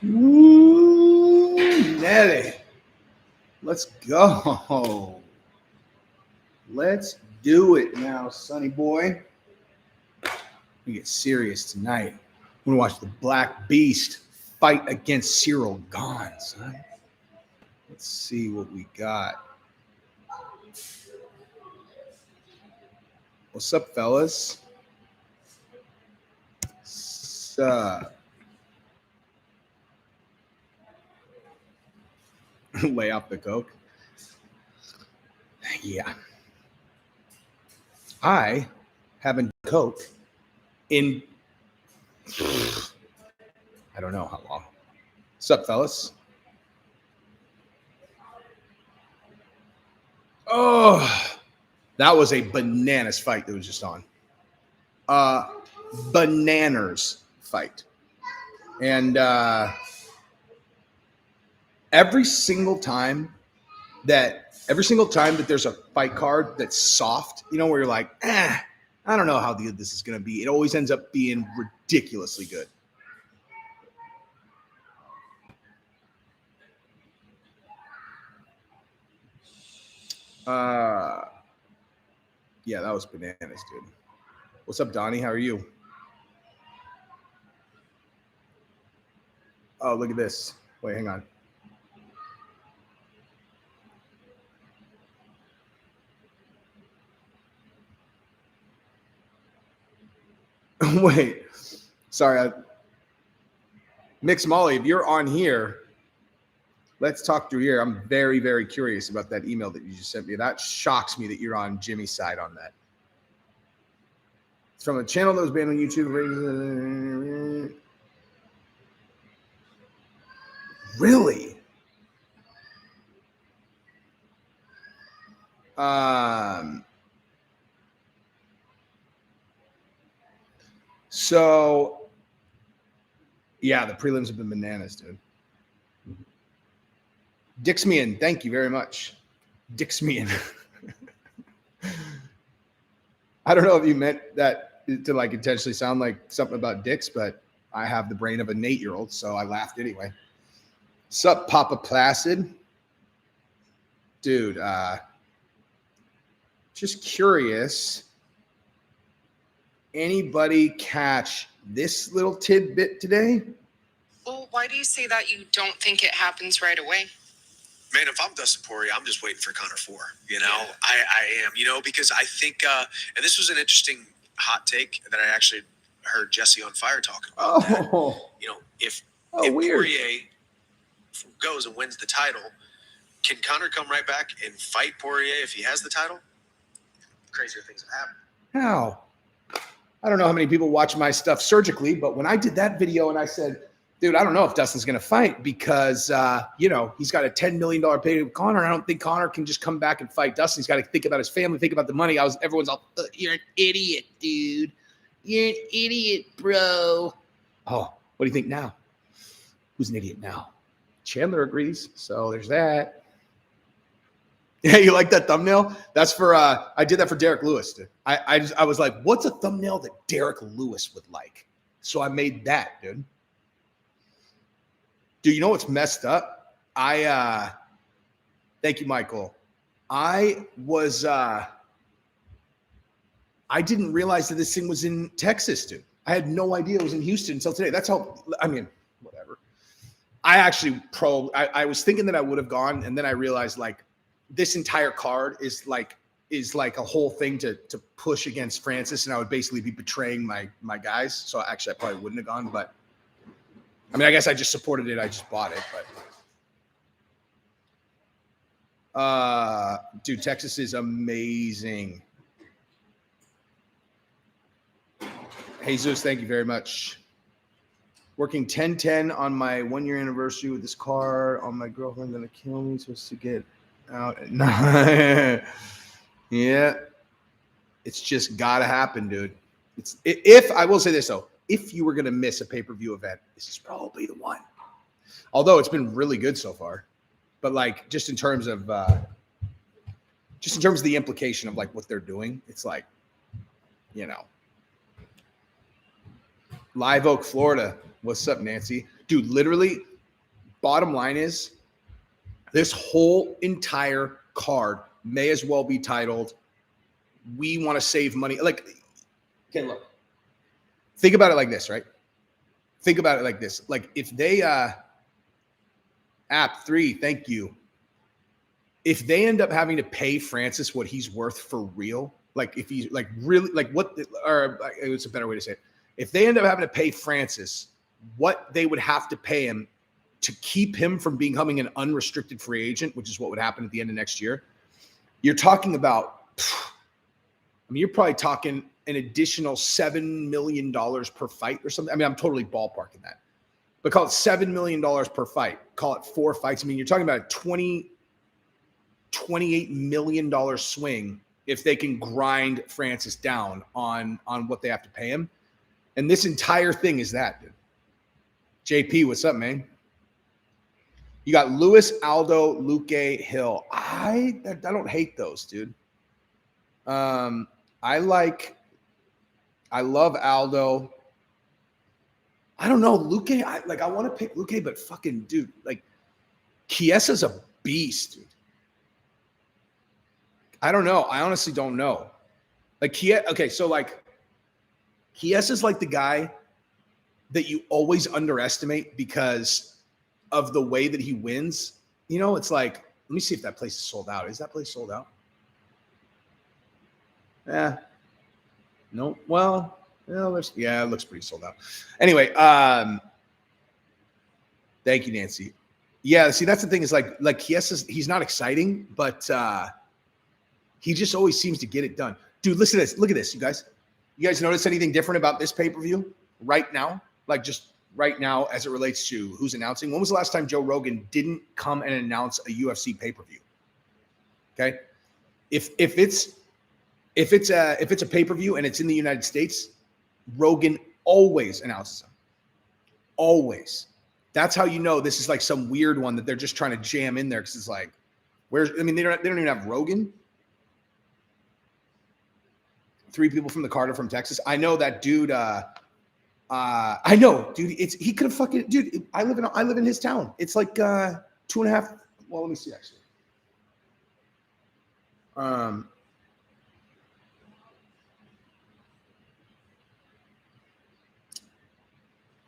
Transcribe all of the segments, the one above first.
Ooh, Nelly. Let's go. Let's do it now, sonny boy. We get serious tonight. I'm gonna watch the Black Beast fight against Cyril Gane, son. Let's see what we got. What's up, fellas? Sup? Lay off the coke. Yeah. I haven't coke in I don't know how long. What's up, fellas? Oh, that was a bananas fight that was just on. Bananas fight. And every single time that there's a fight card that's soft, you know, where you're like, I don't know how good this is going to be. It always ends up being ridiculously good. Yeah, that was bananas, dude. What's up, Donnie? How are you? Oh, look at this. Wait, hang on. Wait, sorry. Mix Molly, if you're on here, let's talk through here. I'm very, very curious about that email that you just sent me. That shocks me that you're on Jimmy's side on that. It's from a channel that was banned on YouTube. Really? So, yeah, the prelims have been bananas, dude. Dixmian, thank you very much. Dixmian. I don't know if you meant that to like intentionally sound like something about dicks, but I have the brain of an 8-year-old, so I laughed anyway. Sup, Papa Placid? Dude, just curious. Anybody catch this little tidbit today? Well, why do you say that? You don't think it happens right away? Man, if I'm Dustin Poirier, I'm just waiting for Conor 4. You know, yeah. I am, you know, because I think, and this was an interesting hot take that I actually heard Jesse on Fire talking about. Oh. That, you know, if Poirier goes and wins the title, can Conor come right back and fight Poirier if he has the title? Crazier things have happened. How? I don't know how many people watch my stuff surgically, but when I did that video and I said, dude, I don't know if Dustin's going to fight because, you know, he's got a $10 million payday with Conor. I don't think Conor can just come back and fight Dustin. He's got to think about his family, think about the money. Everyone's all, you're an idiot, dude. You're an idiot, bro. Oh, what do you think now? Who's an idiot now? Chandler agrees. So there's that. Yeah, you like that thumbnail? That's for, I did that for Derek Lewis. Dude. I was like, what's a thumbnail that Derek Lewis would like? So I made that, dude. Dude, you know what's messed up? Thank you, Michael. I didn't realize that this thing was in Texas, dude. I had no idea it was in Houston until today. That's how, I mean, whatever. I actually I was thinking that I would have gone, and then I realized like this entire card is like a whole thing to push against Francis, and I would basically be betraying my guys. So actually, I probably wouldn't have gone, but I mean, I guess I just supported it. I just bought it, but dude, Texas is amazing. Jesus, thank you very much. Working 10-10 on my 1-year anniversary with this car. On my girlfriend gonna kill me. Supposed to get out at 9. Yeah, it's just gotta happen, dude. If I will say this though, if you were gonna miss a pay-per-view event, this is probably the one. Although it's been really good so far, but like just in terms of the implication of like what they're doing, it's like, you know. Live Oak, Florida. What's up, Nancy? Dude, literally, bottom line is this whole entire card may as well be titled, "We want to save money." Like, okay, look, think about it like this, right? Think about it like this. Like if they, app 3, thank you. If they end up having to pay Francis what he's worth for real, like if he's like really like what, or it's a better way to say it. If they end up having to pay Francis what they would have to pay him to keep him from becoming an unrestricted free agent, which is what would happen at the end of next year, you're talking about, I mean, you're probably talking an additional $7 million per fight or something. I mean, I'm totally ballparking that, but call it $7 million per fight. Call it 4 fights. I mean, you're talking about a $28 million swing if they can grind Francis down on what they have to pay him. And this entire thing is that, dude. JP, what's up, man? You got Lewis, Aldo, Luque, Hill. I don't hate those, dude. I love Aldo. I don't know. Luque, I want to pick Luque, but fucking dude, like Kiesa's a beast, dude. I don't know. I honestly don't know. Like okay, so like Kiesa's like the guy that you always underestimate because of the way that he wins. You know, it's like, let me see if that place is sold out. Is that place sold out? Yeah. No. Well, yeah, it looks pretty sold out. Anyway, thank you, Nancy. Yeah, see, that's the thing is like Kiesa's, he's not exciting, but he just always seems to get it done. Dude, listen to this. Look at this, you guys. You guys notice anything different about this pay-per-view right now? Like just right now as it relates to who's announcing? When was the last time Joe Rogan didn't come and announce a UFC pay-per-view? Okay. If it's a pay-per-view and it's in the United States, Rogan always announces them. Always. That's how you know this is like some weird one that they're just trying to jam in there because it's like, they don't even have Rogan. 3 people from the Carter from Texas. I know that dude. I know, dude. He could have fucking, dude. I live in his town. It's like 2.5. Well, let me see actually.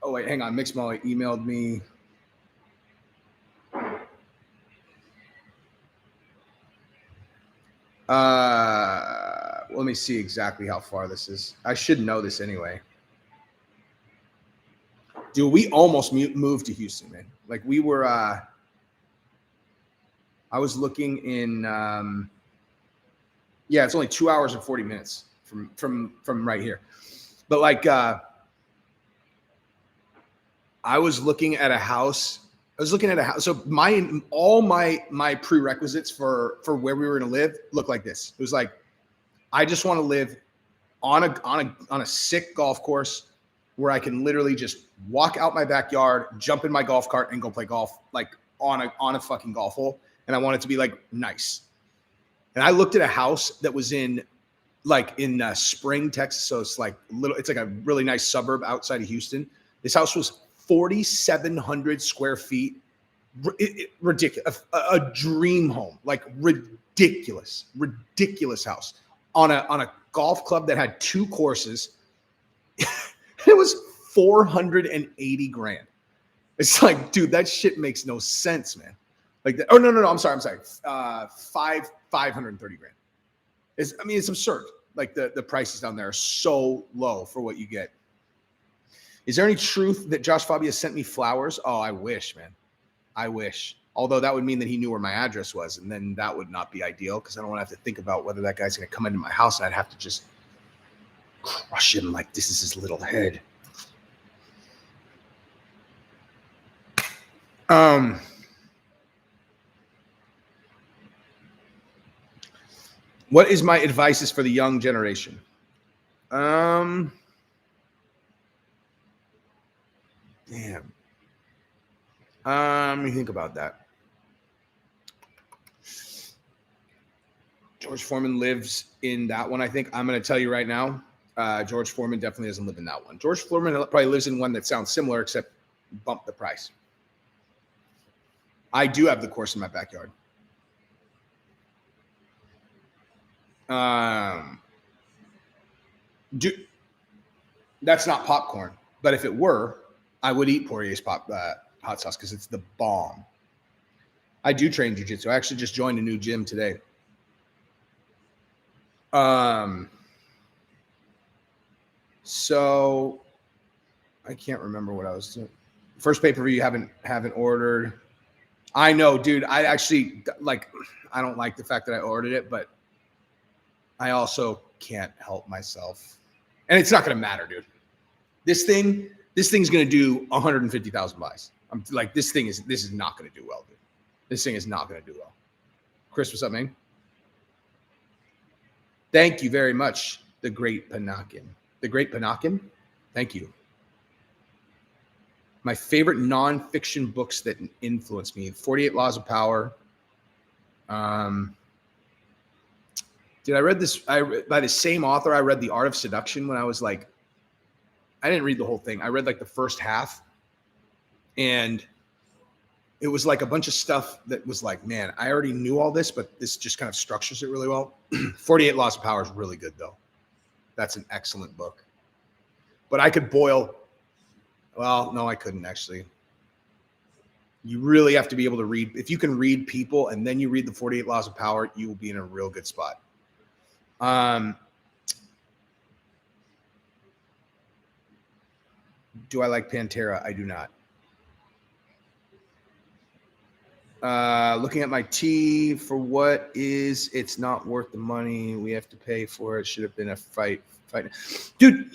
Oh wait, hang on. Mix Molly emailed me. Let me see exactly how far this is. I should know this anyway. Dude, we almost moved to Houston, man. Like we were, I was looking in, yeah, it's only 2 hours and 40 minutes from right here. But like, I was looking at a house. So all my prerequisites for where we were going to live looked like this. It was like, I just want to live on a sick golf course where I can literally just walk out my backyard, jump in my golf cart, and go play golf like on a fucking golf hole. And I want it to be like nice. And I looked at a house that was in Spring, Texas. So it's like a really nice suburb outside of Houston. This house was 4,700 square feet. Ridiculous. A dream home, like ridiculous house on a golf club that had 2 courses. It was $480,000. It's like, dude, that shit makes no sense, man. Like that. Oh, no. I'm sorry. $530,000. It's absurd. Like the prices down there are so low for what you get. Is there any truth that Josh Fabia sent me flowers? Oh, I wish, man. I wish. Although that would mean that he knew where my address was, and then that would not be ideal because I don't want to have to think about whether that guy's going to come into my house and I'd have to just crush him like this is his little head. What is my advice for the young generation? Damn. Let me think about that. George Foreman lives in that one, I think. I'm going to tell you right now, George Foreman definitely doesn't live in that one. George Foreman probably lives in one that sounds similar, except bump the price. I do have the course in my backyard. That's not popcorn, but if it were, I would eat Poirier's hot sauce because it's the bomb. I do train jiu-jitsu. I actually just joined a new gym today. So I can't remember what I was doing. First pay-per-view you haven't ordered. I know, dude. I actually I don't like the fact that I ordered it, but I also can't help myself. And it's not going to matter, dude. This thing's going to do 150,000 buys. I'm like, this is not going to do well, dude. This thing is not going to do well. Chris, what's up, man? Thank you very much, the Great Panakin. The Great Panakin, thank you. My favorite nonfiction books that influenced me: 48 Laws of Power. Dude, I read this by the same author. I read The Art of Seduction when I was I didn't read the whole thing. I read the first half, and it was a bunch of stuff that was man, I already knew all this, but this just kind of structures it really well. 48 Laws of Power is really good, though. That's an excellent book. But I could boil. Well, no, I couldn't actually. You really have to be able to read. If you can read people and then you read the 48 Laws of Power, you will be in a real good spot. Do I like Pantera? I do not. Looking at my tea for what is, it's not worth the money. We have to pay for it. Should have been a fight. Dude,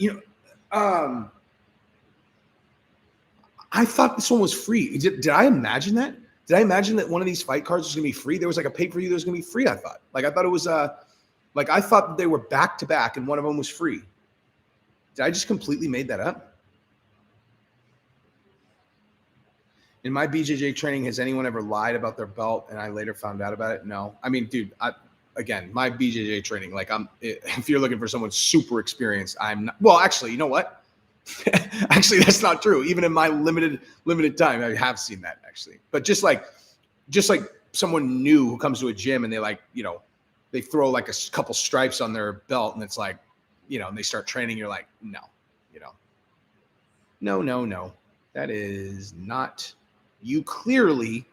I thought this one was free. Did I imagine that? Did I imagine that one of these fight cards was going to be free? There was a pay-per-view that was going to be free, I thought. I thought it was, I thought that they were back-to-back and one of them was free. Did I just completely made that up? In my BJJ training, has anyone ever lied about their belt and I later found out about it? No. I mean, dude, again, my BJJ training, if you're looking for someone super experienced, I'm not. Well, actually, you know what? Actually, that's not true. Even in my limited time, I have seen that actually. But just like someone new who comes to a gym and they they throw a couple stripes on their belt and it's and they start training. You're like, no, no, that is not. You clearly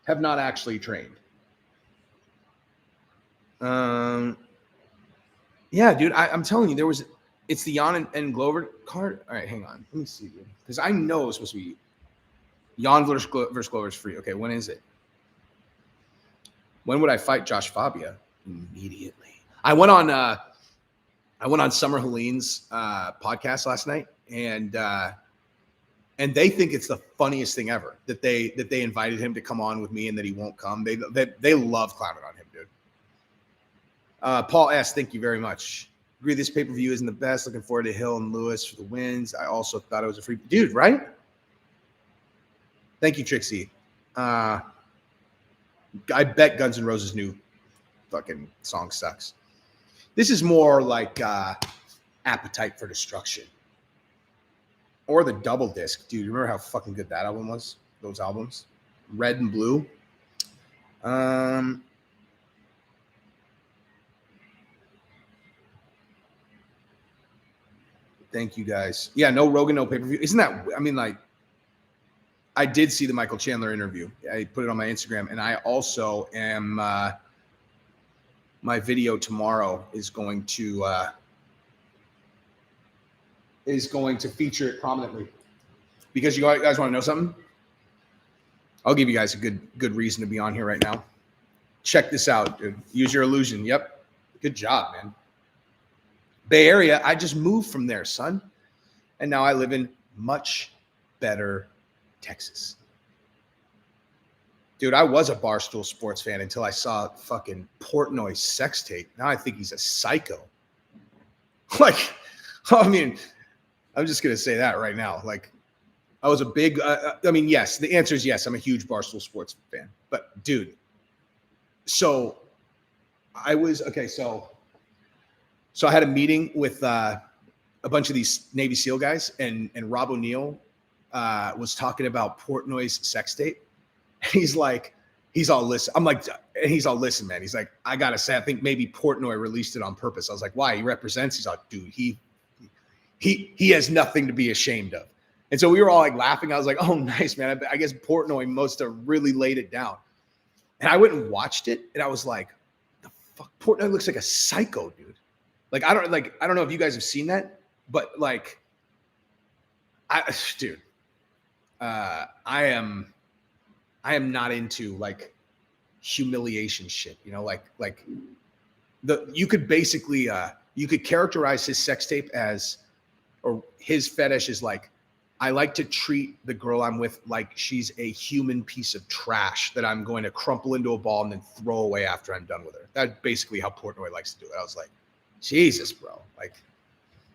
have not actually trained. Yeah, dude, I'm telling you, it's the Jan and Glover card. All right, hang on. Let me see, dude. Because I know it's supposed to be Jan versus Glover is free. Okay, when is it? When would I fight Josh Fabia? Immediately. I went on Summer Helene's podcast last night, and they think it's the funniest thing ever that they invited him to come on with me and that he won't come. They love clowning on him, dude. Paul S., thank you very much. Agree this pay-per-view isn't the best. Looking forward to Hill and Lewis for the wins. I also thought it was a free dude, right? Thank you, Trixie. I bet Guns N' Roses' new fucking song sucks. This is more like Appetite for Destruction. Or the double disc. Dude, you remember how fucking good that album was? Those albums? Red and Blue. Thank you guys. Yeah, no Rogan, no pay-per-view. Isn't that, I mean, I did see the Michael Chandler interview. I put it on my Instagram, and I also am, my video tomorrow is going to feature it prominently. Because you guys want to know something? I'll give you guys a good reason to be on here right now. Check this out, dude. Use your illusion. Yep. Good job, man. Bay Area, I just moved from there, son. And now I live in much better Texas. Dude, I was a Barstool Sports fan until I saw fucking Portnoy's sex tape. Now I think he's a psycho. I mean, I'm just going to say that right now. I was a big, yes, the answer is yes. I'm a huge Barstool Sports fan. But, dude, so I was, okay, so I had a meeting with a bunch of these Navy SEAL guys, and Rob O'Neill was talking about Portnoy's sex tape. He's like, he's all listen. I'm like, he's all listen, man. He's like, I gotta say, I think maybe Portnoy released it on purpose. I was like, why? He represents. He's like, dude, he has nothing to be ashamed of. And so we were all like laughing. I was like, oh, nice, man. I guess Portnoy must have really laid it down. And I went and watched it, and I was like, the fuck, Portnoy looks like a psycho, dude. Like, I don't know if you guys have seen that, but like, dude, I am not into like humiliation shit, you know, like you could basically you could characterize his sex tape as, or his fetish is like, I like to treat the girl I'm with like she's a human piece of trash that I'm going to crumple into a ball and then throw away after I'm done with her. That's basically how Portnoy likes to do it. I was like, Jesus, bro. Like,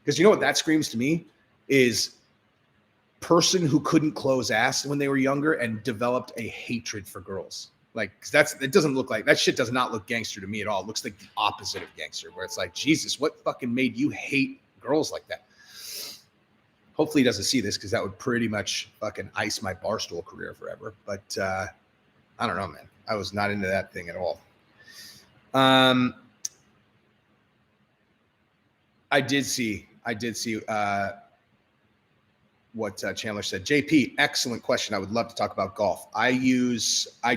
because you know what that screams to me is person who couldn't close ass when they were younger and developed a hatred for girls. Like, it doesn't look like, that shit does not look gangster to me at all. It looks like the opposite of gangster, where it's like, Jesus, what fucking made you hate girls like that? Hopefully he doesn't see this, because that would pretty much fucking ice my Barstool career forever. But I don't know, man. I was not into that thing at all. I did see what Chandler said. JP, excellent question. I would love to talk about golf. I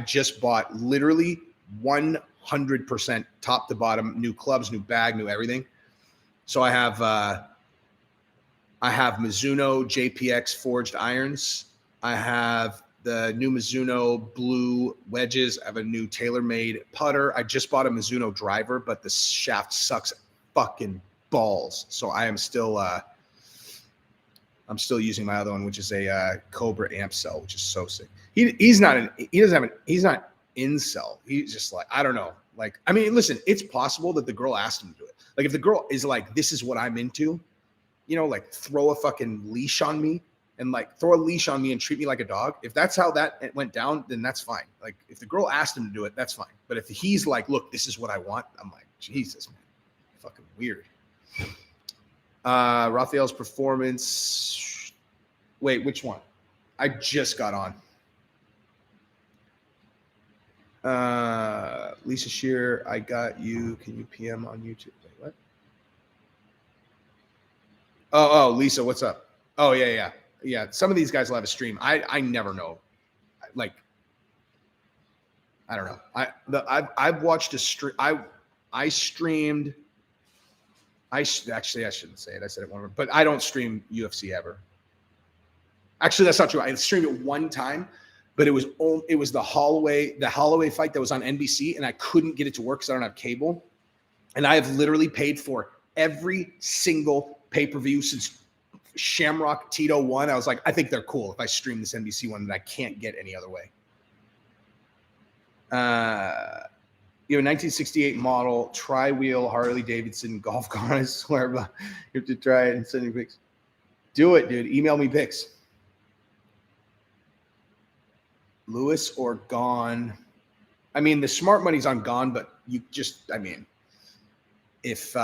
just bought literally 100% top to bottom, new clubs, new bag, new everything. So I have Mizuno JPX forged irons. I have the new Mizuno blue wedges. I have a new TaylorMade putter. I just bought a Mizuno driver, but the shaft sucks fucking balls. So I am still I'm still using my other one, which is a Cobra amp cell, which is so sick. He's not incel. He's just like, I don't know. Like, I mean, listen, it's possible that the girl asked him to do it. Like, if the girl is like, this is what I'm into, you know, like throw a fucking leash on me and treat me like a dog. If that's how that went down, then that's fine. Like, if the girl asked him to do it, that's fine. But if he's like, look, this is what I want, I'm like, Jesus, man, fucking weird. Raphael's performance. Wait, which one? I just got on. Lisa Shear, I got you. Can you PM on YouTube? Wait, what? Oh, Lisa, what's up? Oh, yeah. Some of these guys will have a stream. I never know. Like, I don't know. I've watched a stream. I streamed. Actually, I shouldn't say it. I said it one more, but I don't stream UFC ever. Actually, that's not true. I streamed it one time, but it was the Holloway fight that was on NBC, and I couldn't get it to work because I don't have cable. And I have literally paid for every single pay-per-view since Shamrock Tito won. I was like, I think they're cool if I stream this NBC one that I can't get any other way. You have a 1968 model tri-wheel Harley Davidson golf cart. I swear, but you have to try it and send me pics. Do it, dude. Email me pics. Lewis or Gone? I mean, the smart money's on Gone, but you just, I mean, if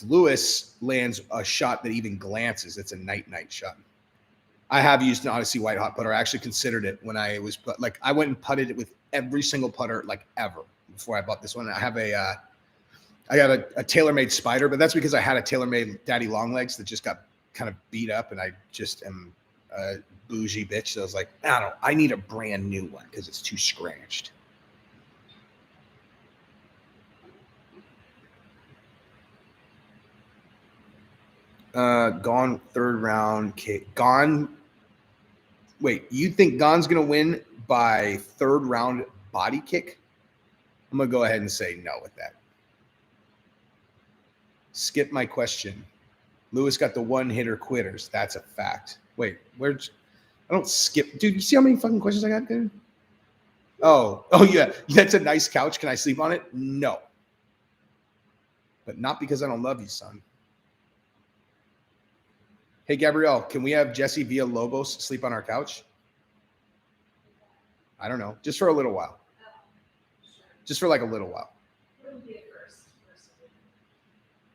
Lewis lands a shot that even glances, it's a night shot. I have used an Odyssey White Hot putter. I actually considered it when I was like, I went and putted it with every single putter like ever before I bought this one. I have I got a TaylorMade Spider, but that's because I had a TaylorMade Daddy Longlegs that just got kind of beat up, and I just am a bougie bitch. So I was like, I need a brand new one because it's too scratched. Gone third round. Gone. Wait, you think Gone's going to win by third round body kick? I'm going to go ahead and say no with that. Skip my question. Lewis got the one-hitter quitters. That's a fact. Wait, I don't skip. Dude, you see how many fucking questions I got there? Oh, yeah. That's a nice couch. Can I sleep on it? No. But not because I don't love you, son. Hey, Gabrielle, can we have Jesse Villalobos sleep on our couch? I don't know. Just for a little while. Just for like a little while.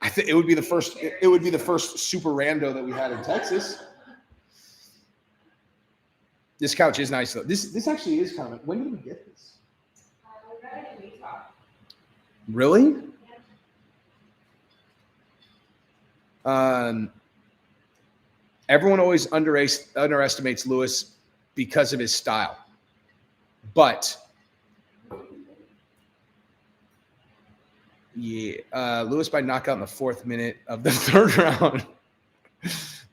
I think it would be the first. It would be the first super rando that we had in Texas. This couch is nice though. This actually is kind of. When did we get this? We got it in Utah. Really? Everyone always underestimates Lewis because of his style, but yeah, Lewis by knockout in the 4th minute of the 3rd round.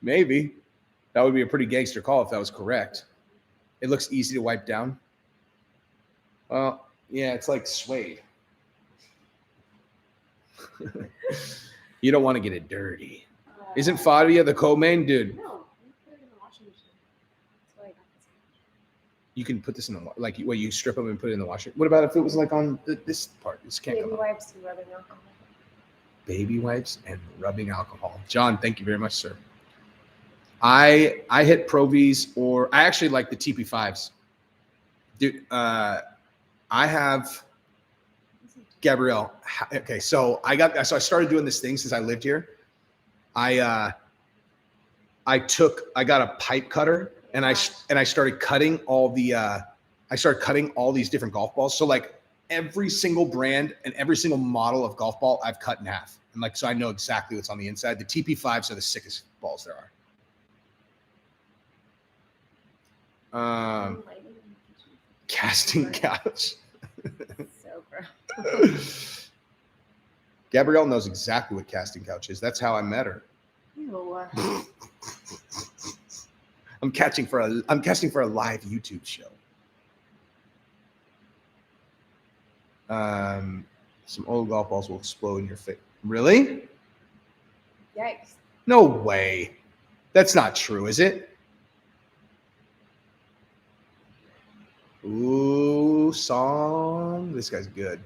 Maybe that would be a pretty gangster call if that was correct. It looks easy to wipe down. Well, yeah, it's like suede. You don't want to get it dirty. Isn't Fadia the co-main? Dude, No, we put it in the washing machine. That's why I got this. you can put this in the, like, what, you strip them and put it in the washer. What about if it was like on this part? This can't Baby come up. wipes and rubbing alcohol. Baby wipes and rubbing alcohol. John, thank you very much, sir. I hit Pro Vs, or I actually like the TP5s. Dude, I have Gabrielle. Okay, so I started doing this thing since I lived here. I got a pipe cutter and I started cutting all these different golf balls. So like every single brand and every single model of golf ball I've cut in half. And like, so I know exactly what's on the inside. The TP5s are the sickest balls there are. Casting couch. So gross. Gabrielle knows exactly what casting couch is. That's how I met her. Ew. I'm casting for a live YouTube show. Some old golf balls will explode in your face. Really? Yikes. No way. That's not true, is it? Ooh, song. This guy's good.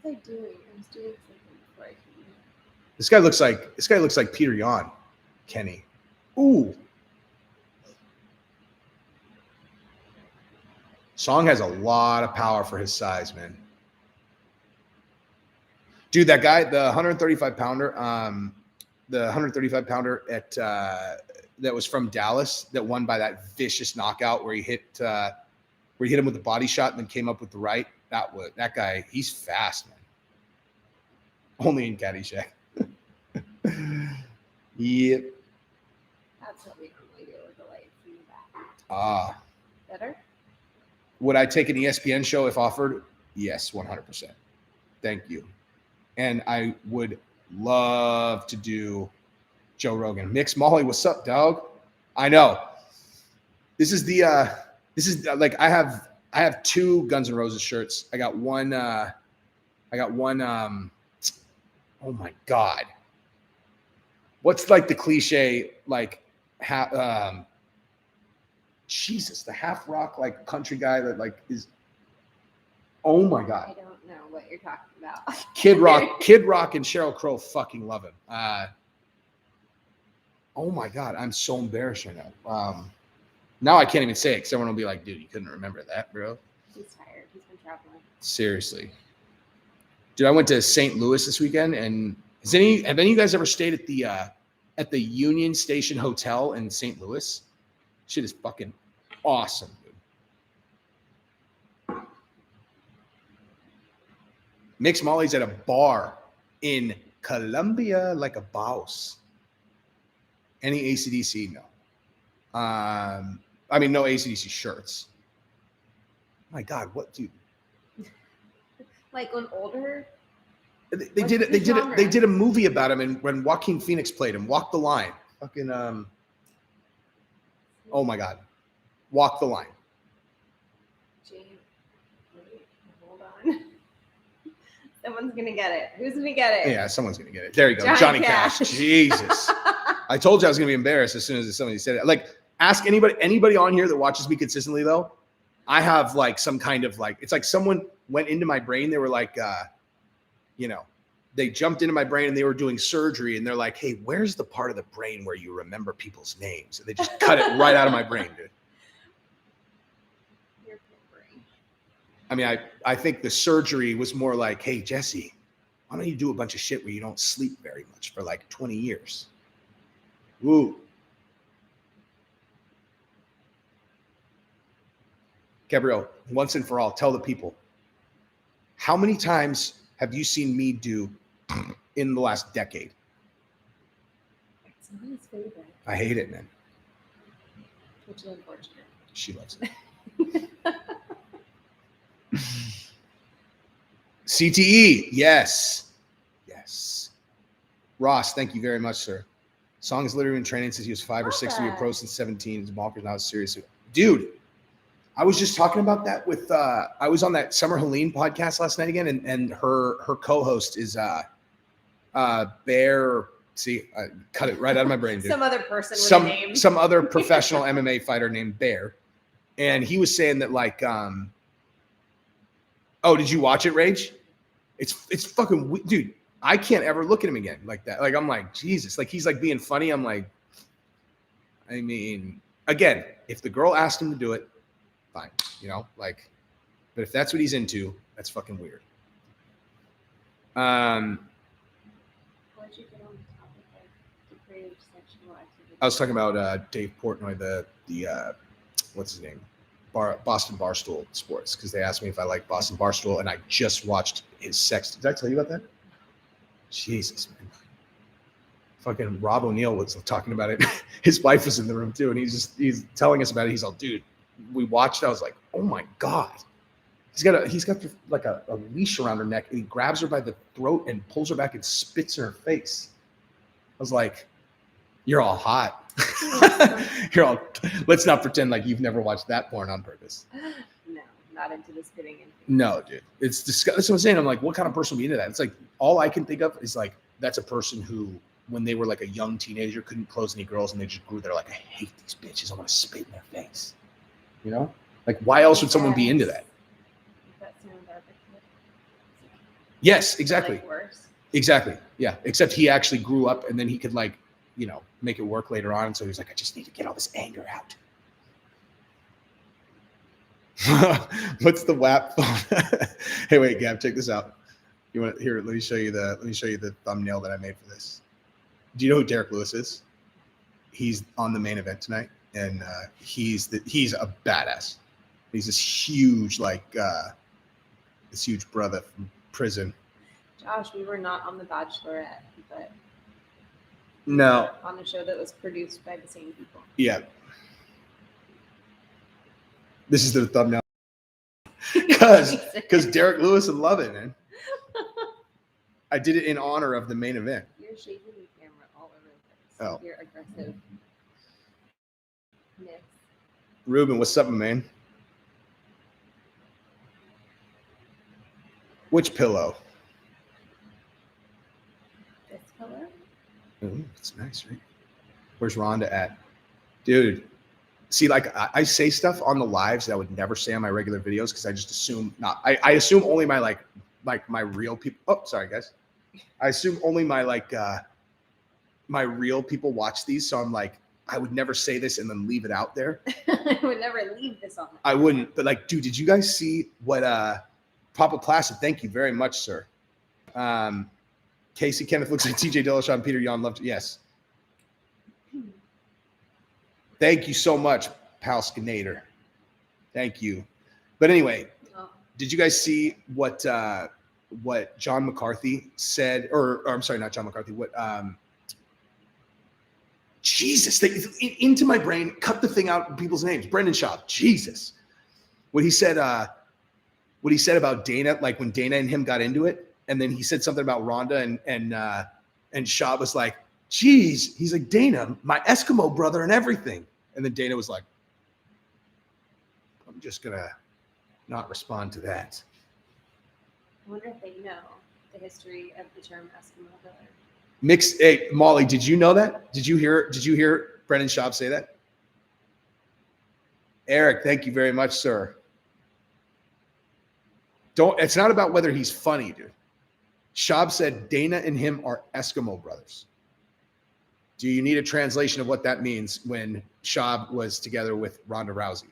What was I doing? I was doing something before I came in. This guy looks like Peter Yan, Kenny. Ooh. Song has a lot of power for his size, man. Dude, that guy, the 135 pounder at that was from Dallas that won by that vicious knockout where he hit him with the body shot and then came up with the right. That guy, he's fast, man. Only in Caddyshack. Yep. That's what we normally do with the lights in the back. Ah. Better? Would I take an ESPN show if offered? Yes, 100%. Thank you. And I would love to do Joe Rogan. Mix Molly, what's up, dog? I know. This is like I have 2 Guns N' Roses shirts. I got one. Oh my God. What's like the cliche like Jesus, the half rock like country guy that like is. Oh my God. I don't know what you're talking about. Kid Rock and Sheryl Crow fucking love him. Oh my God, I'm so embarrassed right now. Now I can't even say it because everyone will be like, dude, you couldn't remember that, bro. He's tired. He's been traveling. Seriously. Dude, I went to St. Louis this weekend, and have any of you guys ever stayed at the Union Station Hotel in St. Louis? Shit is fucking awesome, dude. Mix Molly's at a bar in Colombia like a boss. Any AC/DC? No. I mean, no AC/DC shirts. My God, what, dude? Like when older? They did a movie about him, and when Joaquin Phoenix played him, Walk the Line. Fucking oh my God, Walk the Line. Wait, hold on. Someone's gonna get it. Who's gonna get it? Yeah, someone's gonna get it. There you go, Johnny Cash. Jesus, I told you I was gonna be embarrassed as soon as somebody said it. Like, ask anybody on here that watches me consistently though. I have like some kind of like, it's like someone went into my brain. They were like, they jumped into my brain and they were doing surgery, and they're like, hey, where's the part of the brain where you remember people's names? And they just cut it right out of my brain, dude. Your brain. I mean, I think the surgery was more like, hey, Jesse, why don't you do a bunch of shit where you don't sleep very much for like 20 years? Woo. Gabrielle, once and for all, tell the people, how many times have you seen me do in the last decade? It's not his favorite, I hate it, man. which is unfortunate. She loves it. CTE, yes. Yes. Ross, thank you very much, sir. Song is literally in training since he was 5 or 6 to be a pro since 17. His Malker's not serious. Dude, I was just talking about that with I was on that Summer Helene podcast last night again, and her co-host is Bear. See, I cut it right out of my brain, dude. Some other person with a name. Some other professional MMA fighter named Bear. And he was saying that, like, oh, did you watch it, Rage? It's fucking, dude, I can't ever look at him again like that. Like, I'm like, Jesus, like, he's like being funny. I'm like, I mean, again, if the girl asked him to do it, fine, you know, like, but if that's what he's into, that's fucking weird. Why'd you get on the topic of depraved sexual activity? I was talking about Dave Portnoy, the what's his name, Boston Barstool Sports, because they asked me if I like Boston Barstool, and I just watched his sex. Did I tell you about that? Jesus, man. Fucking Rob O'Neill was talking about it. His wife was in the room too, and he's telling us about it. He's all, dude, we watched. I was like, oh my god. He's got like a leash around her neck, and he grabs her by the throat and pulls her back and spits in her face. I was like, you're all hot. You're all. Let's not pretend like you've never watched that porn on purpose. No, not into the spitting and No, dude, it's disgusting. That's what I'm saying. I'm like, what kind of person would be into that? It's like all I can think of is like that's a person who, when they were like a young teenager, couldn't close any girls, and they just grew there. Like, I hate these bitches. I want to spit in their face. You know, like why else would someone be into that? that sound barbecue. Yes, exactly. Like worse. Exactly. Yeah. Except he actually grew up, and then he could, like, you know, make it work later on. So he's like, I just need to get all this anger out. What's the WAP phone? Hey, wait, Gab, check this out. You want to hear it? Let me show you the thumbnail that I made for this. Do you know who Derek Lewis is? He's on the main event tonight, and he's a badass. He's this huge, like this huge brother from prison. Josh, we were not on The Bachelorette, but No. on a show that was produced by the same people. Yeah. This is the thumbnail. Because Derek Lewis would love it, man. I did it in honor of the main event. You're shaking the camera all over the place. Oh. You're aggressive. Yes. Ruben, what's up, man? Which pillow? This color? Ooh, it's nice, right? Where's Rhonda at? Dude, see, like I say stuff on the lives that I would never say on my regular videos because I just assume not. I assume only my like my real people. Oh, sorry, guys. I assume only my my real people watch these. So I'm like, I would never say this and then leave it out there. I would never leave this on. I wouldn't. But like, dude, did you guys see what Papa Placid? Thank you very much, sir. Casey Kenneth looks like TJ Dillashaw. Peter Yan loved it. Yes. Thank you so much, Pal Skinator. Thank you. But anyway, did you guys see what John McCarthy said? Or I'm sorry, not John McCarthy. What Jesus, into my brain, cut the thing out of people's names. Brendan Schaub. Jesus. What he said about Dana, like when Dana and him got into it, and then he said something about Rhonda and Schaub was like, geez, he's like, Dana, my Eskimo brother and everything. And then Dana was like, I'm just going to not respond to that. I wonder if they know the history of the term Eskimo brother. Mixed. Hey, Molly, did you know that? Did you hear Brendan Schaub say that? Eric, thank you very much, sir. It's not about whether he's funny, dude. Schaub said Dana and him are Eskimo brothers. Do you need a translation of what that means when Schaub was together with Ronda Rousey?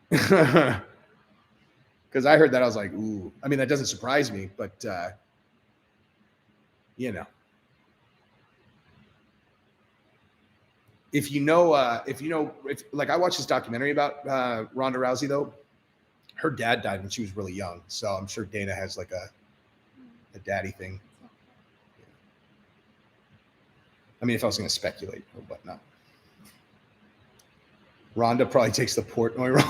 Because I heard that, I was like, ooh. I mean, that doesn't surprise me, but, you know. if like I watched this documentary about Ronda Rousey though, her dad died when she was really young, so I'm sure Dana has like a daddy thing. I mean, if I was going to speculate or whatnot, Ronda probably takes the Portnoy role.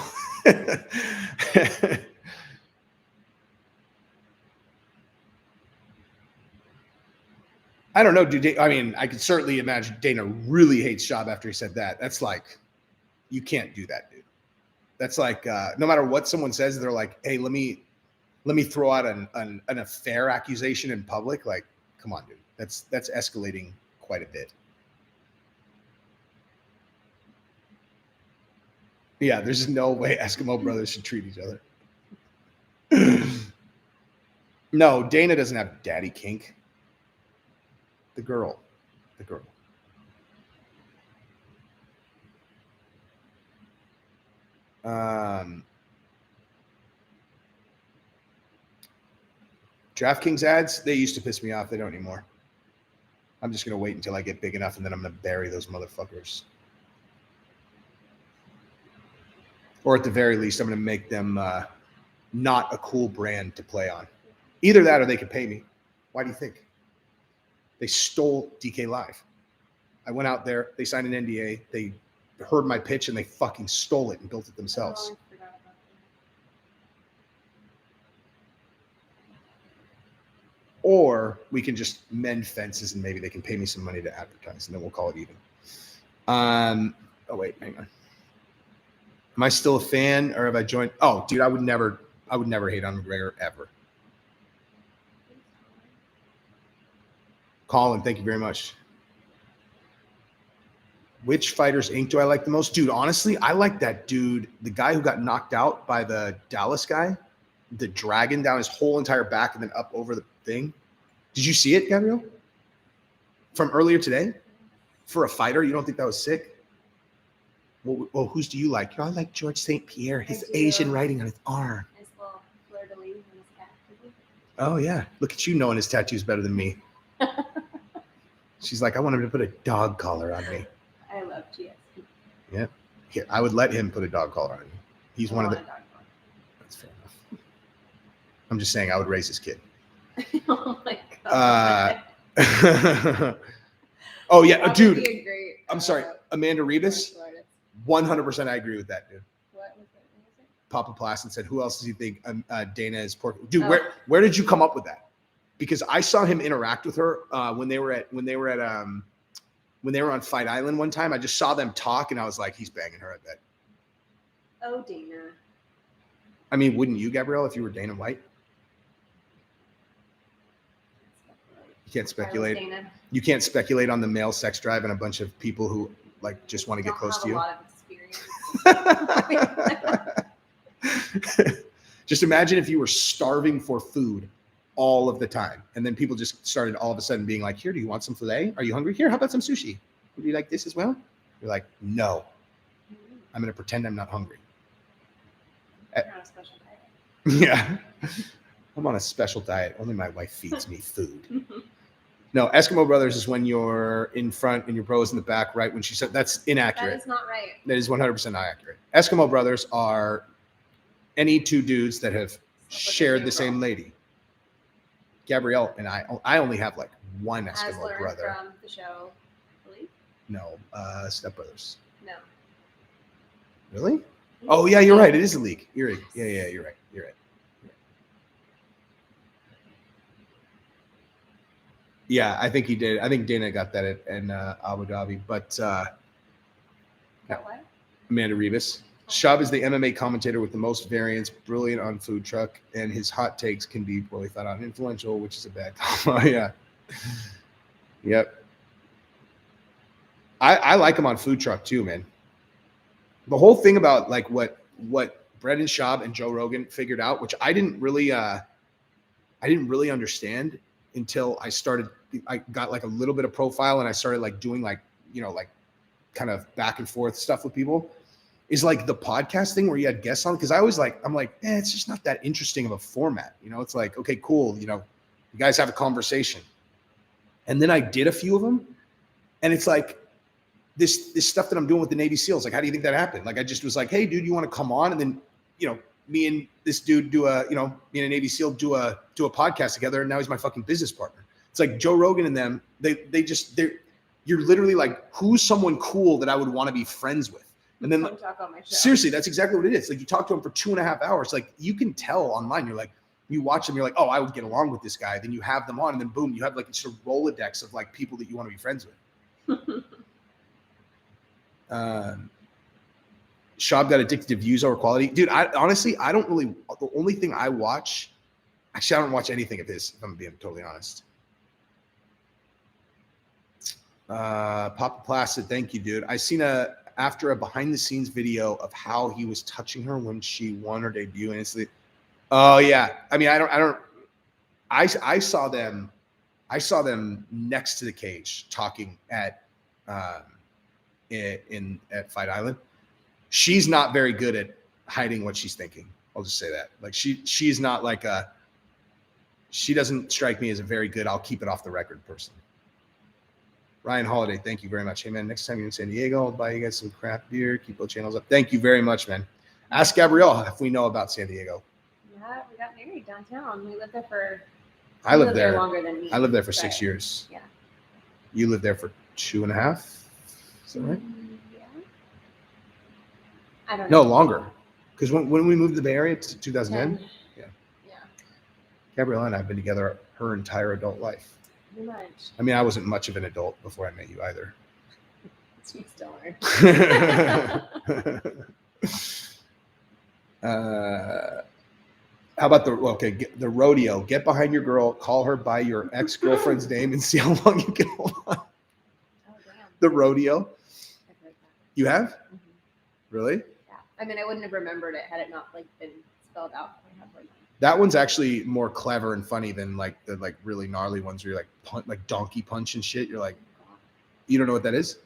I don't know. I mean, I could certainly imagine Dana really hates Schaub after he said that. That's like, you can't do that, dude. That's like, no matter what someone says, they're like, hey, let me throw out an affair accusation in public. Like, come on, dude. That's escalating quite a bit. Yeah, there's no way Eskimo brothers should treat each other. No, Dana doesn't have daddy kink. The girl. DraftKings ads, they used to piss me off. They don't anymore. I'm just going to wait until I get big enough, and then I'm going to bury those motherfuckers. Or at the very least, I'm going to make them not a cool brand to play on. Either that or they could pay me. Why do you think? They stole DK Live. I went out there. They signed an NDA. They heard my pitch, and they fucking stole it and built it themselves. Oh, I forgot about that. Or we can just mend fences and maybe they can pay me some money to advertise, and then we'll call it even. Oh, wait, hang on. Am I still a fan, or have I joined? Oh, dude, I would never hate on McGregor ever. Colin, thank you very much. Which Fighters Inc. do I like the most? Dude, honestly, I like that dude, the guy who got knocked out by the Dallas guy, the dragon down his whole entire back and then up over the thing. Did you see it, Gabriel? From earlier today? For a fighter, you don't think that was sick? Well, whose do you like? I like George St. Pierre, his Asian writing on his arm. His little fleur-de-lis and his cat. Oh, yeah. Look at you knowing his tattoos better than me. She's like, I want him to put a dog collar on me. I love GSP. Yeah. Here, I would let him put a dog collar on me. He's one of the. That's fair enough. I'm just saying I would raise his kid. Oh my god. Oh yeah, That dude. would be a great, I'm sorry, Amanda Rebus. 100%, I agree with that, dude. What was it? Papa Plaston said, "Who else does he think Dana is pork?" Dude, Oh. where did you come up with that? Because I saw him interact with her when they were on Fight Island one time. I just saw them talk, and I was like, "He's banging her." I bet. Oh, Dana. I mean, wouldn't you, Gabrielle, if you were Dana White? You can't speculate. Dana. You can't speculate on the male sex drive and a bunch of people who like just want to get close to you. A lot of experience. Just imagine if you were starving for food all of the time, and then people just started all of a sudden being like, "Here, do you want some filet? Are you hungry? Here, how about some sushi? Would you like this as well?" You're like, "No, I'm going to pretend I'm not hungry." You're on a special diet. Yeah, I'm on a special diet. Only my wife feeds me food. No, Eskimo Brothers is when you're in front and your bro is in the back, right? When she said that's inaccurate. That is not right. That is 100% not accurate. Eskimo Brothers are any two dudes that have shared the same lady. Gabrielle and I only have like one As Eskimo learned brother. from the show, Believe? No, Step Brothers. No. Really? Oh yeah, you're right. It is a league. You're right. Yeah, you're right. You're right. Yeah, I think he did. I think Dana got that in Abu Dhabi, but What? Amanda Rebus. Schaub is the MMA commentator with the most variance, brilliant on food truck, and his hot takes can be poorly thought out and influential, which is a bad call. Yeah. Yep. I like him on food truck too, man. The whole thing about like what Brendan Schaub and Joe Rogan figured out, which I didn't really understand until I got like a little bit of profile and I started like doing like, like kind of back and forth stuff with people, is like the podcast thing where you had guests on. Cause I'm like, it's just not that interesting of a format. It's like, okay, cool. You guys have a conversation. And then I did a few of them and it's like, this stuff that I'm doing with the Navy SEALs. Like, how do you think that happened? Like, I just was like, hey, dude, you want to come on? And then, me and this dude me and a Navy SEAL do a podcast together. And now he's my fucking business partner. It's like Joe Rogan and them, you're literally like, who's someone cool that I would want to be friends with? And then Come talk on my show. seriously, that's exactly what it is. Like, you talk to him for 2.5 hours. Like, you can tell online, you're like, you watch them, you're like, oh, I would get along with this guy. Then you have them on, and then boom, you have like sort of Rolodex of like people that you want to be friends with. Shab got addicted to views over quality. Dude, I don't really, the only thing I watch, actually, I don't watch anything of his, if I'm being totally honest. Papa Placid, thank you, dude. I seen after a behind the scenes video of how he was touching her when she won her debut, and it's oh yeah. I mean, I saw them next to the cage talking at Fight Island. She's not very good at hiding what she's thinking. I'll just say that. Like, she's not like she doesn't strike me as a very good, I'll keep it off the record person. Ryan Holiday, thank you very much. Hey man, next time you're in San Diego, I'll buy you guys some craft beer. Keep those channels up. Thank you very much, man. Ask Gabrielle if we know about San Diego. Yeah, we got married downtown. We lived there for. I lived there longer than me. I lived there for 6 years. Yeah. You lived there for 2.5. Is that right? Yeah. I don't No, know. longer. Because when we moved to the Bay Area, 2010, 10. Yeah. Yeah. Gabrielle and I have been together her entire adult life. Pretty much. I mean, I wasn't much of an adult before I met you either. You still are. How about the rodeo? Get behind your girl, call her by your ex-girlfriend's name, and see how long you can hold on. Oh, damn. The rodeo. I've heard that. You have? Mhm. Really? Yeah. I mean, I wouldn't have remembered it had it not like been spelled out. I have heard that. That one's actually more clever and funny than like the like really gnarly ones where you're like donkey punch and shit. You're like, you don't know what that is?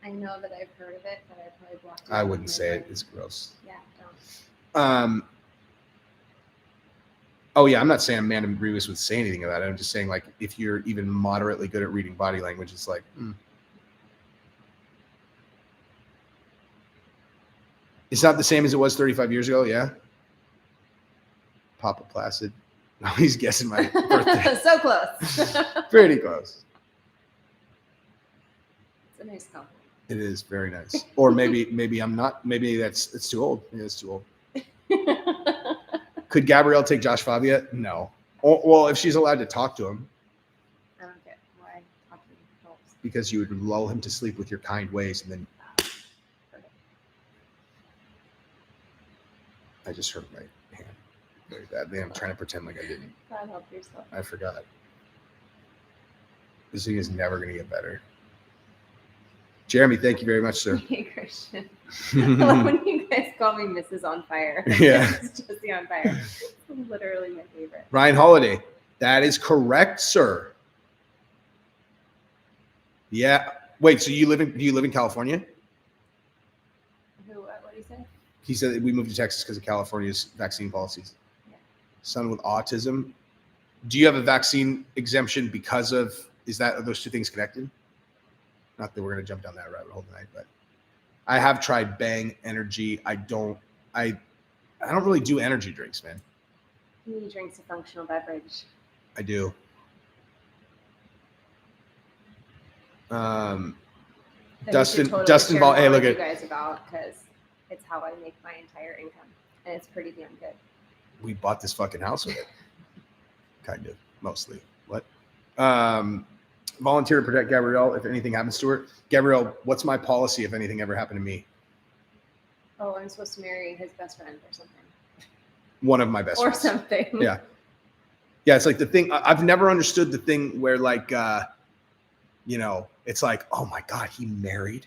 I know that I've heard of it, but I probably blocked it. I out of wouldn't my say it. brain. It's gross. Yeah, don't. Oh yeah, I'm not saying Amanda Rivas would say anything about it. I'm just saying, like, if you're even moderately good at reading body language, it's like, It's not the same as it was 35 years ago. Yeah. Papa Placid. Now he's guessing my birthday. So close. Pretty close. It's a nice compliment. It is very nice. Or maybe I'm not. Maybe it's too old. Maybe it's too old. Could Gabrielle take Josh Fabia? No. Well, if she's allowed to talk to him. I don't get why talking helps. Because you would lull him to sleep with your kind ways, and then I just hurt my hand very badly. I'm trying to pretend like I didn't. God help yourself. I forgot. This thing is never going to get better. Jeremy, thank you very much, sir. Hey, Christian. I love when you guys call me Mrs. On Fire. Yeah. Mrs. Josie On Fire. It's literally my favorite. Ryan Holiday. That is correct, sir. Yeah. Wait, so do you live in California? Who? What do you say? He said that we moved to Texas because of California's vaccine policies. Yeah. Son with autism. Do you have a vaccine exemption because of, are those two things connected? Not that we're going to jump down that rabbit hole tonight, but I have tried Bang Energy. I don't really do energy drinks, man. He drinks a functional beverage. I do. That we Dustin should totally Dustin share Ball. Hey, more look with at you guys about, because it's how I make my entire income, and it's pretty damn good. we bought this fucking house with it. Kind of, mostly. What? Volunteer to protect Gabrielle if anything happens to her. Gabrielle, what's my policy if anything ever happened to me? Oh, I'm supposed to marry his best friend or something. One of my best Or friends. something. Yeah. Yeah, it's like the thing. I've never understood the thing where like, it's like, oh my God, he married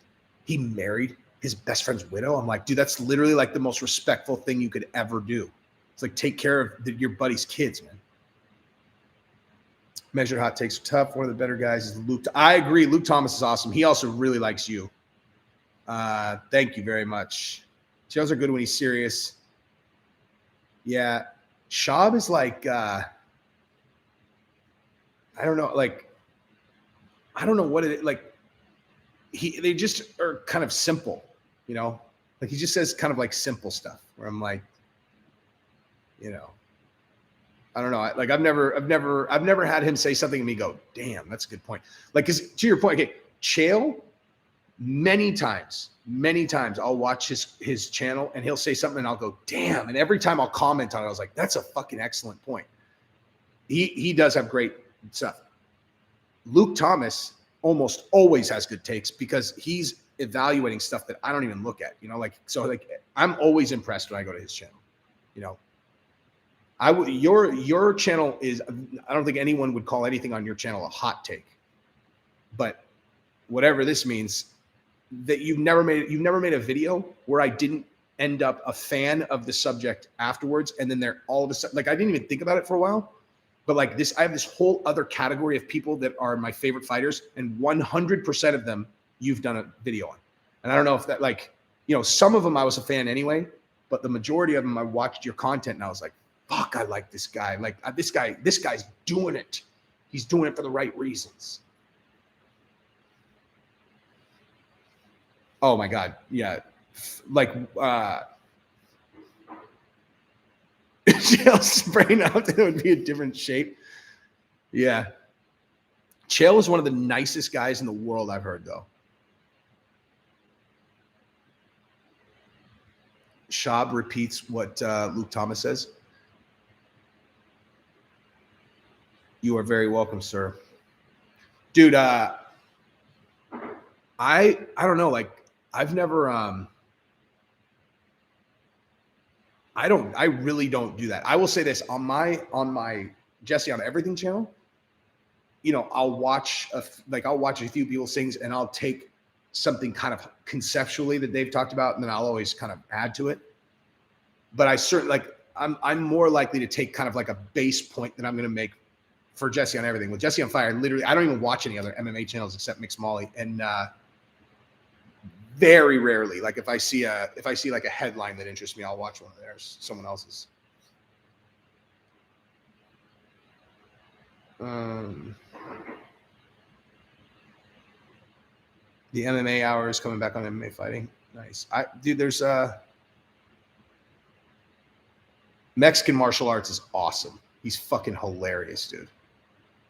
his best friend's widow. I'm like, dude, that's literally like the most respectful thing you could ever do. It's like, take care of your buddy's kids, man. Measured hot takes are tough. One of the better guys is Luke. I agree. Luke Thomas is awesome. He also really likes you. Thank you very much. Shows are good when he's serious. Yeah. Shab is like, I don't know. Like, I don't know what it is. Like, they just are kind of simple, you know, like he just says kind of like simple stuff where I'm like, you know, I don't know. Like I've never had him say something and me go, damn, that's a good point. Like, cause to your point, okay, Chael, many times I'll watch his channel and he'll say something and I'll go, damn. And every time I'll comment on it, I was like, that's a fucking excellent point. He does have great stuff. Luke Thomas almost always has good takes because he's evaluating stuff that I don't even look at, you know, like, so like I'm always impressed when I go to his channel, you know. Your channel is, I don't think anyone would call anything on your channel a hot take, but whatever this means, that you've never made a video where I didn't end up a fan of the subject afterwards. And then they're all of a sudden, like, I didn't even think about it for a while, but like this, I have this whole other category of people that are my favorite fighters, and 100% of them you've done a video on. And I don't know if that, like, you know, some of them I was a fan anyway, but the majority of them I watched your content and I was like, fuck, I like this guy. Like this guy's doing it. He's doing it for the right reasons. Oh my God. Yeah. Like, Chael's brain out, it would be a different shape. Yeah. Chael is one of the nicest guys in the world I've heard, though. Shab repeats what Luke Thomas says. You are very welcome, sir. Dude, I don't know, like I've never I really don't do that. I will say this on my Jesse on Everything channel, you know, I'll watch a few people's things and I'll take something kind of conceptually that they've talked about and then I'll always kind of add to it. But I certainly, like, I'm more likely to take kind of like a base point that I'm going to make for Jesse on Everything. With Jesse on Fire, literally, I don't even watch any other MMA channels except Mixed Molly, and very rarely, like if I see like a headline that interests me, I'll watch one of theirs, someone else's. The MMA hour is coming back on MMA fighting. Nice. Dude, there's Mexican martial arts is awesome. He's fucking hilarious, dude.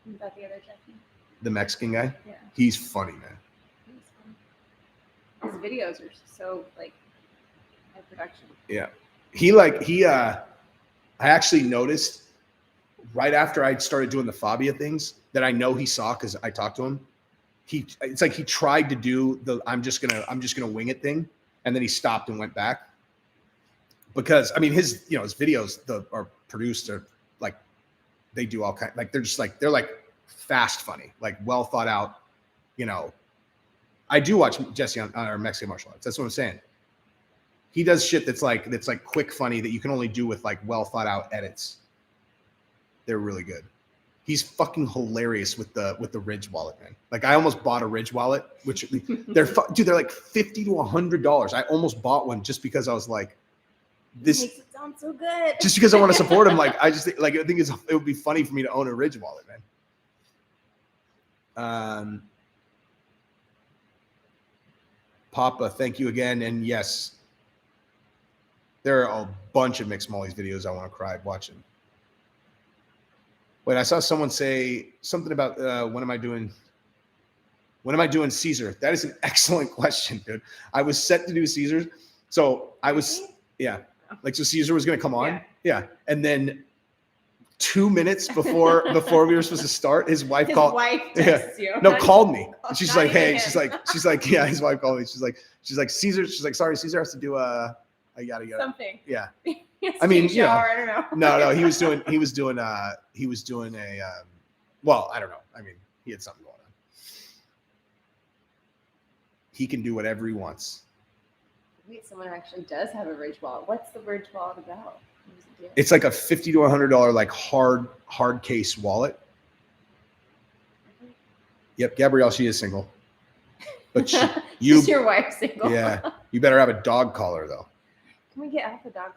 What about the other Jesse? The Mexican guy? Yeah. He's funny, man. His videos are so like high production. Yeah. I actually noticed right after I started doing the Fabia things that I know he saw because I talked to him. It's like he tried to do the I'm just gonna wing it thing, and then he stopped and went back. Because I mean his videos are produced are like they do all kind, like they're like fast funny, like well thought out, you know. I do watch Jesse on our Mexican martial arts. That's what I'm saying. He does shit that's like quick funny that you can only do with like well thought out edits. They're really good. He's fucking hilarious with the Ridge wallet, man. Like I almost bought a Ridge wallet, which they're like $50 to $100. I almost bought one just because I was like, this makes it sound so good. Just because I want to support him. Like I think it would be funny for me to own a Ridge wallet, man. Papa, thank you again. And yes, there are a bunch of Mixed Molly's videos I want to cry watching. Wait, I saw someone say something about when am I doing Caesar? That is an excellent question, dude. I was set to do Caesars. So I was, yeah. Like, so Caesar was going to come on. Yeah. And then 2 minutes before we were supposed to start, his wife called. Called me. And she's like, hey, she's like, yeah, his wife called me. She's like, Caesar, sorry, Caesar has to do I gotta go. Something. Yeah. I mean, shower, I don't know. No, he was doing a, well, I don't know. I mean, he had something going on. He can do whatever he wants. Wait, someone actually does have a Ridge wallet. What's the Ridge wallet about? It's like a $50 to $100 like hard case wallet. Yep, Gabrielle, she is single. But is your wife single? Yeah, you better have a dog collar though. Can we get off the dog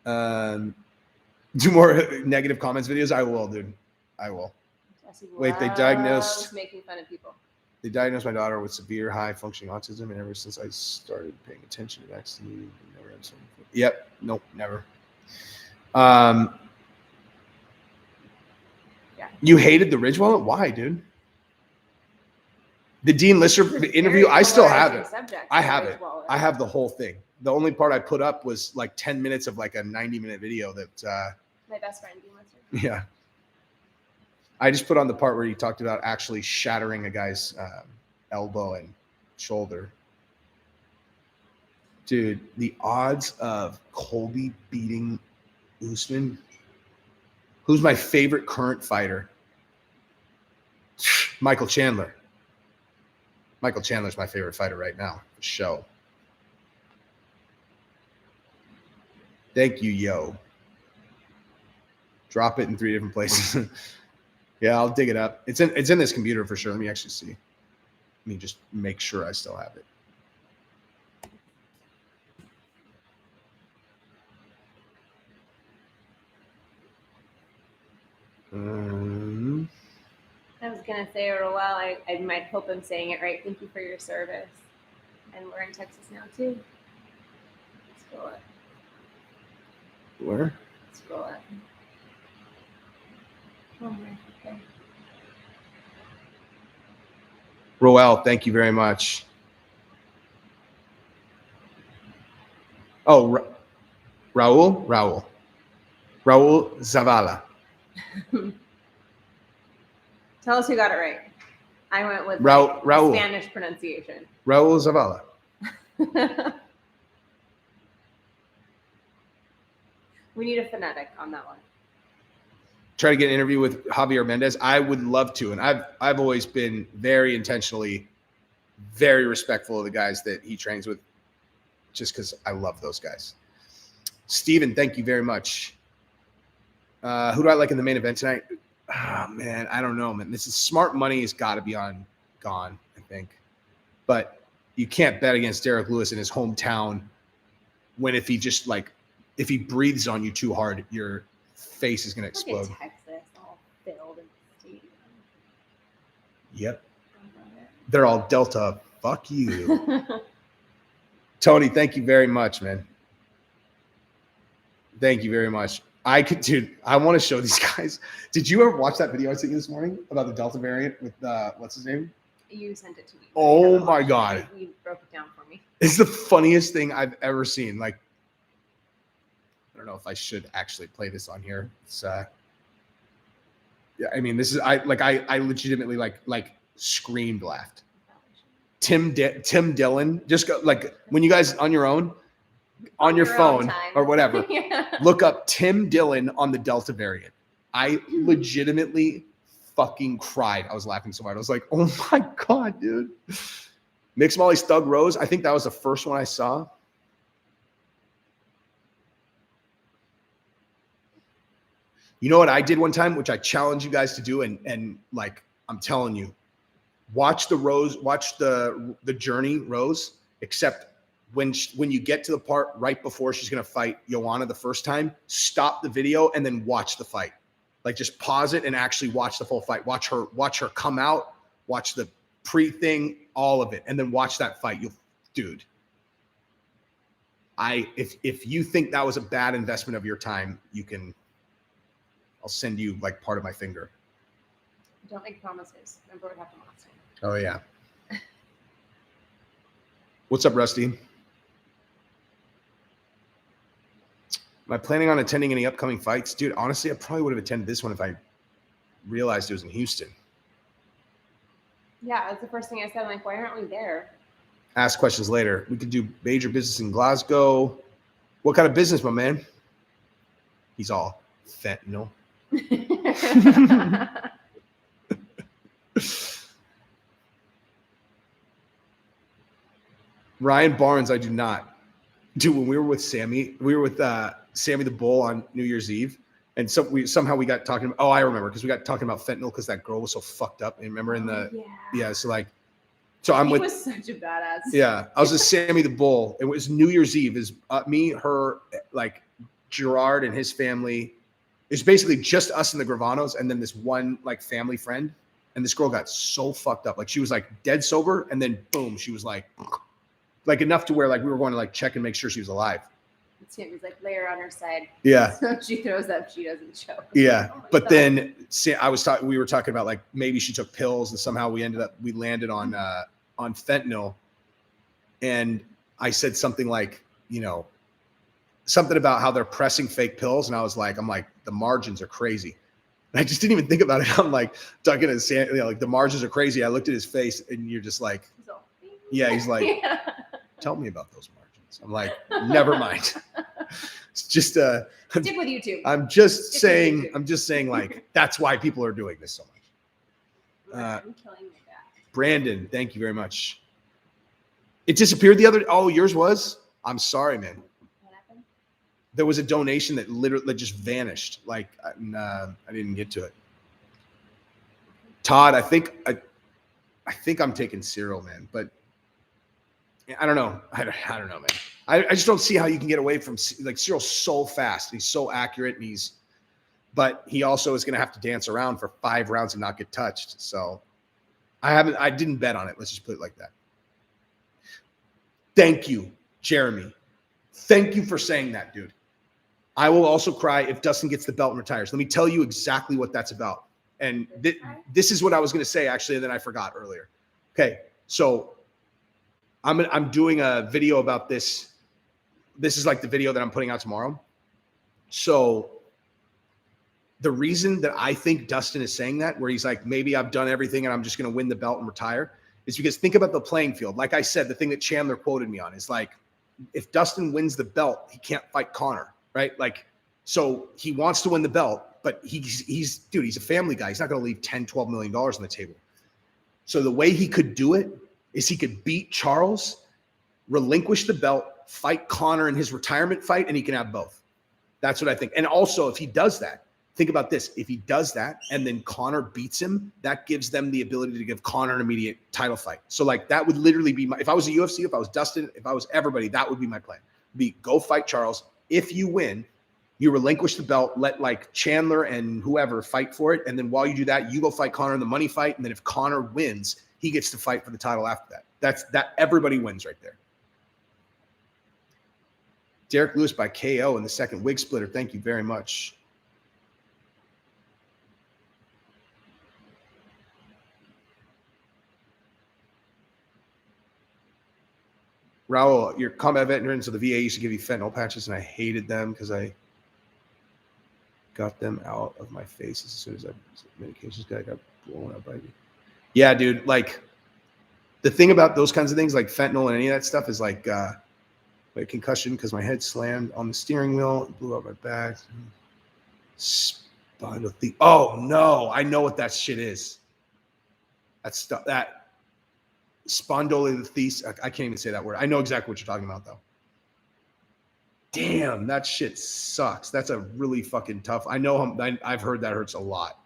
collar? Do more negative comments videos. I will, dude. I will. Jesse Wait, they loves diagnosed- making fun of people. They diagnosed my daughter with severe high functioning autism, and ever since I started paying attention to vaccine, never had something. Yep, nope, never. Yeah. You hated the Ridge Wallet? Why, dude? The Dean Lister interview, I still have it. I have it. I have the whole thing. The only part I put up was like 10 minutes of like a 90-minute video that. My best friend, Dean Lister. Yeah. I just put on the part where he talked about actually shattering a guy's elbow and shoulder. Dude, the odds of Colby beating Usman. Who's my favorite current fighter? Michael Chandler. Michael Chandler's my favorite fighter right now. For show. Thank you, yo. Drop it in 3 different places. Yeah, I'll dig it up. It's in this computer for sure. Let me actually see. Let me just make sure I still have it. I was gonna say for a while. I might hope I'm saying it right. Thank you for your service. And we're in Texas now too. Scroll up. Where? Scroll up. Oh my. Okay. Roel, thank you very much. Oh, Raul Zavala. Tell us who got it right. I went with Raul. Spanish pronunciation. Raul Zavala. We need a phonetic on that one. Try to get an interview with Javier Mendez. I would love to, and I've always been very intentionally, very respectful of the guys that he trains with, just because I love those guys. Steven, thank you very much. Who do I like in the main event tonight? Oh, man, I don't know, man. This is Smart Money has got to be on Gone, I think. But you can't bet against Derek Lewis in his hometown when if he breathes on you too hard, your face is going to explode. Look at Texas, all filled in the stadium. Yep. They're all Delta. Fuck you. Tony, thank you very much, man. Thank you very much. Dude, I want to show these guys. Did you ever watch that video I sent you this morning about the Delta variant with what's his name? You sent it to me. Oh my God. You broke it down for me. It's the funniest thing I've ever seen. Like, I don't know if I should actually play this on here. It's yeah, I mean, this is I legitimately like screamed, laughed. Tim Dillon, just go like when you guys on your own, on your phone or whatever, Yeah. look up Tim Dillon on the Delta variant. I legitimately fucking cried. I was laughing so hard. I was like, oh my God, dude. Mixed Molly's Thug Rose. I think that was the first one I saw. You know what I did one time, which I challenge you guys to do, and like I'm telling you, watch the Journey Rose, except when you get to the part right before she's gonna fight Joanna the first time, stop the video and then watch the fight. Like just pause it and actually watch the full fight. Watch her come out, watch the pre-thing, all of it, and then watch that fight. Dude. If you think that was a bad investment of your time, I'll send you like part of my finger. Don't make promises. Remember what happened last time. Oh yeah. What's up, Rusty? Am I planning on attending any upcoming fights? Dude, honestly, I probably would have attended this one if I realized it was in Houston. Yeah, that's the first thing I said. I'm like, why aren't we there? Ask questions later. We could do major business in Glasgow. What kind of business, my man? He's all fentanyl. Ryan Barnes, I do not. Dude, when we were with Sammy the Bull on New Year's Eve, and somehow we got talking. Oh, I remember because we got talking about fentanyl because that girl was so fucked up. And remember in the So I'm he with. was such a badass. Yeah, I was with Sammy the Bull. It was New Year's Eve. Is me, her, like Gerard and his family, It's basically just us and the Gravanos, and then this one like family friend. And this girl got so fucked up. Like she was like dead sober, and then boom, she was like enough to where like we were going to like check and make sure she was alive. It was like lay her on her side. Yeah. So she throws up, she doesn't show. Yeah. Oh my But God. then we were talking about like maybe she took pills and somehow we landed on fentanyl. And I said something like, you know, something about how they're pressing fake pills. And I'm like, the margins are crazy. And I just didn't even think about it. I'm like talking to Sam, you know, like the margins are crazy. I looked at his face and you're just like, yeah, he's like, Yeah. tell me about those margins. I'm like, never mind. It's just Stick with YouTube. I'm just Stick with saying like that's why people are doing this so much. I'm killing my back. Brandon, thank you very much. It disappeared yours was? I'm sorry, man. What happened? There was a donation that literally just vanished. Like I didn't get to it. Todd, I think I'm taking Cyril, man, but I don't know. I don't know, man. I just don't see how you can get away from like Cyril's so fast. He's so accurate, and but he also is going to have to dance around for 5 rounds and not get touched. So I didn't bet on it. Let's just put it like that. Thank you, Jeremy. Thank you for saying that, dude. I will also cry if Dustin gets the belt and retires. Let me tell you exactly what that's about. And this is what I was going to say, actually, and then I forgot earlier. Okay, so I'm doing a video about this. This is like the video that I'm putting out tomorrow. So the reason that I think Dustin is saying that, where he's like, maybe I've done everything and I'm just going to win the belt and retire, is because think about the playing field. Like I said, the thing that Chandler quoted me on is like, if Dustin wins the belt, he can't fight Conor, right? Like, so he wants to win the belt, but he's a family guy. He's not going to leave $10, $12 million on the table. So the way he could do it is he could beat Charles, relinquish the belt, fight Conor in his retirement fight, and he can have both. That's what I think. And also, if he does that, think about this. If he does that and then Conor beats him, that gives them the ability to give Conor an immediate title fight. So like that would literally be if I was a UFC, if I was Dustin, if I was everybody, that would be my plan. Go fight Charles. If you win, you relinquish the belt, let like Chandler and whoever fight for it. And then while you do that, you go fight Conor in the money fight. And then if Conor wins, he gets to fight for the title after that. That everybody wins right there. Derek Lewis by KO in the second wig splitter. Thank you very much. Raul, your combat veterans of the VA used to give you fentanyl patches, and I hated them because I got them out of my face as soon as medications got blown up by me. Yeah, dude. Like the thing about those kinds of things, like fentanyl and any of that stuff, is like my concussion because my head slammed on the steering wheel and blew out my back. Oh no, I know what that shit is. That stuff that. Spondylolisthesis. I can't even say that word. I know exactly what you're talking about, though. Damn, that shit sucks. That's a really fucking tough. I know. I've heard that hurts a lot.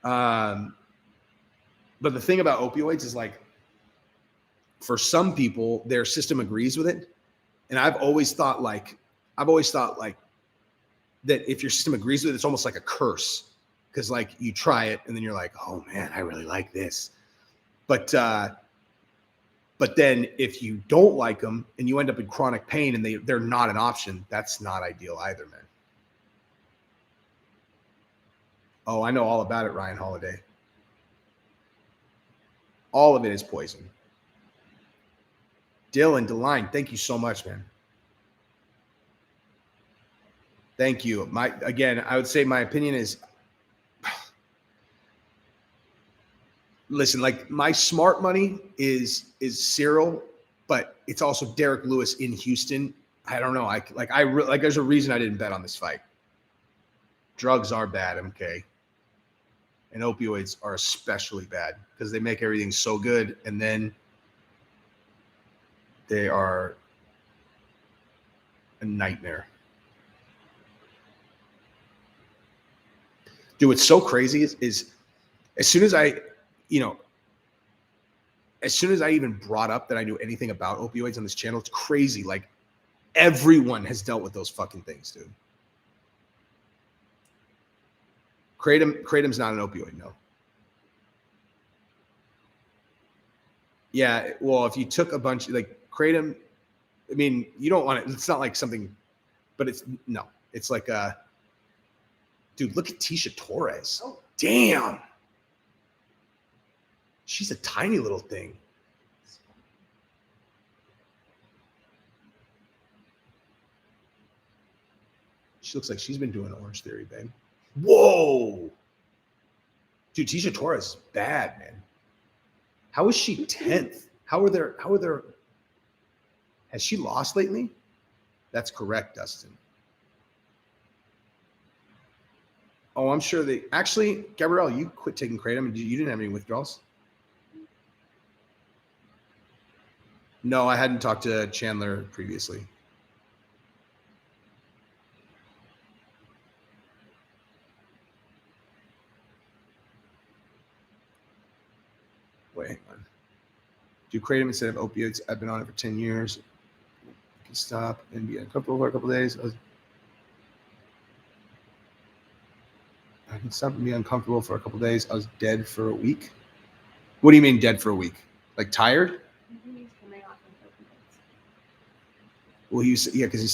But the thing about opioids is like, for some people, their system agrees with it, and I've always thought like that if your system agrees with it, it's almost like a curse because like you try it and then you're like, oh man, I really like this. But then if you don't like them and you end up in chronic pain and they're not an option, that's not ideal either, man. Oh, I know all about it, Ryan Holiday. All of it is poison. Dylan DeLine, thank you so much, man. Thank you. I would say my opinion is, listen, like my smart money is Cyril, but it's also Derek Lewis in Houston. I don't know. There's a reason I didn't bet on this fight. Drugs are bad, MK. And opioids are especially bad because they make everything so good. And then they are a nightmare. Dude, what's so crazy is as soon as I even brought up that I knew anything about opioids on this channel, it's crazy. Like everyone has dealt with those fucking things, dude. Kratom's not an opioid, no. Yeah, well, if you took a bunch like Kratom, I mean, you don't want it. It's not like something, but it's like dude, look at Tisha Torres. Oh. Damn. She's a tiny little thing. She looks like she's been doing Orange Theory, babe. Whoa. Dude, Tisha Torres is bad, man. How is she 10th? How are there? Has she lost lately? That's correct, Dustin. Oh, I'm sure they actually, Gabrielle, you quit taking Kratom and you didn't have any withdrawals? No, I hadn't talked to Chandler previously. Wait, hang on. Do Kratom instead of opioids. I've been on it for 10 years. I can stop and be uncomfortable for a couple of days. I can stop and be uncomfortable for a couple of days. I was dead for a week. What do you mean dead for a week? Like tired? He's coming off of opioids. Well, because he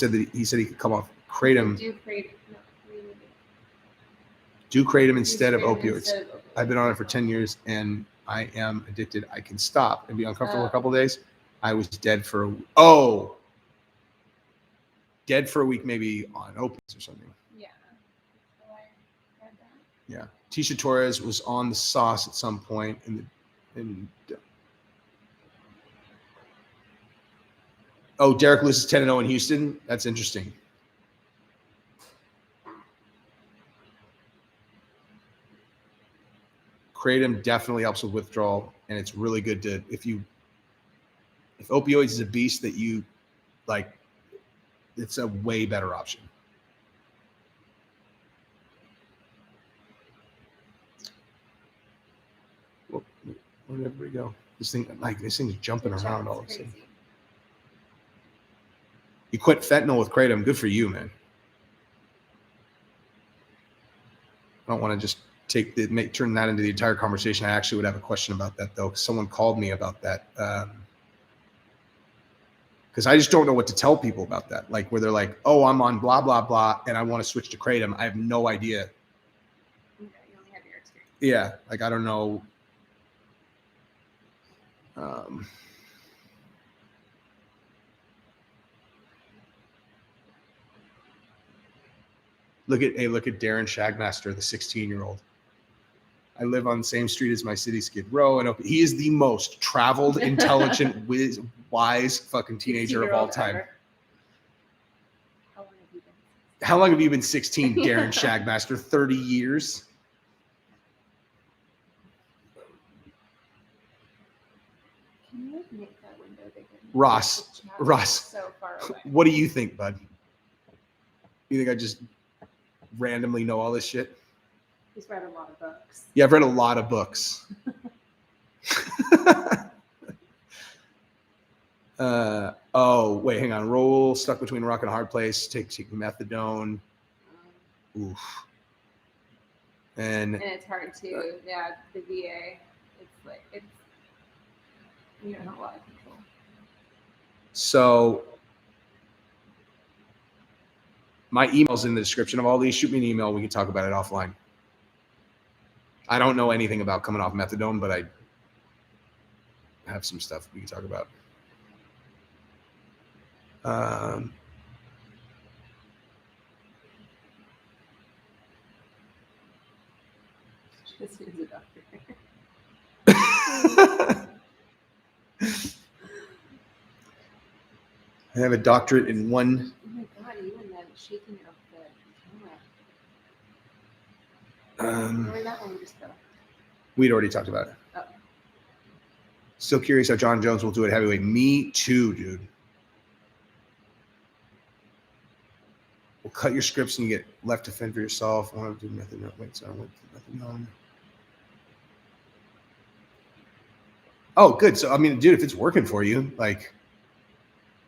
said he could come off Kratom. Do Kratom. No, Do Kratom instead of Kratom opioids. instead of opioids. I've been on it for 10 years and I am addicted. I can stop and be uncomfortable for a couple of days. I was dead for a week. Oh, dead for a week, maybe on opiates or something. Yeah. So I read that. Yeah. Tisha Torres was on the sauce at some point oh, Derek Lewis is 10-0 in Houston. That's interesting. Kratom definitely helps with withdrawal, and it's really good to if opioids is a beast that you like, it's a way better option. Where did everybody go? This thing's jumping around all of a sudden. You quit fentanyl with Kratom. Good for you, man. I don't want to just turn that into the entire conversation. I actually would have a question about that though, because someone called me about that. Because I just don't know what to tell people about that. Like where they're like, "Oh, I'm on blah blah blah, and I want to switch to Kratom." I have no idea. Okay, you only have your experience. Yeah, like I don't know. Look at Darren Shagmaster, the 16-year-old. I live on the same street as my city Skid Row, and he is the most traveled, intelligent, wise fucking teenager of all time. How long have you been 16, Darren Shagmaster? 30 years? Can you make that window bigger? Ross, So far away. what do you think, bud? You think I just randomly know all this shit? He's read a lot of books. Yeah, I've read a lot of books. Oh, wait, hang on. Roll stuck between a rock and a hard place. Take methadone. Oof. And it's hard to, the VA. You don't have a lot of control. so my email's in the description of all these. Shoot me an email. We can talk about it offline. I don't know anything about coming off methadone, but I have some stuff we can talk about. This is a doctor. I have a doctorate in one. Oh my god, you and that shaking of the camera. Where that one just go? We'd already talked about it. Oh. Still curious how John Jones will do it heavyweight. Me too, dude. We'll cut your scripts and you get left to fend for yourself. I want to do methadone. Wait, so I went to methadone. Oh, good. So, I mean, dude, if it's working for you, like,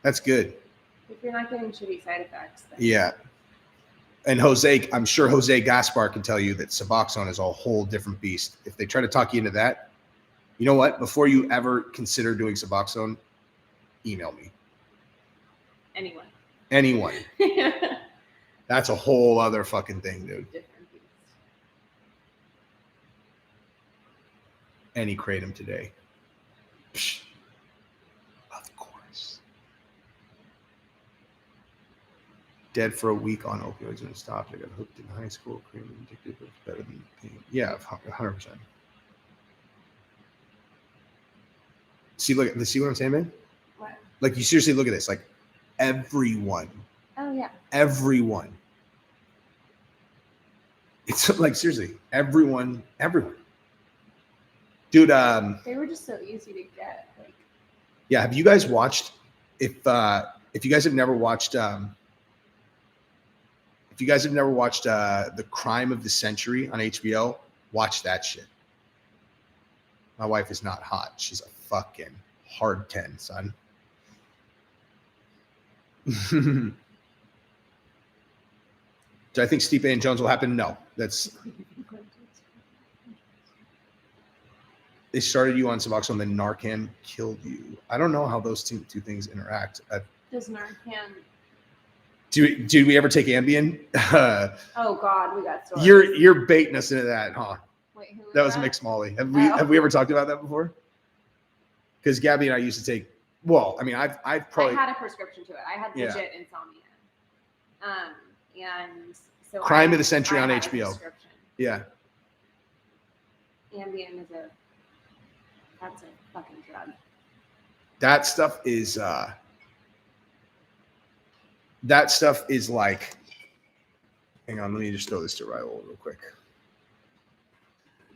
that's good. If you're not getting shitty side effects, then Yeah. And Jose, I'm sure Jose Gaspar can tell you that Suboxone is a whole different beast. If they try to talk you into that, you know what? Before you ever consider doing Suboxone, email me. Anyone. That's a whole other fucking thing, dude. Different beast. Any kratom today. Psh. Of course. Dead for a week on opioids and stopped. I got hooked in high school. Cream addicted, but it's better than pain. Yeah, 100%. See what I'm saying, man? What? Like, you seriously look at this. Like, everyone. Oh yeah. Everyone. It's like, seriously, everyone. Dude, They were just so easy to get. Like, yeah, have you guys watched, if you guys have never watched The Crime of the Century on HBO, watch that shit. My wife is not hot. She's a fucking hard 10, son. Do I think Stipe and Jones will happen? No. They started you on Suboxone, then Narcan killed you. I don't know how those two things interact. does Narcan? Did we ever take Ambien? Oh God, we got stories. You're baiting us into that, huh? Wait, who was That was that? Mick Smalley. Have we ever talked about that before? Because Gabby and I used to take. Well, I mean, I've probably. I had a prescription to it. I had Yeah. legit insomnia. And so Crime of the Century I on had a HBO. prescription. Yeah. Ambien that's a fucking drug. That stuff is like. Hang on, let me just throw this to Raul real quick.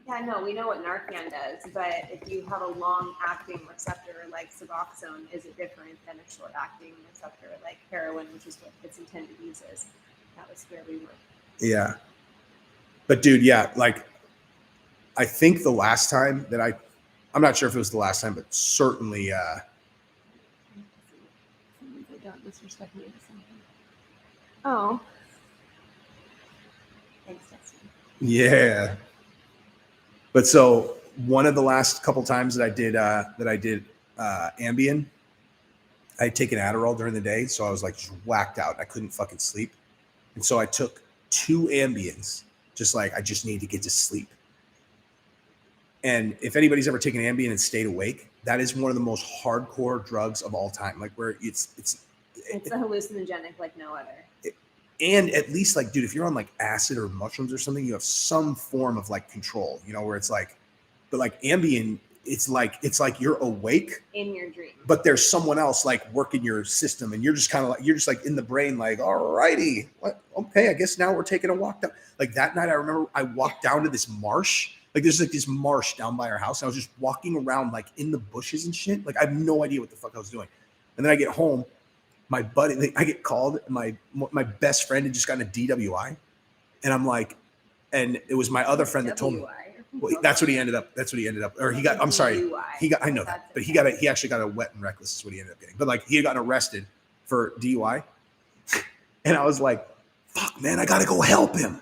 Yeah, no, we know what Narcan does, but if you have a long-acting receptor like Suboxone, is it different than a short-acting receptor like heroin, which is what its intended use is? That was where we were. Yeah. But dude, yeah, like I think the last time that I'm not sure if it was the last time, but certainly Don't disrespect me or something. Oh. Thanks, Dustin. yeah. But so one of the last couple times that I did Ambien, I had taken Adderall during the day, so I was like just whacked out. I couldn't fucking sleep. And so I took 2 Ambiens, just like I just need to get to sleep. And if anybody's ever taken Ambien and stayed awake, that is one of the most hardcore drugs of all time. Like where it's a hallucinogenic like no other. And at least like, dude, if you're on like acid or mushrooms or something, you have some form of like control, you know, where it's like, but like Ambien, it's like you're awake in your dream, but there's someone else like working your system, and you're just kind of like, you're just like in the brain, like, all righty, what? Okay, I guess now we're taking a walk down. Like that night, I remember I walked down to this marsh. Like there's like this marsh down by our house. And I was just walking around like in the bushes and shit. Like I have no idea what the fuck I was doing. And then I get home. My buddy, like, I get called. My best friend had just gotten a DWI, and I'm like, and it was my other friend that told me. Well, that's what he ended up. Or he got. I'm sorry. He got. I know that, but he actually got a wet and reckless. Is what he ended up getting. But like he had gotten arrested for DUI, and I was like, "Fuck, man, I gotta go help him."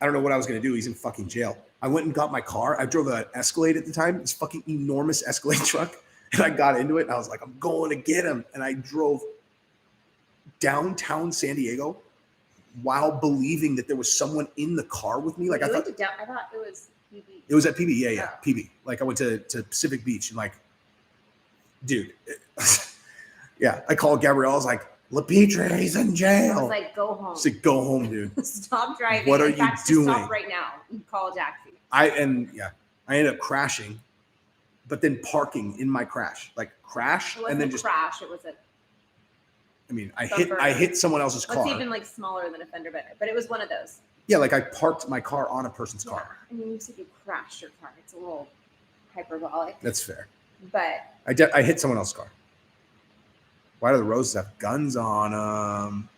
I don't know what I was gonna do. He's in fucking jail. I went and got my car. I drove an Escalade at the time. This fucking enormous Escalade truck. And I got into it and I was like, I'm going to get him. And I drove downtown San Diego while believing that there was someone in the car with me. Like I thought it was PB. It was at PB. Yeah. PB. Like I went to Pacific Beach and like, dude, yeah. I called Gabrielle. I was like, LaPetre, he's in jail. I was like, go home. She's like, go home, dude. Stop driving. What are you doing? Stop right now. Call a taxi. I ended up crashing. But then parking in my crash, like crash, It wasn't and then just crash. It was a. I mean, I hit someone else's car. It's even like smaller than a fender bender, but it was one of those. Yeah, like I parked my car on a person's car. I mean, you said you crashed your car. It's a little hyperbolic. That's fair. But I hit someone else's car. Why do the roses have guns on them?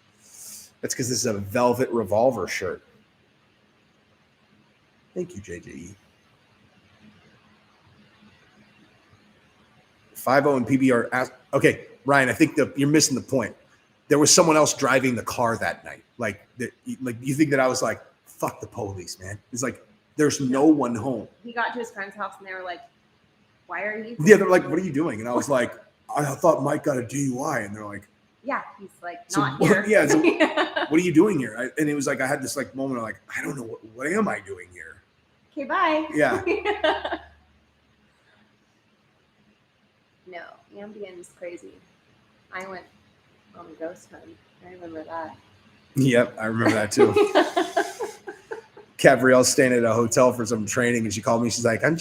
That's because this is a velvet revolver shirt. Thank you, JJE. 5-0 and PB are okay, Ryan. I think you're missing the point. there was someone else driving the car that night. Like you think that I was like, fuck the police, man. It's like, there's no one home. He got to his friend's house and they were like, why are you? Yeah, they're like, what are you doing? And I was like, I thought Mike got a DUI. And they're like, yeah, he's like, so not what, here. yeah, so what are you doing here? And it was like, I had this like moment of like, I don't know, what am I doing here? Okay, bye. Yeah. No, Ambien's crazy. I went on a ghost hunt. I remember that. Yep, I remember that too. Gabrielle's staying at a hotel for some training, and she called me. She's like, I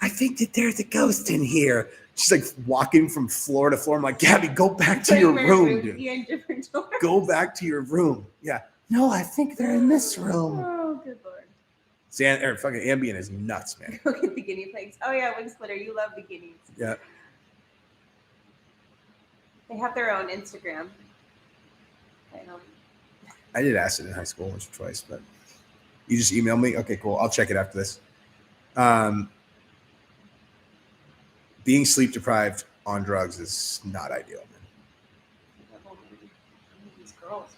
think that there's a ghost in here. She's like walking from floor to floor. I'm like, Gabby, go back to your room, dude. Go back to your room. Yeah. No, I think they're in this room. Oh, good Lord. Fucking Ambien is nuts, man. Go get the guinea pigs. Oh, yeah, Wing Splitter. You love the guineas. Yeah. They have their own Instagram. I did acid in high school once or twice, but you just email me. Okay, cool. I'll check it after this. Being sleep deprived on drugs is not ideal, man. These girls.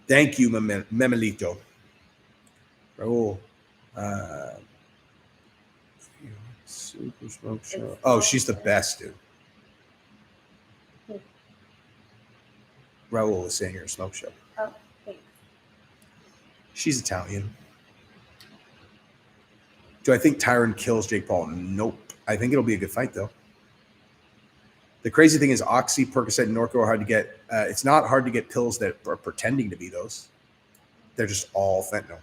Thank you, Memelito. Raul. Super Smoke Show. Oh, she's the best, dude. Raul was saying you're a smoke show. Oh, thanks. She's Italian. Do I think Tyron kills Jake Paul? Nope. I think it'll be a good fight, though. The crazy thing is Oxy, Percocet, and Norco are hard to get. It's not hard to get pills that are pretending to be those. They're just all fentanyl.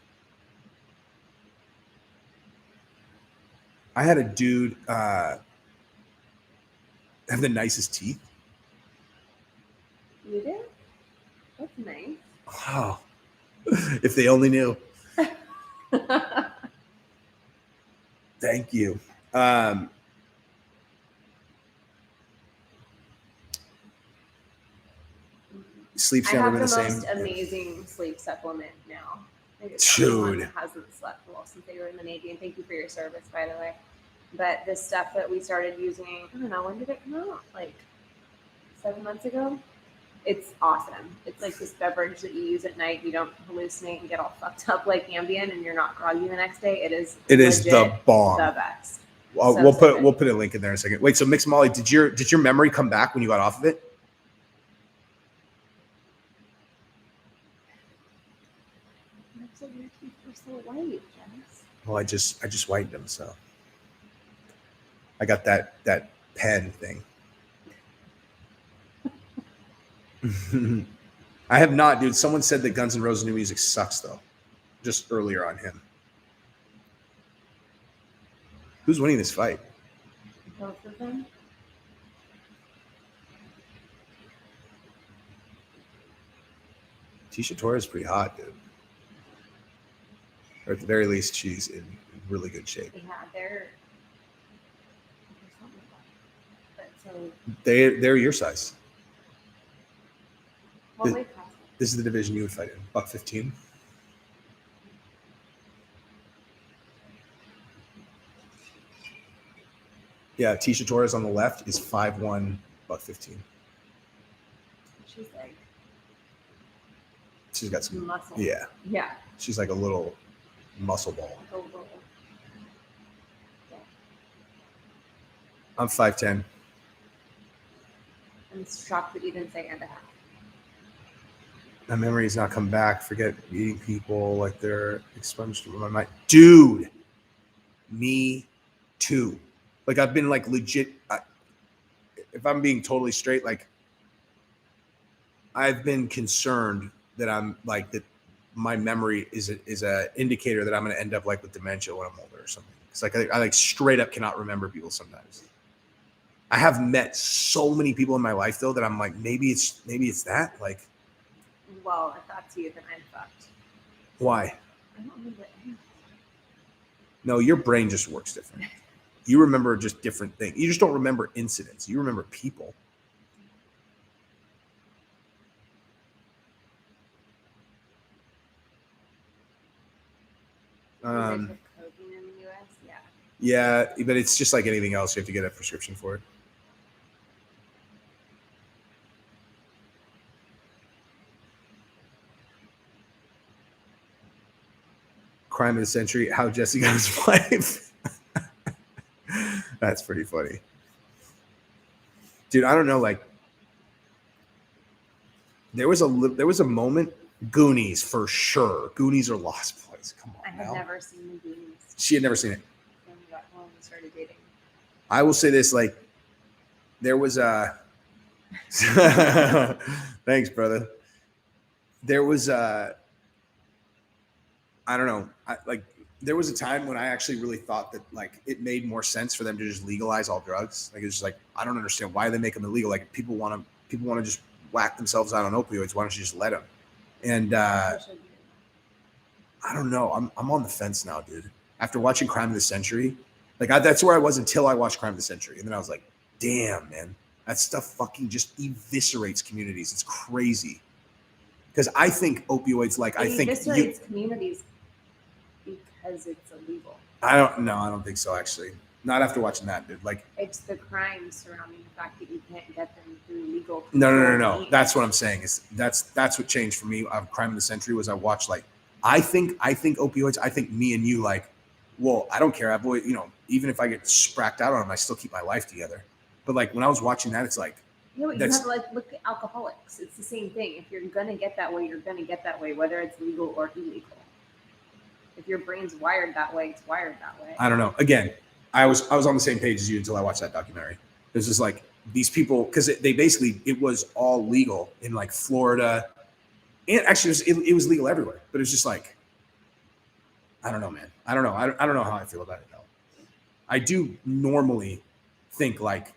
I had a dude have the nicest teeth. You did? That's nice. Wow. If they only knew. Thank you. Sleep's never been the same. I have the most amazing sleep supplement now. Dude. Hasn't slept well since they were in the Navy, and thank you for your service, by the way. But this stuff that we started using, I don't know, when did it come out? Like 7 months ago? It's awesome. It's like this beverage that you use at night. You don't hallucinate and get all fucked up like Ambien, and you're not groggy the next day. It is the bomb. The best. Well, So we'll put a link in there in a second. Wait, so Mixed Molly, did your memory come back when you got off of it? Your teeth are so white, Jess. Well, I just whitened them, so I got that pen thing. I have not, dude. Someone said that Guns N' Roses new music sucks, though. Just earlier on him. Who's winning this fight? Both of them. Tisha Torres is pretty hot, dude. Or at the very least, she's in really good shape. Yeah, they're but so They're your size. what weight class? This is the division you would fight in. Buck 15. Yeah, Tisha Torres on the left is 5'1", buck 15. She's like She's got some muscle. Yeah. Yeah. She's like a little muscle ball. Like a little. Yeah. I'm 5'10". I'm shocked that you didn't say and a half. My memory has not come back. Forget meeting people like they're expunged from my mind. Dude, me too. Like I've been like legit. If I'm being totally straight, like I've been concerned that I'm like that. My memory is a indicator that I'm going to end up like with dementia when I'm older or something. It's like I like straight up cannot remember people sometimes. I have met so many people in my life though that I'm like maybe it's that like. Well, if that's you, then I'm fucked. Why? I don't remember anything. No, your brain just works different. You remember just different things. You just don't remember incidents. You remember people. Codeine in the US? Yeah. Yeah, but it's just like anything else. You have to get a prescription for it. crime of the century, how Jesse got his wife. That's pretty funny. Dude, I don't know, like, there was a moment, Goonies for sure. Goonies or Lost Boys. Come on, I had now. never seen the Goonies She had never seen it. when we started dating. I will say this, like, there was a thanks, brother. There was a I don't know. There was a time when I actually really thought that like it made more sense for them to just legalize all drugs. Like it's just like I don't understand why they make them illegal. Like people want to just whack themselves out on opioids. Why don't you just let them? And I don't know. I'm on the fence now, dude. After watching Crime of the Century, like that's where I was until I watched Crime of the Century, and then I was like, damn, man, that stuff fucking just eviscerates communities. It's crazy. Because I think opioids, like It I think eviscerates communities because it's illegal. I don't think so, actually. Not after watching that, dude. Like, It's the crimes surrounding the fact that you can't get them through legal. no. means. That's what I'm saying. Is that's what changed for me. Crime of the Century was I watched like I think opioids. I think me and you like, well, I don't care. I've always, even if I get spracked out on them, I still keep my life together. But like when I was watching that, it's like Yeah, but you that's- have to like look at alcoholics. It's the same thing. If you're gonna get that way, you're gonna get that way, whether it's legal or illegal. If your brain's wired that way, it's wired that way. I don't know. Again, I was on the same page as you until I watched that documentary. It was just like these people because they basically it was all legal in like Florida, and actually it was legal everywhere. But it was just like I don't know, man. I don't know. I don't know how I feel about it though. I do normally think like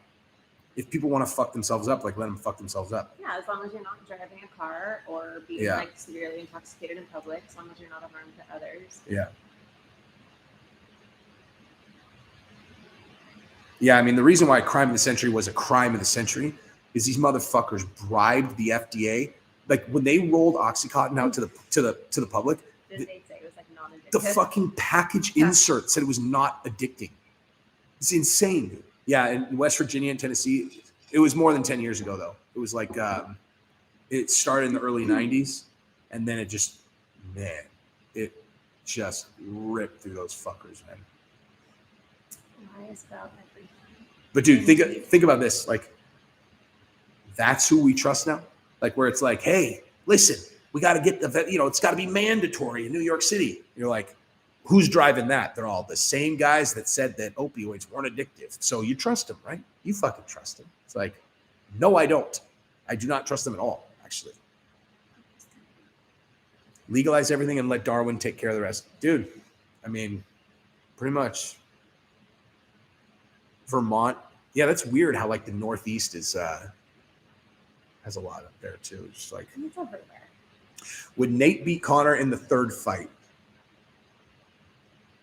if people want to fuck themselves up, like let them fuck themselves up. Yeah, as long as you're not driving a car or being Yeah. like severely intoxicated in public, as long as you're not a harm to others. Yeah. Yeah, I mean the reason why Crime of the Century was a crime of the century is these motherfuckers bribed the FDA. Like when they rolled OxyContin out to the public, Did they say it was like non-addictive? the fucking package insert said it was not addicting. It's insane, dude. Yeah, in West Virginia and Tennessee, it was more than 10 years ago though. It was like it started in the early 90s, and then it just ripped through those fuckers, man. Why is about everything? But dude, think about this. Like, that's who we trust now. Like, where it's like, hey, listen, we got to get it's got to be mandatory in New York City. You're like, who's driving that? They're all the same guys that said that opioids weren't addictive. So you trust them, right? You fucking trust them. It's like, no, I don't. I do not trust them at all, actually. Legalize everything and let Darwin take care of the rest. Dude, I mean, pretty much. Vermont. Yeah, that's weird how like the Northeast is has a lot up there too. Just like It's everywhere. would Nate beat Conor in the third fight?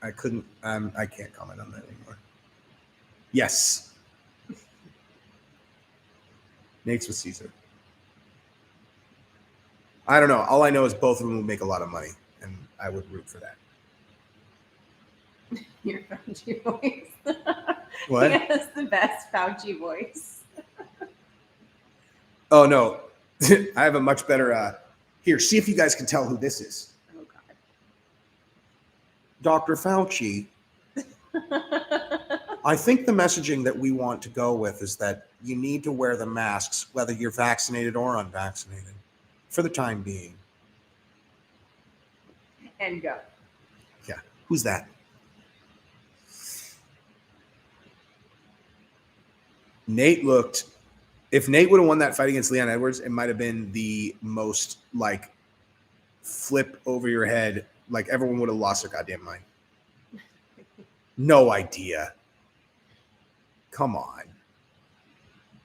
I can't comment on that anymore. Yes. Nate's with Caesar. I don't know. All I know is both of them would make a lot of money, and I would root for that. Your Fauci voice. What? He has the best Fauci voice. Oh no, I have a much better. Here, see if you guys can tell who this is. Oh God. Dr. Fauci. I think the messaging that we want to go with is that you need to wear the masks, whether you're vaccinated or unvaccinated, for the time being. And go. Yeah. Who's that? If Nate would have won that fight against Leon Edwards, it might have been the most like flip over your head. Like everyone would have lost their goddamn mind. No idea. Come on.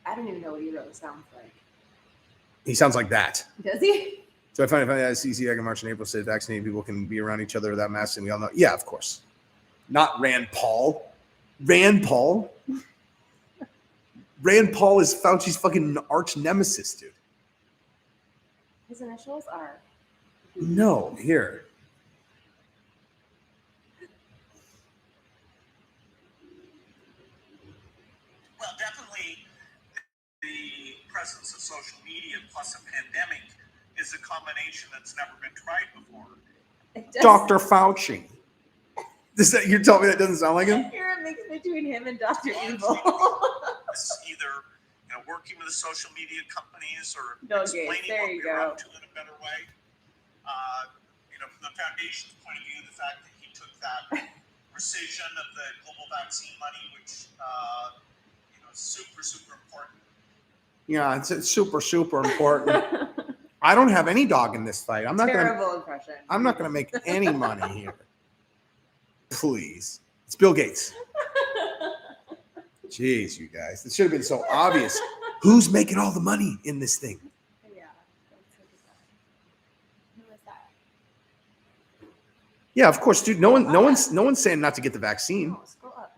I don't even know what he really sounds like. He sounds like that. Does he? So I find it funny that CC back in March and April said vaccinated people can be around each other without masks, and we all know. Yeah, of course. Not Rand Paul. Rand Paul? Rand Paul is Fauci's fucking arch nemesis, dude. His initials are. No, here. Well, definitely the presence of social media plus a pandemic is a combination that's never been tried before. It does, Dr. Fauci. You're telling me that doesn't sound like him? You're a mix between him and Dr. Well, Evil. It's either working with the social media companies or Bill Gates, explaining there what you we're go. up to in a better way. From the foundation's point of view, the fact that he took that rescission of the global vaccine money, which is super, super important. Yeah, it's super, super important. I don't have any dog in this fight. I'm not Terrible impression. I'm not gonna make any money here. Please. It's Bill Gates. Jeez, you guys. This should have been so obvious. Who's making all the money in this thing? Yeah. Who is that? Yeah, of course, dude. No one's saying not to get the vaccine. No, scroll up.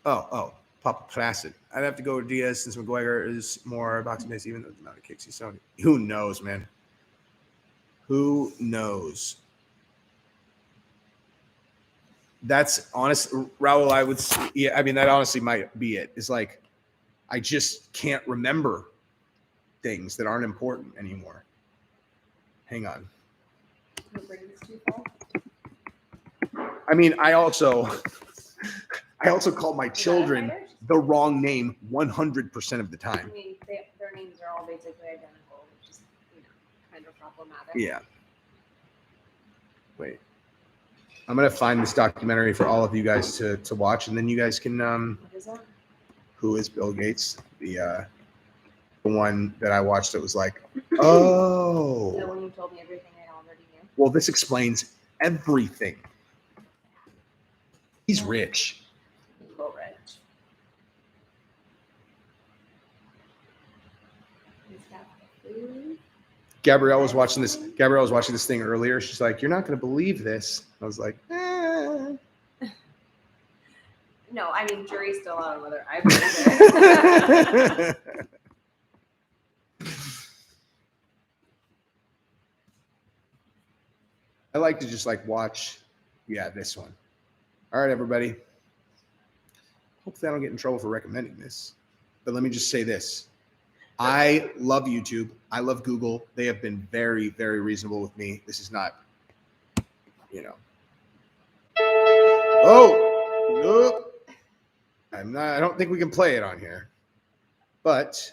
Oh, Papa Placid. I'd have to go with Diaz since McGregor is more boxing based, even though the amount of kicks he's thrown. Who knows, man? Who knows? That's honest, Raul. I would say, yeah. I mean, that honestly might be it. It's like I just can't remember things that aren't important anymore. Hang on. Can we bring this too far? I mean, I also call my children the wrong name 100% of the I time. mean, their names are all basically identical, which is, kind of problematic. Yeah. Wait. I'm gonna find this documentary for all of you guys to watch, and then you guys can What is that? Who is Bill Gates? The one that I watched that was like, oh, So when you told me everything I already knew. well, this explains everything. He's rich. Go rich. He's got the food. Gabrielle was watching this thing earlier. She's like, "You're not gonna believe this." I was like, eh. No, I mean, jury's still out on whether I believe it. I like to just like watch, this one. All right, everybody. Hopefully I don't get in trouble for recommending this. But let me just say this. I love YouTube. I love Google. They have been very, very reasonable with me. This is not, Oh, nope. I don't think we can play it on here. But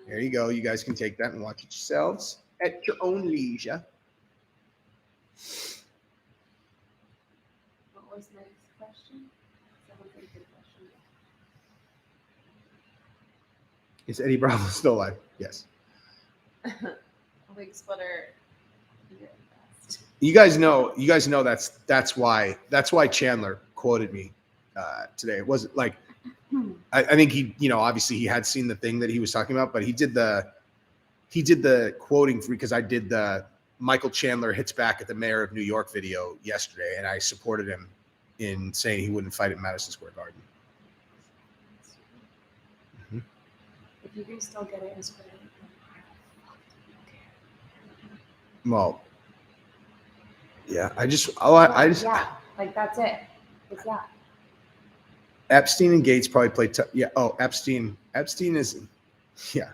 there you go. You guys can take that and watch it yourselves at your own leisure. What was the next question? That was a good question. Is Eddie Bravo still alive? Yes. Wig splitter. You're the best. You guys know that's why Chandler quoted me today. It wasn't like I think he, obviously he had seen the thing that he was talking about, but he did the quoting for, because I did the Michael Chandler hits back at the mayor of New York video yesterday, and I supported him in saying he wouldn't fight at Madison Square Garden. Mm-hmm. If you can still get it in square, Well, yeah, I just yeah, like that's it. It's that. Epstein and Gates probably played. Epstein is, yeah.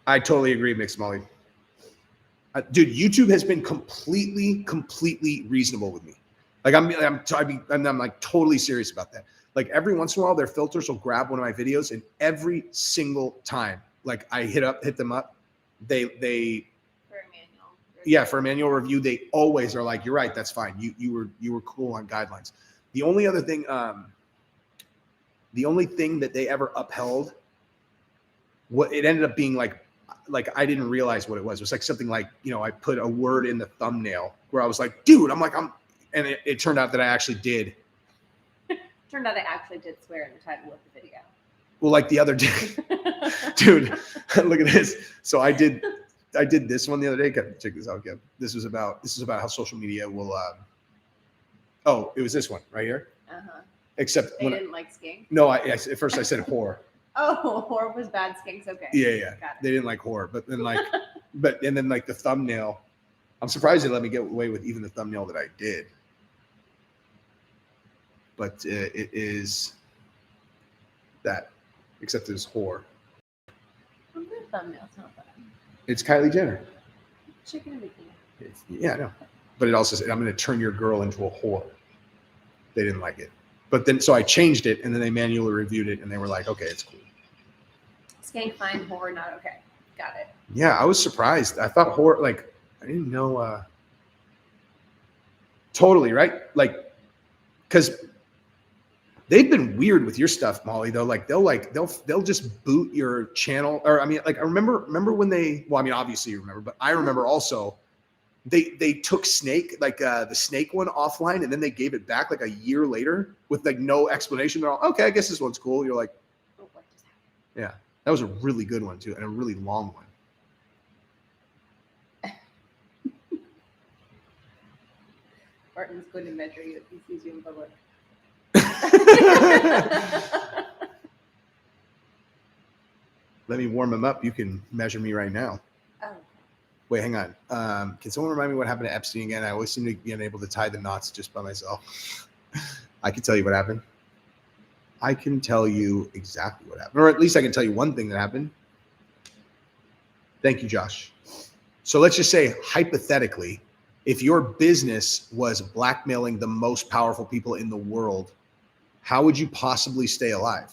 I totally agree, Mixed Molly. Dude, YouTube has been completely reasonable with me. Like I'm like totally serious about that. Like every once in a while, their filters will grab one of my videos, and every single time, like I hit them up, they for a manual review, they always are like, "You're right, that's fine. You were cool on guidelines." The only other thing, the only thing that they ever upheld, what it ended up being like I didn't realize what it was. It was like something like, I put a word in the thumbnail where I was like, dude, and it turned out that I actually did. Turned out I actually did swear in the title of the video. Well, like the other day, dude, look at this. So I did this one the other day. Check this out, Kev. This is about how social media will. It was this one right here. Uh-huh. Except they didn't like skink. No, at first I said whore. Oh, whore was bad, skinks okay. Yeah. Got it. They didn't like whore, but then like the thumbnail. I'm surprised they let me get away with even the thumbnail that I did. But it is that, except it's whore. Oh, good thumbnail's not bad. It's Kylie Jenner. Chicken in a bikini. Yeah, I know. But it also said, I'm going to turn your girl into a whore. They didn't like it. But then, so I changed it, and then they manually reviewed it, and they were like, okay, it's cool. Skank fine, whore not okay. Got it. Yeah, I was surprised. I thought whore, like, I didn't know. Totally, right? Like, because they've been weird with your stuff, Molly, though. They'll just boot your channel. Or I mean, like, I remember when they, well, I mean, obviously you remember, but I remember also they took Snake, like the Snake one offline, and then they gave it back like a year later with like no explanation. They're all, okay, I guess this one's cool. You're like, Oh, what just happened? yeah, that was a really good one too, and a really long one. Barton's going to measure you if he sees you in public. Let me warm him up. You can measure me right now. Oh. Wait, hang on. Can someone remind me what happened to Epstein again? I always seem to be unable to tie the knots just by myself. I can tell you what happened. I can tell you exactly what happened, or at least I can tell you one thing that happened. Thank you, Josh. So let's just say, hypothetically, if your business was blackmailing the most powerful people in the world, how would you possibly stay alive?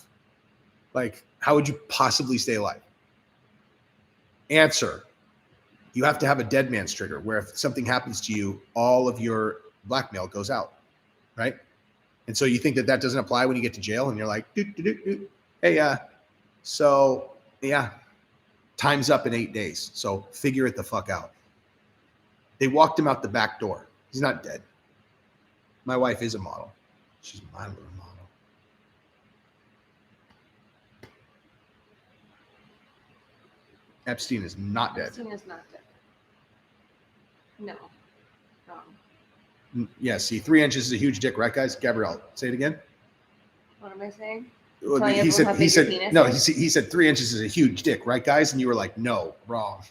Like, how would you possibly stay alive? Answer. You have to have a dead man's trigger, where if something happens to you, all of your blackmail goes out, right? And so you think that doesn't apply when you get to jail, and you're like, hey, so yeah, time's up in 8 days. So figure it the fuck out. They walked him out the back door. He's not dead. My wife is a model. She's my little model. Epstein is not dead. Epstein is not dead. No. Yeah, see, 3 inches is a huge dick, right, guys? Gabrielle, say it again. What am I saying? Well, Telling he everyone how said, big your penis no, is? he said 3 inches is a huge dick, right, guys? And you were like, no, wrong.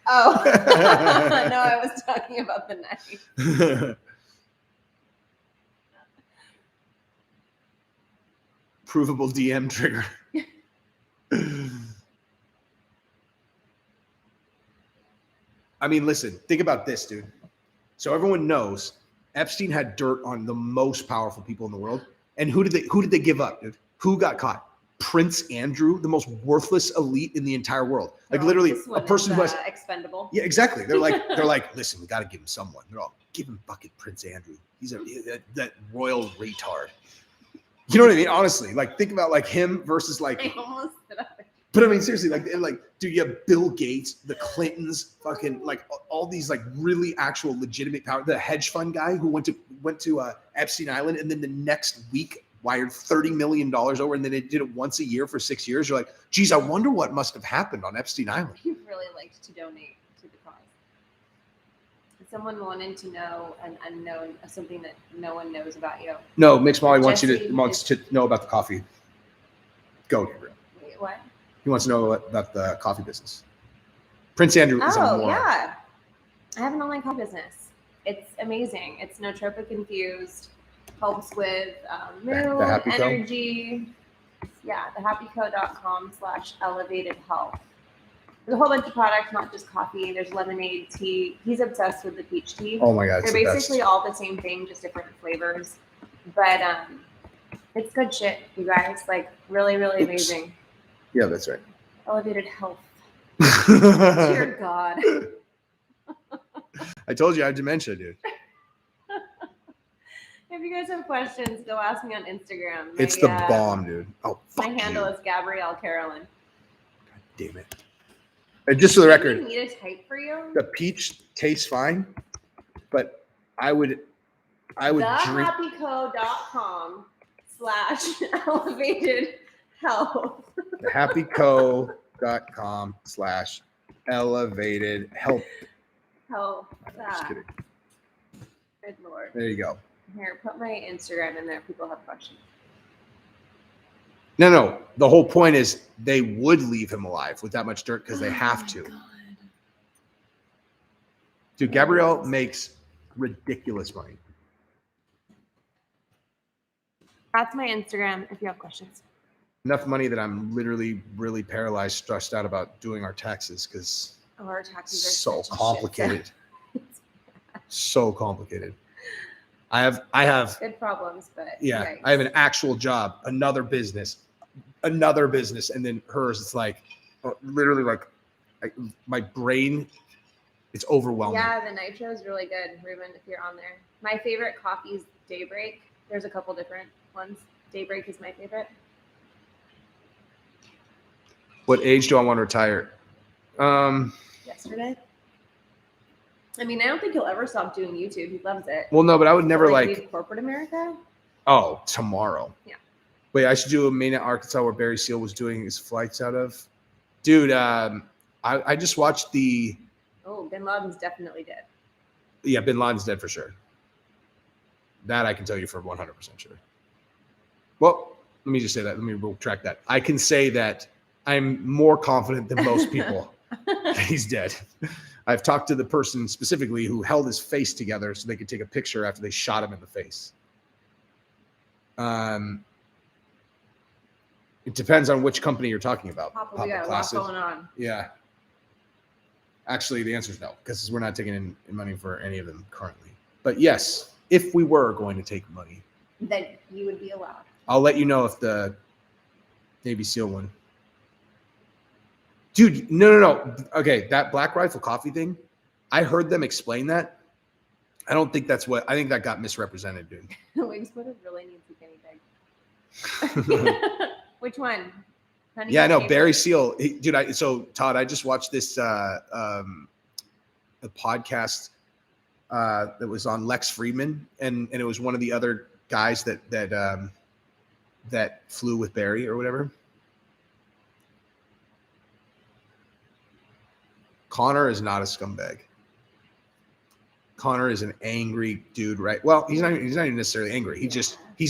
Oh. No, I was talking about the knife. Provable DM trigger. I mean, listen, think about this, dude. So everyone knows Epstein had dirt on the most powerful people in the world. And who did they give up, dude? Who got caught? Prince Andrew, the most worthless elite in the entire world. Like, literally This a one person is, who has, expendable. yeah, exactly. They're like, listen, we got to give him someone. They're all, give him fucking Prince Andrew. He's that royal retard. You know what I mean? Honestly, like, think about like him versus like, I almost stood up. but I mean, seriously, like, dude, you have Bill Gates, the Clintons, fucking like all these like really actual legitimate power. The hedge fund guy who went to Epstein Island, and then the next week wired $30 million over, and then they did it once a year for 6 years. You're like, geez, I wonder what must have happened on Epstein Island. He really liked to donate to the cause. Someone wanted to know an unknown, something that no one knows about you. No, Mix Molly wants Jesse to know about the coffee. Go, Gabriel. Wait, what? He wants to know about the coffee business. Prince Andrew is a Oh, moron. yeah. I have an online coffee business. It's amazing. It's nootropic infused, helps with mood, The Happy Co? energy. Yeah, thehappyco.com/elevated health. There's a whole bunch of products, not just coffee. There's lemonade, tea. He's obsessed with the peach tea. Oh my God. They're It's the basically best. all the same thing, just different flavors. But it's good shit, you guys. Like, really, really amazing. Yeah, that's right. Elevated health. Dear God. I told you I have dementia, dude. If you guys have questions, go ask me on Instagram. It's the bomb, dude. Oh, My fuck handle you. is Gabrielle Carolyn. God damn it. And just for the Do record, you need a type for you? the peach tastes fine, but I would drink. Thehappyco.com/elevated health. Happyco.com/elevated help. Health. Just kidding. Good Lord. There you go. Here, put my Instagram in there if people have questions. No. The whole point is they would leave him alive with that much dirt because they have to. God. Dude, Gabrielle makes ridiculous money. That's my Instagram if you have questions. Enough money that I'm literally really paralyzed, stressed out about doing our taxes because Our taxes are so such a shit. complicated. So complicated. I have Good problems, but yeah, yikes. I have an actual job, another business, and then hers. It's like literally like my brain. It's overwhelming. Yeah, the nitro is really good, Ruben, if you're on there. My favorite coffee is Daybreak. There's a couple different ones. Daybreak is my favorite. What age do I want to retire? Yesterday. I mean, I don't think he'll ever stop doing YouTube. He loves it. Well, no, but I would never But, like leave corporate America. oh, tomorrow. Yeah. Wait, I should do a main at Arkansas where Barry Seal was doing his flights out of. Dude, I just watched the. Oh, Bin Laden's definitely dead. Yeah, Bin Laden's dead for sure. That I can tell you for 100% sure. Well, let me just say that. Let me retract that. I can say that I'm more confident than most people that he's dead. I've talked to the person specifically who held his face together so they could take a picture after they shot him in the face. It depends on which company you're talking about. Papa, we got a lot going on. Yeah. Actually, the answer is no, because we're not taking in money for any of them currently. But yes, if we were going to take money, Then you would be allowed. I'll let you know if the Navy SEAL one. Dude, no. Okay, that Black Rifle Coffee thing, I heard them explain that. I don't think that's what, I think that got misrepresented, dude. Wings would have really needs a guinea pig. Which one? Honey Yeah, I know. Neighbor? Barry Seal. Dude, so Todd, I just watched this a podcast that was on Lex Friedman, and it was one of the other guys that flew with Barry or whatever. Conor is not a scumbag. Conor is an angry dude, right? Well, he's not even necessarily angry. He's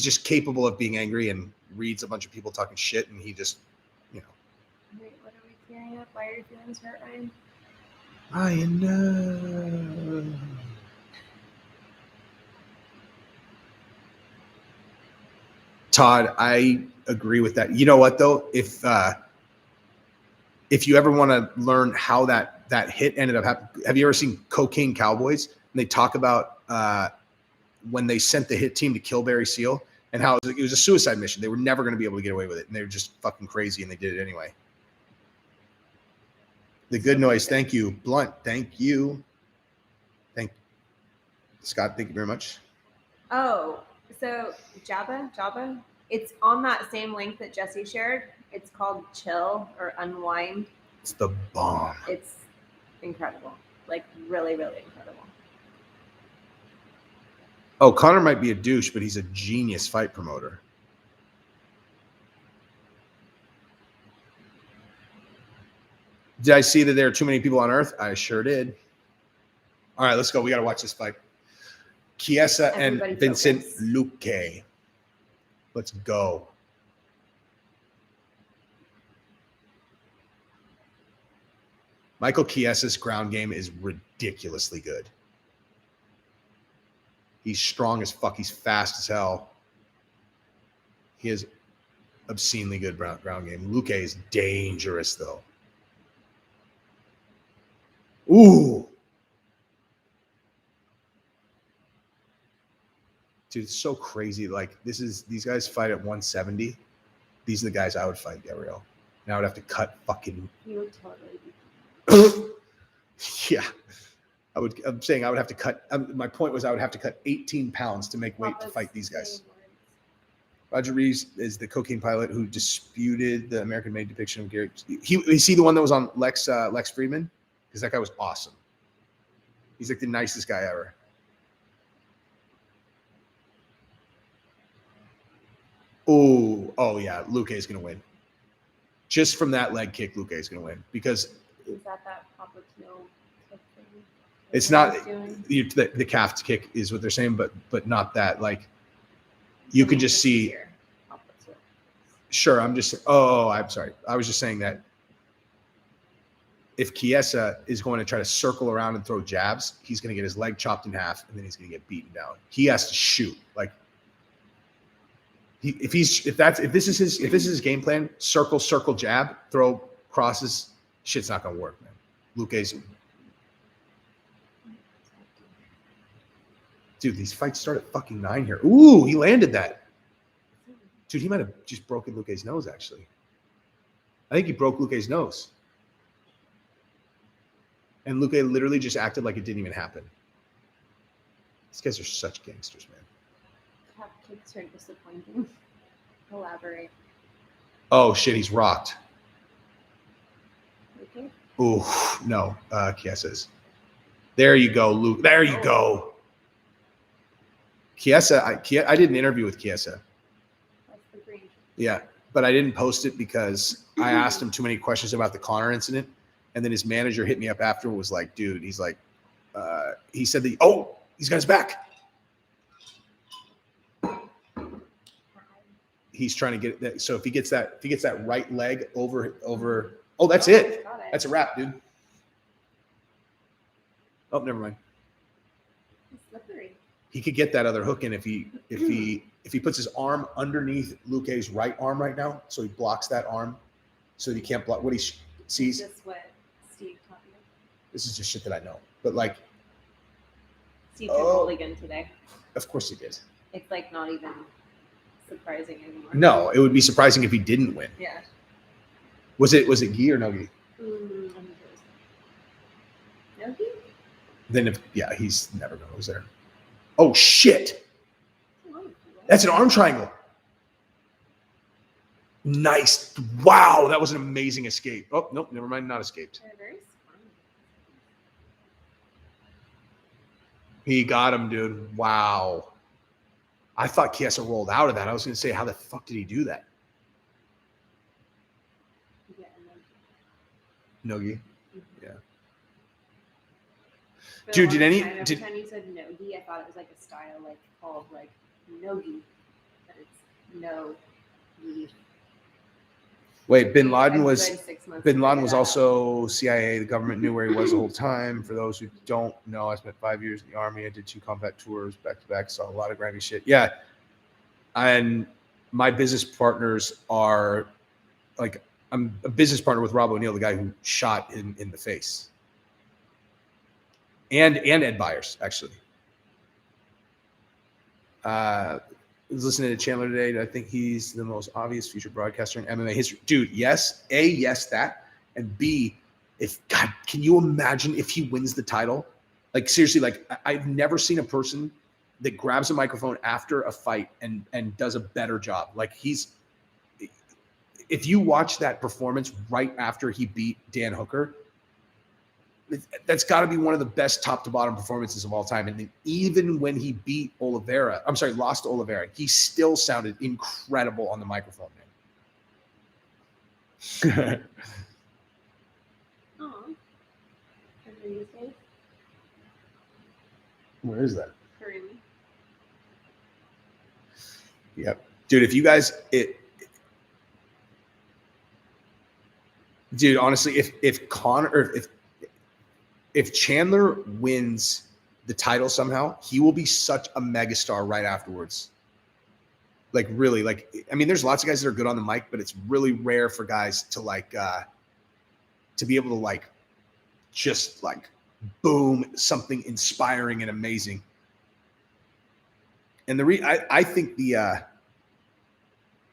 just capable of being angry and reads a bunch of people talking shit, and he just, you know. Wait, what are we clearing up? Why are your feelings hurt, Ryan? I know. Todd, I agree with that. You know what though? If you ever want to learn how that hit ended up happening, have you ever seen Cocaine Cowboys? And they talk about when they sent the hit team to kill Barry Seal and how it was a suicide mission. They were never going to be able to get away with it, and they were just fucking crazy, and they did it anyway. The good noise, thank you. Blunt, thank you. Scott, thank you very much. Oh, so Jabba, it's on that same link that Jesse shared. It's called Chill or Unwind. It's the bomb. It's incredible. Like really, really incredible. Oh, Conor might be a douche, but he's a genius fight promoter. Did I see that there are too many people on Earth? I sure did. All right, let's go. We got to watch this fight. Kiesa and Everybody Vincent focus. Luque. Let's go. Michael Chiesa's ground game is ridiculously good. He's strong as fuck. He's fast as hell. He has obscenely good ground game. Luque is dangerous, though. Ooh. Dude, it's so crazy. Like, these guys fight at 170. These are the guys I would fight, Gabrielle. And I would have to cut fucking. You would totally be. Yeah. I'm saying I would have to cut. My point was I would have to cut 18 pounds to make weight to fight these guys. Roger Reeves is the cocaine pilot who disputed the American-made depiction of Gary. Is he the one that was on Lex Friedman? Because that guy was awesome. He's like the nicest guy ever. Oh yeah, Luque is gonna win. Just from that leg kick, Luque is gonna win because Is that Papa Kill kick thing? it's not Doing? the calf kick is what they're saying, but not that. Like you could just see. Here. Papa Kill. Sure, I'm sorry. I was just saying that if Kiesa is going to try to circle around and throw jabs, he's going to get his leg chopped in half and then he's going to get beaten down. He has to shoot. Like if this is his game plan, circle, jab, throw crosses, shit's not going to work, man. Luque's Dude, these fights start at fucking 9 here. Ooh, he landed that. Dude, he might have just broken Luque's nose, actually. I think he broke Luque's nose. And Luque literally just acted like it didn't even happen. These guys are such gangsters, man. Top kicks are disappointing. Elaborate. Oh, shit, he's rocked. Okay. Ooh, no, Kiesa's. There you go, Luke. There you go. Kiesa, I did an interview with Kiesa. That's the green. Yeah, but I didn't post it because I asked him too many questions about the Conor incident. And then his manager hit me up after and was like, dude, he's like, he said that, oh, he's got his back. He's trying to get that. So if he gets that right leg over, oh, that's it. Got it. That's a wrap, dude. Oh, never mind. It's slippery. He could get that other hook in if he puts his arm underneath Luque's right arm right now, so he blocks that arm, so he can't block what he sees. Is this what Steve taught you? This is just shit that I know, but like, Steve did Mulligan today. of course he did. It's like not even surprising anymore. No, it would be surprising if he didn't win. Yeah. Was it gi or no gi? I think it was no gi? Then he's never gonna lose there. Oh shit! That's an arm triangle. Nice. Wow, that was an amazing escape. Oh, nope, never mind, not escaped. They're very smart. He got him, dude. Wow. I thought Kiesa rolled out of that. I was going to say, how the fuck did he do that? Yeah, and then- Nogi. Yeah. For a Dude, long did any- time, every did- time you said nogi, I thought it was like a style like called like nogi, but it's no gi. Wait, Bin Laden I've was read 6 months Bin to Laden figure was that out. also CIA. The government knew where he was the whole time. For those who don't know, I spent 5 years in the Army. I did 2 combat tours back to back. Saw a lot of grimy shit. Yeah, and my business partners are like, I'm a business partner with Rob O'Neill, the guy who shot in the face, and Ed Byers actually. I was listening to Chandler today. I think he's the most obvious future broadcaster in MMA history. Dude, yes. A, yes, that. And B, God, can you imagine if he wins the title? Like, seriously, like, I've never seen a person that grabs a microphone after a fight and does a better job. Like, if you watch that performance right after he beat Dan Hooker, that's got to be one of the best top to bottom performances of all time. And then even when he lost to Oliveira, he still sounded incredible on the microphone, man. Aw. These days, Where is that? Karimi. Yep. Dude, if you guys, dude, honestly, if Conor, or if Chandler wins the title somehow, he will be such a megastar right afterwards. Like, really, like, I mean, there's lots of guys that are good on the mic, but it's really rare for guys to like, to be able to like, just like, boom, something inspiring and amazing. And I think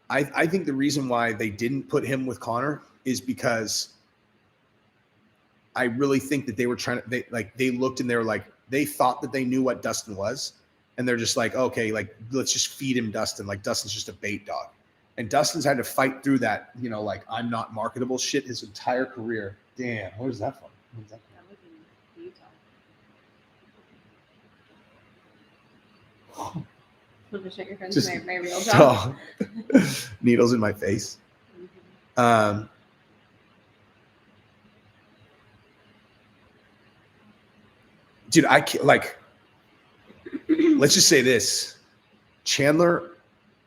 I think the reason why they didn't put him with Conor is because I really think that they were trying to, they looked and they were like, they thought that they knew what Dustin was. And they're just like, okay, like, let's just feed him Dustin. Like, Dustin's just a bait dog. And Dustin's had to fight through that, you know, like, I'm not marketable shit his entire career. Damn, where's that from? Where's that That was in Utah. from? Want to check your friends Just- my real job? Oh. Needles in my face. Mhm. Dude, I can't, like, let's just say this. Chandler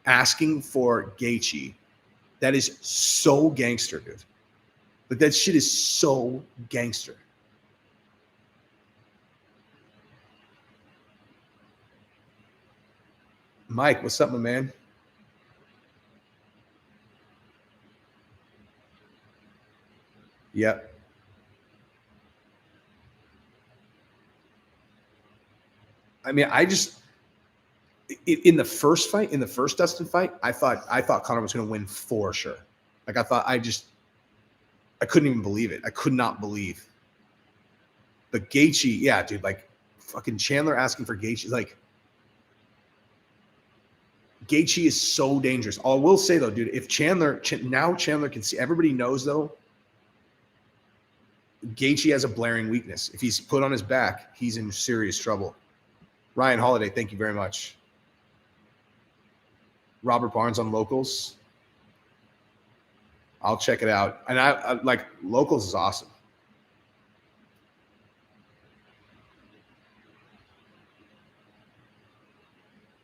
asking for Gaethje, that is so gangster, dude. Like, that shit is so gangster. Mike, what's up, my man? Yep. I mean, in the first fight, in the first Dustin fight, I thought Conor was going to win for sure. Like I couldn't even believe it. I could not believe. But Gaethje, yeah, dude, like fucking Chandler asking for Gaethje, like Gaethje is so dangerous. I will say though, dude, if Chandler can see, everybody knows though, Gaethje has a blaring weakness. If he's put on his back, he's in serious trouble. Ryan Holiday, thank you very much. Robert Barnes on Locals. I'll check it out. And I like Locals is awesome.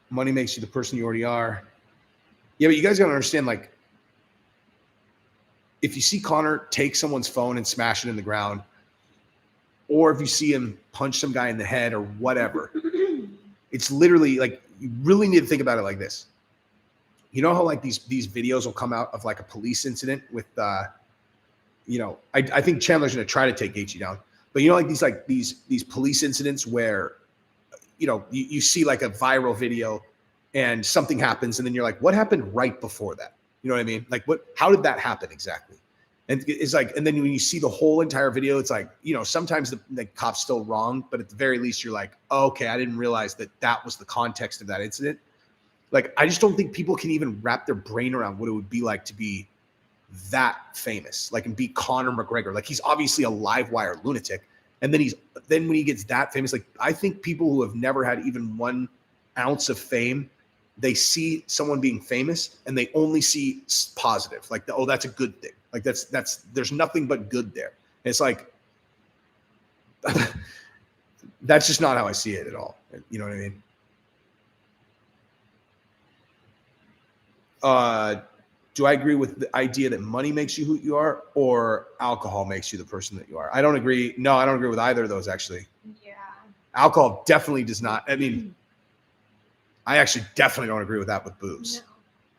Money makes you the person you already are. Yeah, but you guys gotta understand, like, if you see Conor take someone's phone and smash it in the ground, or if you see him punch some guy in the head or whatever, it's literally like, you really need to think about it like this. You know how like these videos will come out of like a police incident with, you know, I think Chandler's going to try to take Gaethje down, but you know, like these police incidents where, you know, you see like a viral video and something happens and then you're like, what happened right before that? You know what I mean? Like how did that happen exactly? And it's like, and then when you see the whole entire video, it's like, you know, sometimes the cop's still wrong, but at the very least you're like, oh, okay, I didn't realize that was the context of that incident. Like, I just don't think people can even wrap their brain around what it would be like to be that famous, like, and be Conor McGregor. Like, he's obviously a live wire lunatic. And then when he gets that famous, like, I think people who have never had even 1 ounce of fame, they see someone being famous and they only see positive. Like, oh, that's a good thing. Like, there's nothing but good there. And it's like, that's just not how I see it at all. You know what I mean? Do I agree with the idea that money makes you who you are or alcohol makes you the person that you are? I don't agree. No, I don't agree with either of those, actually. Yeah. Alcohol definitely does not. I mean, I actually definitely don't agree with that with booze. No.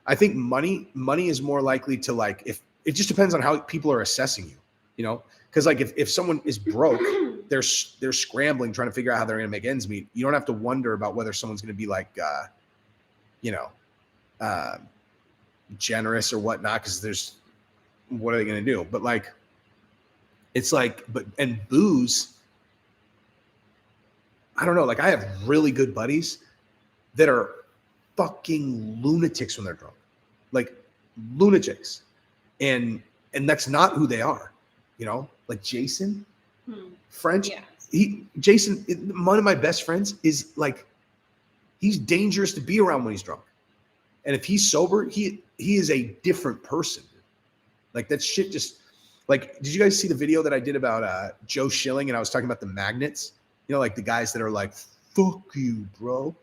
I think money is more likely to, like, if it just depends on how people are assessing you, you know? Because like if someone is broke, they're scrambling, trying to figure out how they're going to make ends meet. You don't have to wonder about whether someone's going to be like, you know, generous or whatnot, because what are they going to do? But like, it's like, and booze, I don't know, like, I have really good buddies that are fucking lunatics when they're drunk, like lunatics, and that's not who they are, you know? Like Jason French, Yeah. Jason, one of my best friends, is like, he's dangerous to be around when he's drunk. And if he's sober, he is a different person. Like, that shit just, like, did you guys see the video that I did about Joe Schilling? And I was talking about the magnets, you know, like the guys that are like, fuck you, bro.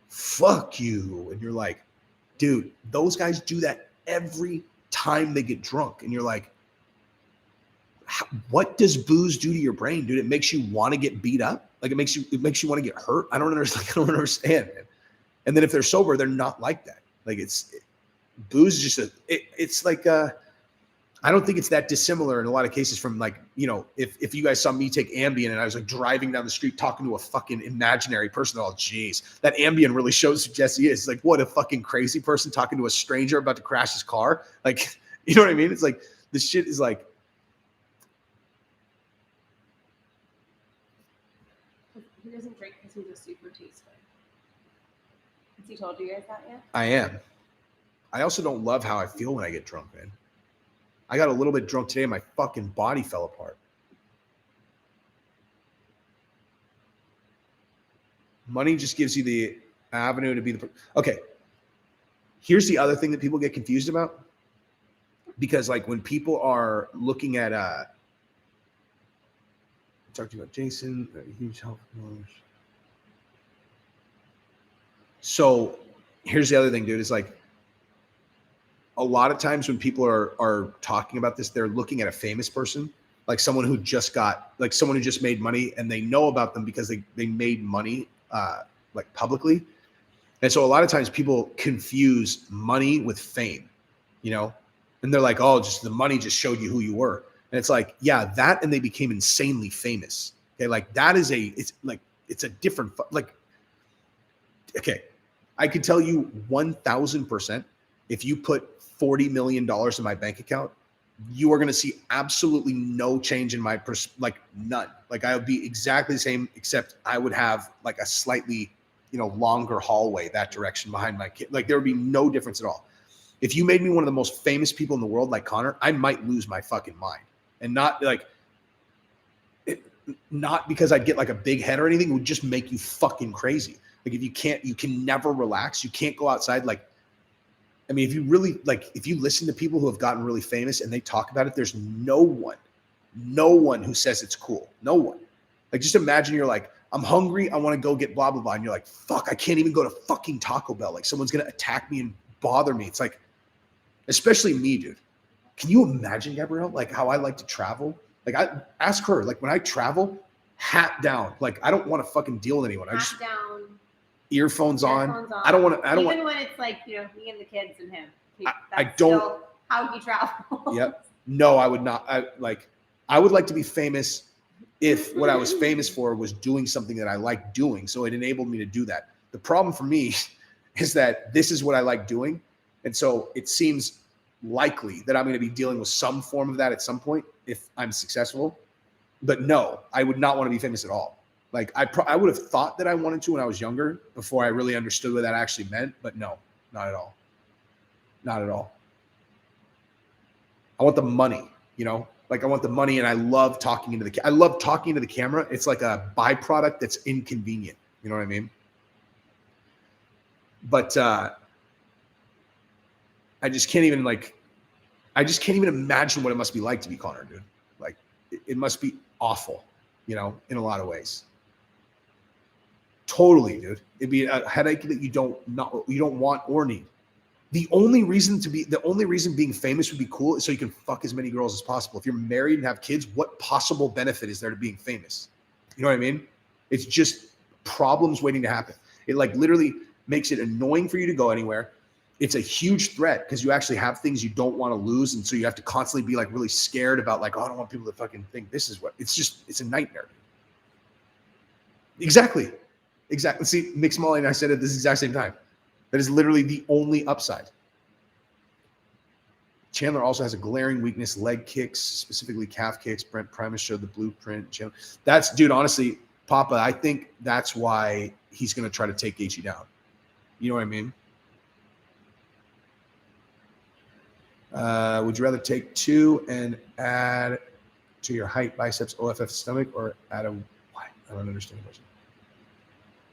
Fuck you. And you're like, dude, those guys do that every time they get drunk. And you're like, what does booze do to your brain, dude? It makes you want to get beat up. Like, it makes you want to get hurt. I don't understand, man. And then if they're sober, they're not like that. Like, booze is just it's like, I don't think it's that dissimilar in a lot of cases from, like, you know, if you guys saw me take Ambien and I was like driving down the street talking to a fucking imaginary person, oh, geez, that Ambien really shows who Jesse is. Like, what, a fucking crazy person talking to a stranger about to crash his car? Like, you know what I mean? It's like, this shit is like, He doesn't drink because he's a super taster. Has he told you guys that yet? I am. I also don't love how I feel when I get drunk, man. I got a little bit drunk today and my fucking body fell apart. Money just gives you the avenue to be the... Okay. Here's the other thing that people get confused about. Because, like, when people are looking at... talked about Jason, huge help. So here's the other thing, dude, is like, a lot of times when people are talking about this, they're looking at a famous person, like someone who just made money, and they know about them because they made money like publicly. And so a lot of times people confuse money with fame, you know, and they're like, oh, just the money just showed you who you were. And it's like, yeah, that, and they became insanely famous. Okay. Like, that is it's a different, like, okay. I could tell you 1,000%, if you put $40 million in my bank account, you are going to see absolutely no change in my like none. Like I would be exactly the same, except I would have like a slightly, longer hallway that direction behind my kid. Like there would be no difference at all. If you made me one of the most famous people in the world, like Conor, I might lose my fucking mind, and not not because I'd get like a big head or anything. It would just make you fucking crazy. Like if you can never relax. You can't go outside. Like, I mean, if you really if you listen to people who have gotten really famous and they talk about it, there's no one who says it's cool. No one. Like, just imagine you're like, I'm hungry. I want to go get blah, blah, blah. And you're like, fuck, I can't even go to fucking Taco Bell. Like someone's going to attack me and bother me. It's like, especially me, dude. Can you imagine, Gabrielle, like how I like to travel? Like I ask her, like when I travel, hat down. Like I don't want to fucking deal with anyone. I just Hat down. earphones on. I don't want to. Even when it's like me and the kids and him. I don't. Still how he travels. Yep. No, I would not. I would like to be famous if what I was famous for was doing something that I like doing. So it enabled me to do that. The problem for me is that this is what I like doing, and so it seems likely that I'm going to be dealing with some form of that at some point if I'm successful. But no, I would not want to be famous at all. Like I would have thought that I wanted to when I was younger, before I really understood what that actually meant. But no, not at all. Not at all. I want the money, like I want the money, and I love talking into the camera. It's like a byproduct that's inconvenient. You know what I mean? But I just can't even imagine what it must be like to be Conor, dude. Like it must be awful, in a lot of ways. Totally, dude. It'd be a headache that you don't want or need. The only reason being famous would be cool is so you can fuck as many girls as possible. If you're married and have kids, what possible benefit is there to being famous? You know what I mean? It's just problems waiting to happen. It literally makes it annoying for you to go anywhere. It's a huge threat because you actually have things you don't want to lose. And so you have to constantly be really scared about oh, I don't want people to fucking think this is what it's a nightmare. Exactly. See, Mix Molly and I said it at this exact same time. That is literally the only upside. Chandler also has a glaring weakness: leg kicks, specifically calf kicks. Brent Primus showed the blueprint. That's, dude, honestly, Papa, I think that's why he's going to try to take Gaethje down. You know what I mean? Would you rather take 2 and add to your height, biceps, OFF, stomach, or add a what? I don't understand the question.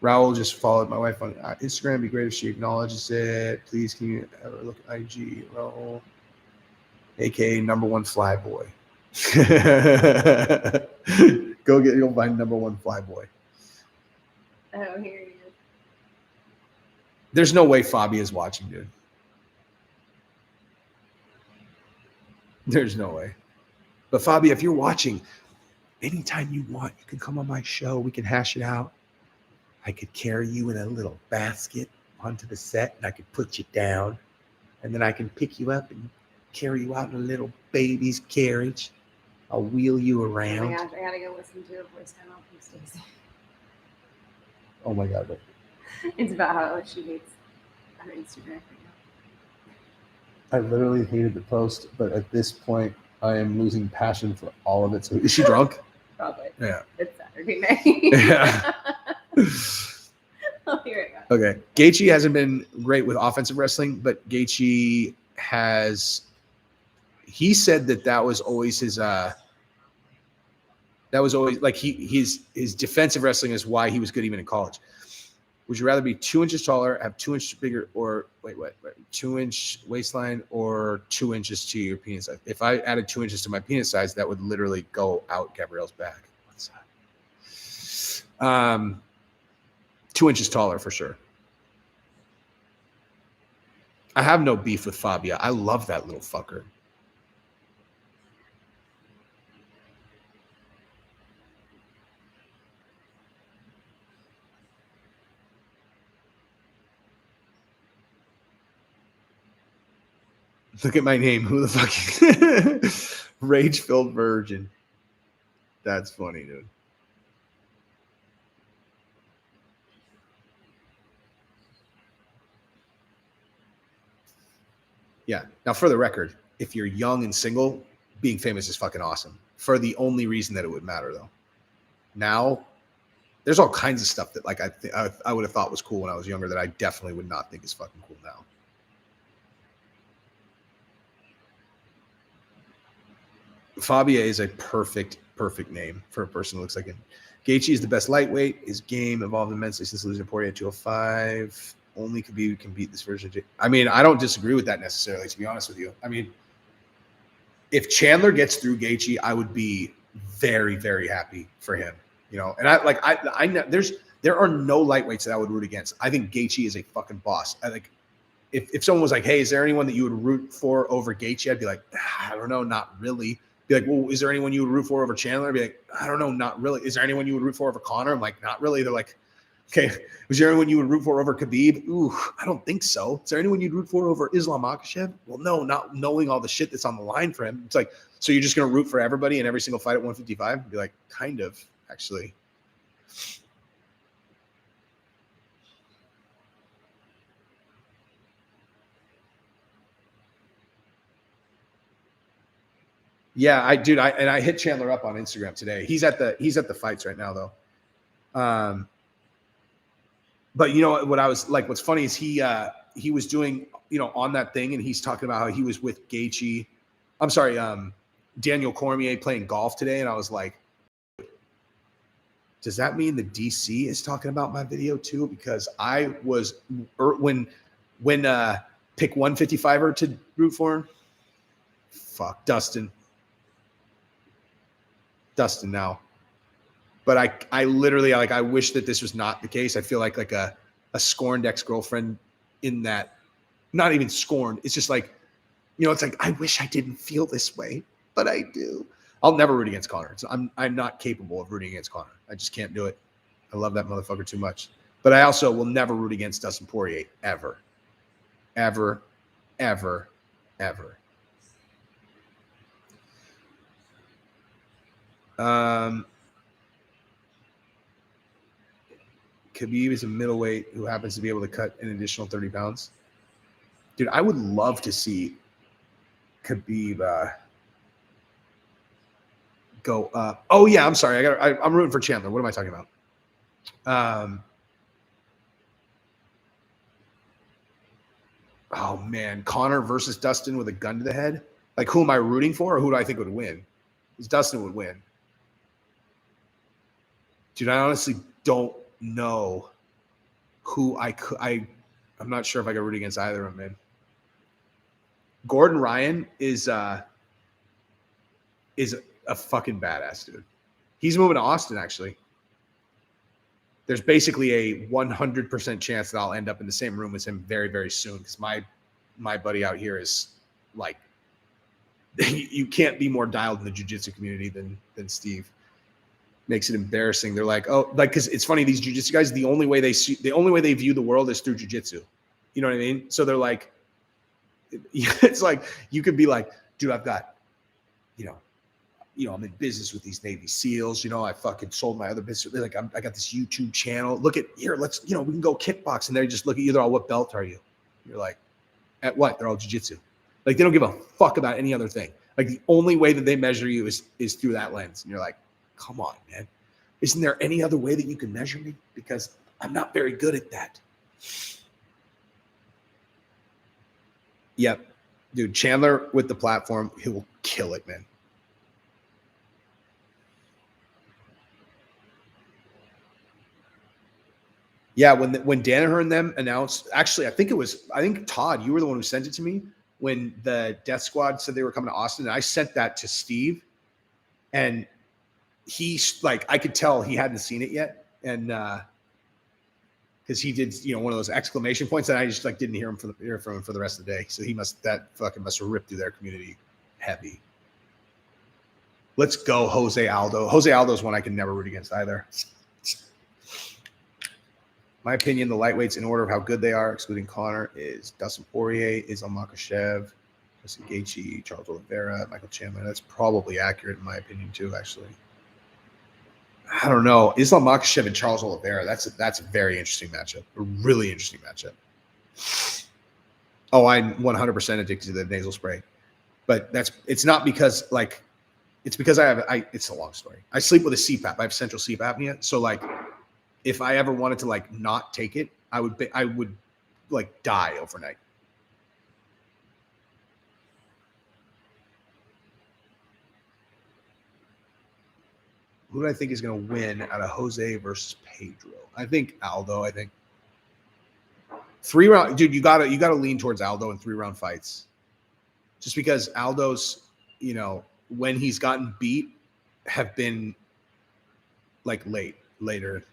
Raul just followed my wife on Instagram. It'd be great if she acknowledges it. Please, can you ever look at IG? Raul, aka #1 fly boy. Go find #1 fly boy. Oh, here he is. There's no way Fabi is watching, dude. There's no way. But Fabi, if you're watching, anytime you want, you can come on my show. We can hash it out. I could carry you in a little basket onto the set, and I could put you down, and then I can pick you up and carry you out in a little baby's carriage. I'll wheel you around. Oh my gosh, I gotta go listen to a voice memo from Stacey. Oh my God. It's about how she hates her Instagram right I literally hated the post, but at this point, I am losing passion for all of it. So, is she drunk? now. Probably. Yeah. It's Saturday night. Yeah. I'll hear it. Okay. Gaethje hasn't been great with offensive wrestling, but Gaethje he said that was always his, that was always his defensive wrestling is why he was good even in college. Would you rather be 2 inches taller, have 2 inches bigger, or 2-inch waistline, or 2 inches to your penis size? If I added 2 inches to my penis size, that would literally go out Gabrielle's back. What's that? 2 inches taller for sure. I have no beef with Fabia. I love that little fucker. Look at my name. Who the fuck? Rage-filled virgin. That's funny, dude. Yeah. Now, for the record, if you're young and single, being famous is fucking awesome. For the only reason that it would matter, though. Now, there's all kinds of stuff that like I would have thought was cool when I was younger that I definitely would not think is fucking cool now. Fabia is a perfect name for a person who looks like him. Gaethje is the best lightweight. His game evolved immensely since losing to Poirier at 205. Only Khabib can beat this version of I mean, I don't disagree with that necessarily, to be honest with you. I mean, if Chandler gets through Gaethje, I would be very, very happy for him. You know, and I know there are no lightweights that I would root against. I think Gaethje is a fucking boss. I think if someone was like, hey, is there anyone that you would root for over Gaethje? I'd be like, I don't know, not really. Be like, well, is there anyone you would root for over Chandler? I'd be like, I don't know, not really. Is there anyone you would root for over Conor? I'm like, not really. They're like, okay, was there anyone you would root for over Khabib? Ooh, I don't think so. Is there anyone you'd root for over Islam Makhachev? Well, no, not knowing all the shit that's on the line for him. It's like, so you're just going to root for everybody in every single fight at 155? I'd be like, kind of, actually. Yeah, I hit Chandler up on Instagram today. He's at the fights right now though. But you know what I was like, what's funny is he was doing, you know, on that thing, and he's talking about how he was with Gaethje. I'm sorry, Daniel Cormier playing golf today, and I was like, does that mean the DC is talking about my video too? Because I was when pick 155er to root for him. Fuck Dustin now. But I literally, like, I wish that this was not the case. I feel like a scorned ex-girlfriend in that, not even scorned. It's just like, you know, it's like, I wish I didn't feel this way, but I do. I'll never root against Conor. So I'm not capable of rooting against Conor. I just can't do it. I love that motherfucker too much. But I also will never root against Dustin Poirier, ever. Ever, ever, ever. Khabib is a middleweight who happens to be able to cut an additional 30 pounds. Dude, I would love to see Khabib go up. Oh yeah, I'm sorry. I'm rooting for Chandler. What am I talking about? Oh man, Conor versus Dustin with a gun to the head. Like, who am I rooting for, or who do I think would win? Because Dustin would win. Dude, I honestly don't know who I'm not sure if I could root against either of them, man. Gordon Ryan is a fucking badass, dude. He's moving to Austin, actually. There's basically a 100% chance that I'll end up in the same room as him very, very soon, because my buddy out here is like, you can't be more dialed in the jiu-jitsu community than Steve. Makes it embarrassing. They're like, oh, like, because it's funny, these jiu-jitsu guys, the only way they view the world is through jiu-jitsu. You know what I mean? So they're like, it's like, you could be like, dude, I've got, you know, I'm in business with these Navy SEALs. You know, I fucking sold my other business. They're like, I got this YouTube channel. Look at here. Let's, you know, we can go kickbox. And they just look at you. They're all, what belt are you? You're like, at what? They're all jiu-jitsu. Like, they don't give a fuck about any other thing. Like, the only way that they measure you is through that lens. And you're like, come on, man. Isn't there any other way that you can measure me? Because I'm not very good at that. Yep. Dude, Chandler with the platform, he will kill it, man. Yeah, when Danaher and them announced, actually, I think Todd, you were the one who sent it to me when the Death Squad said they were coming to Austin. And I sent that to Steve, and he's like, I could tell he hadn't seen it yet. And because he did, you know, one of those exclamation points, and I just like didn't hear from him for the rest of the day. So that fucking must have ripped through their community heavy. Let's go, Jose Aldo. Jose Aldo's one I can never root against either. My opinion, the lightweights in order of how good they are, excluding Conor, is Dustin Poirier, Islam Makhachev, Justin Gaethje, Charles Oliveira, Michael Chandler. That's probably accurate in my opinion too, actually. I don't know. Islam Makhachev and Charles Oliveira, that's a very interesting matchup. A really interesting matchup. Oh, I'm 100% addicted to the nasal spray, but it's not because like, it's because it's a long story. I sleep with a CPAP. I have central sleep apnea. So like, if I ever wanted to like not take it, I would like die overnight. Who do I think is going to win out of Jose versus Pedro? I think Aldo. I think 3-round, dude. You gotta lean towards Aldo in 3-round fights, just because Aldo's, when he's gotten beat, have been like later.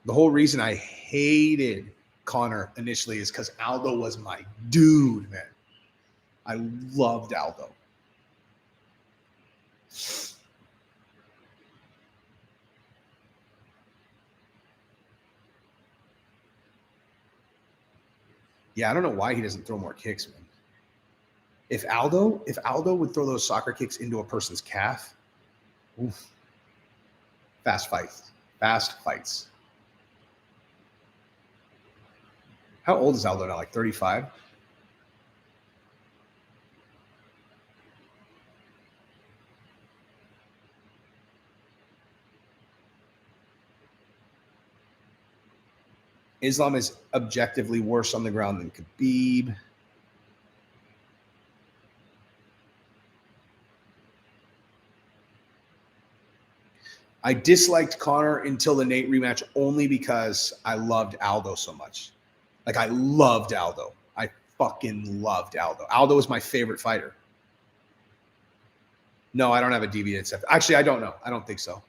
The whole reason I hated Conor initially is because Aldo was my dude, man. I loved Aldo. Yeah, I don't know why he doesn't throw more kicks, man. If Aldo would throw those soccer kicks into a person's calf, oof. Fast fights. How old is Aldo now? Like 35? Islam is objectively worse on the ground than Khabib. I disliked Conor until the Nate rematch only because I loved Aldo so much. Like, I loved Aldo. I fucking loved Aldo. Aldo was my favorite fighter. No, I don't have a deviated set. Actually, I don't know. I don't think so.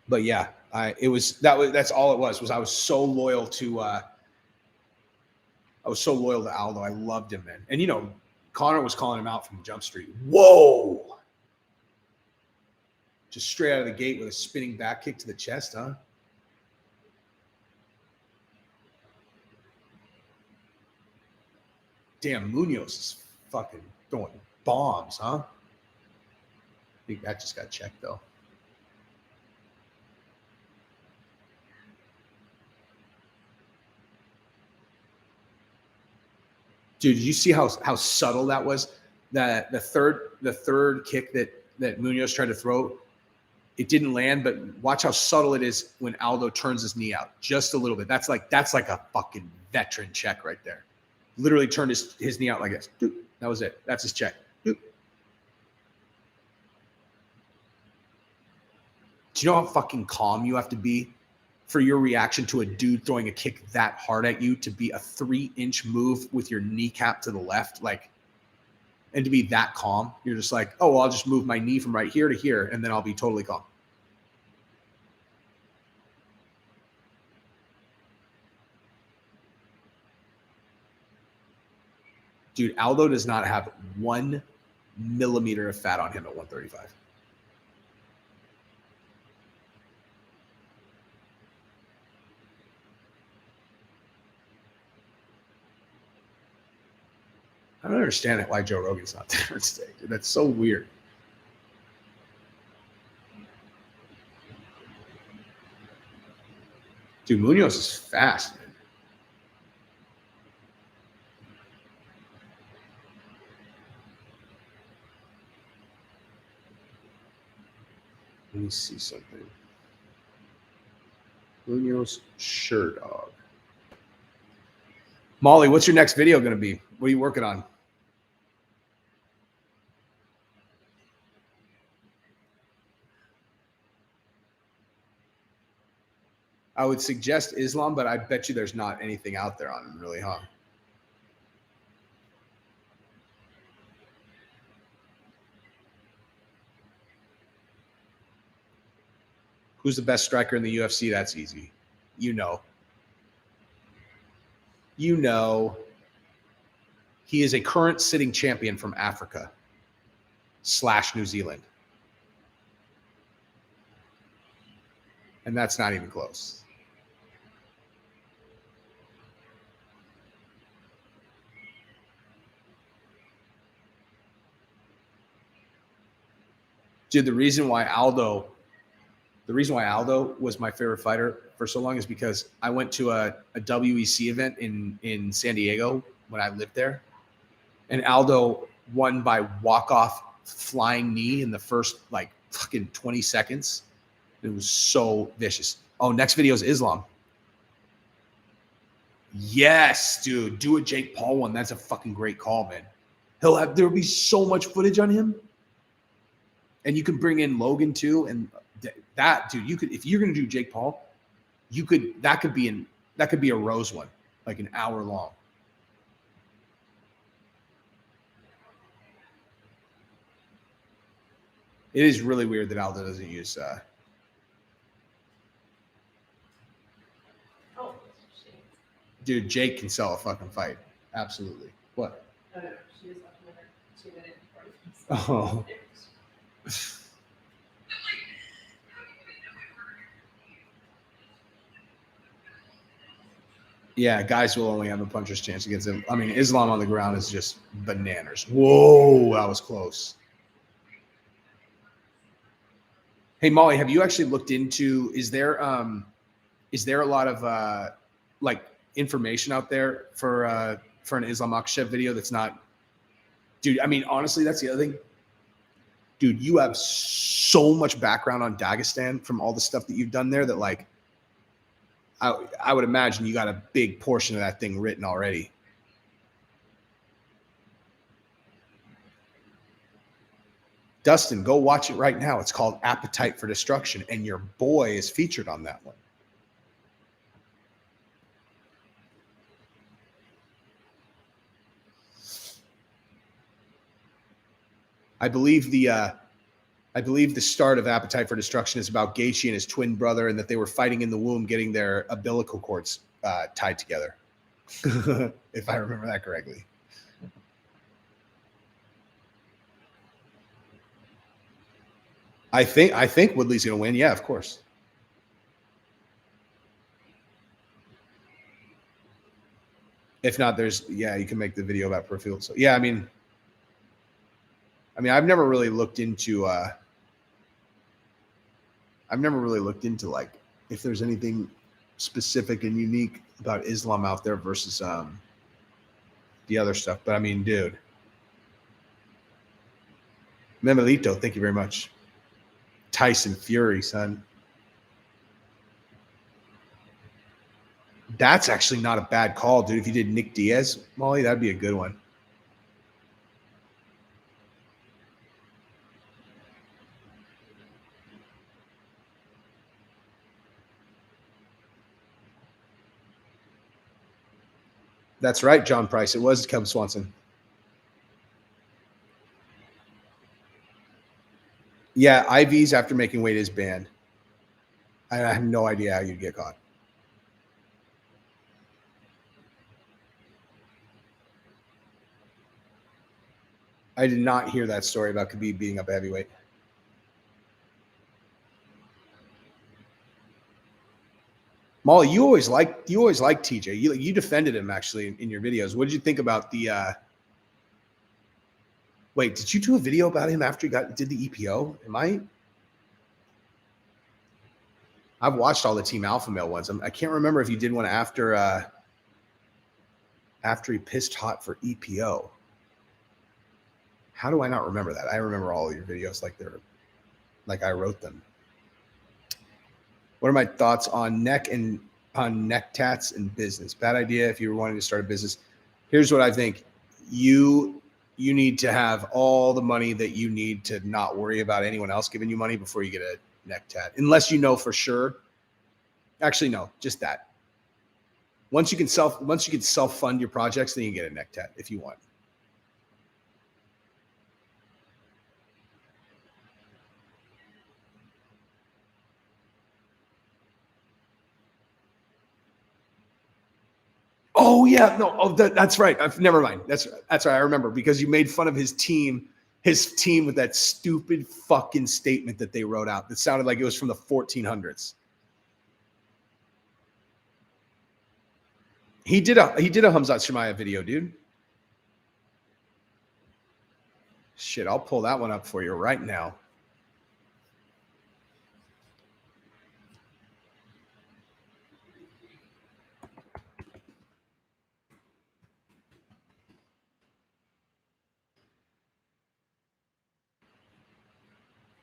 But yeah, that's all it was I was so loyal to Aldo. I loved him, man. And Conor was calling him out from Jump Street. Whoa! Just straight out of the gate with a spinning back kick to the chest, huh? Damn, Munoz is fucking throwing bombs, huh? I think that just got checked, though. Dude, did you see how subtle that was? That the third kick that Munoz tried to throw, it didn't land, but watch how subtle it is when Aldo turns his knee out just a little bit. That's like a fucking veteran check right there. Literally turned his knee out like this. Doop. That was it. That's his check. Doop. Do you know how fucking calm you have to be for your reaction to a dude throwing a kick that hard at you to be a 3-inch move with your kneecap to the left? Like, and to be that calm, you're just like, oh, well, I'll just move my knee from right here to here, and then I'll be totally calm. Dude, Aldo does not have 1 millimeter of fat on him at 135. I don't understand why Joe Rogan's not there today. Dude, that's so weird. Dude, Munoz is fast, man. Let me see something. Munoz sure dog. Molly, what's your next video going to be? What are you working on? I would suggest Islam, but I bet you there's not anything out there on him, really, huh? Who's the best striker in the UFC? That's easy. You know. He is a current sitting champion from Africa / New Zealand. And that's not even close. Dude, the reason why Aldo was my favorite fighter for so long is because I went to a WEC event in San Diego when I lived there, and Aldo won by walk-off flying knee in the first like fucking 20 seconds. It was so vicious. Oh, next video is Islam. Yes, dude. Do a Jake Paul one. That's a fucking great call, man. There'll be so much footage on him. And you can bring in Logan too. And that, dude, you could, if you're gonna do Jake Paul, that could be a Rose one, like an hour long. It is really weird that Aldo doesn't use Oh, shit. dude, Jake can sell a fucking fight. Absolutely. What? Oh, no, she was left another 2 minutes Oh. before Yeah, guys will only have a puncher's chance against him. I mean, Islam on the ground is just bananas. Whoa, that was close. Hey, Molly, have you actually looked into, is there a lot of like information out there for an Islam Makhachev video that's not, dude, I mean, honestly, that's the other thing. Dude, you have so much background on Dagestan from all the stuff that you've done there that like, I would imagine you got a big portion of that thing written already. Dustin, go watch it right now. It's called Appetite for Destruction, and your boy is featured on that one. I believe the start of Appetite for Destruction is about Gaethje and his twin brother, and that they were fighting in the womb, getting their umbilical cords tied together. If I remember that correctly. I think Woodley's going to win. Yeah, of course. If not, you can make the video about peripheral. So yeah, I mean, I've never really looked into like if there's anything specific and unique about Islam out there versus the other stuff. But I mean, dude, Memelito, thank you very much. Tyson Fury, son. That's actually not a bad call, dude. If you did Nick Diaz, Molly, that'd be a good one. That's right, John Price. It was Cub Swanson. Yeah, IVs after making weight is banned. I have no idea how you'd get caught. I did not hear that story about Khabib being up a heavyweight. Molly, you always liked TJ. You defended him actually in your videos. What did you think about the? Wait, did you do a video about him after he did the EPO? I've watched all the Team Alpha Male ones. I can't remember if you did one after he pissed hot for EPO. How do I not remember that? I remember all of your videos like I wrote them. What are my thoughts on neck tats and business? Bad idea if you were wanting to start a business. Here's what I think. You need to have all the money that you need to not worry about anyone else giving you money before you get a neck tat. Unless you know for sure. Actually, no, just that. Once you can self-fund your projects, then you can get a neck tat if you want. Oh yeah, no. Oh, that's right. Never mind. That's right. I remember because you made fun of his team with that stupid fucking statement that they wrote out that sounded like it was from the 1400s. He did a Hamzat Shemaiah video, dude. Shit, I'll pull that one up for you right now.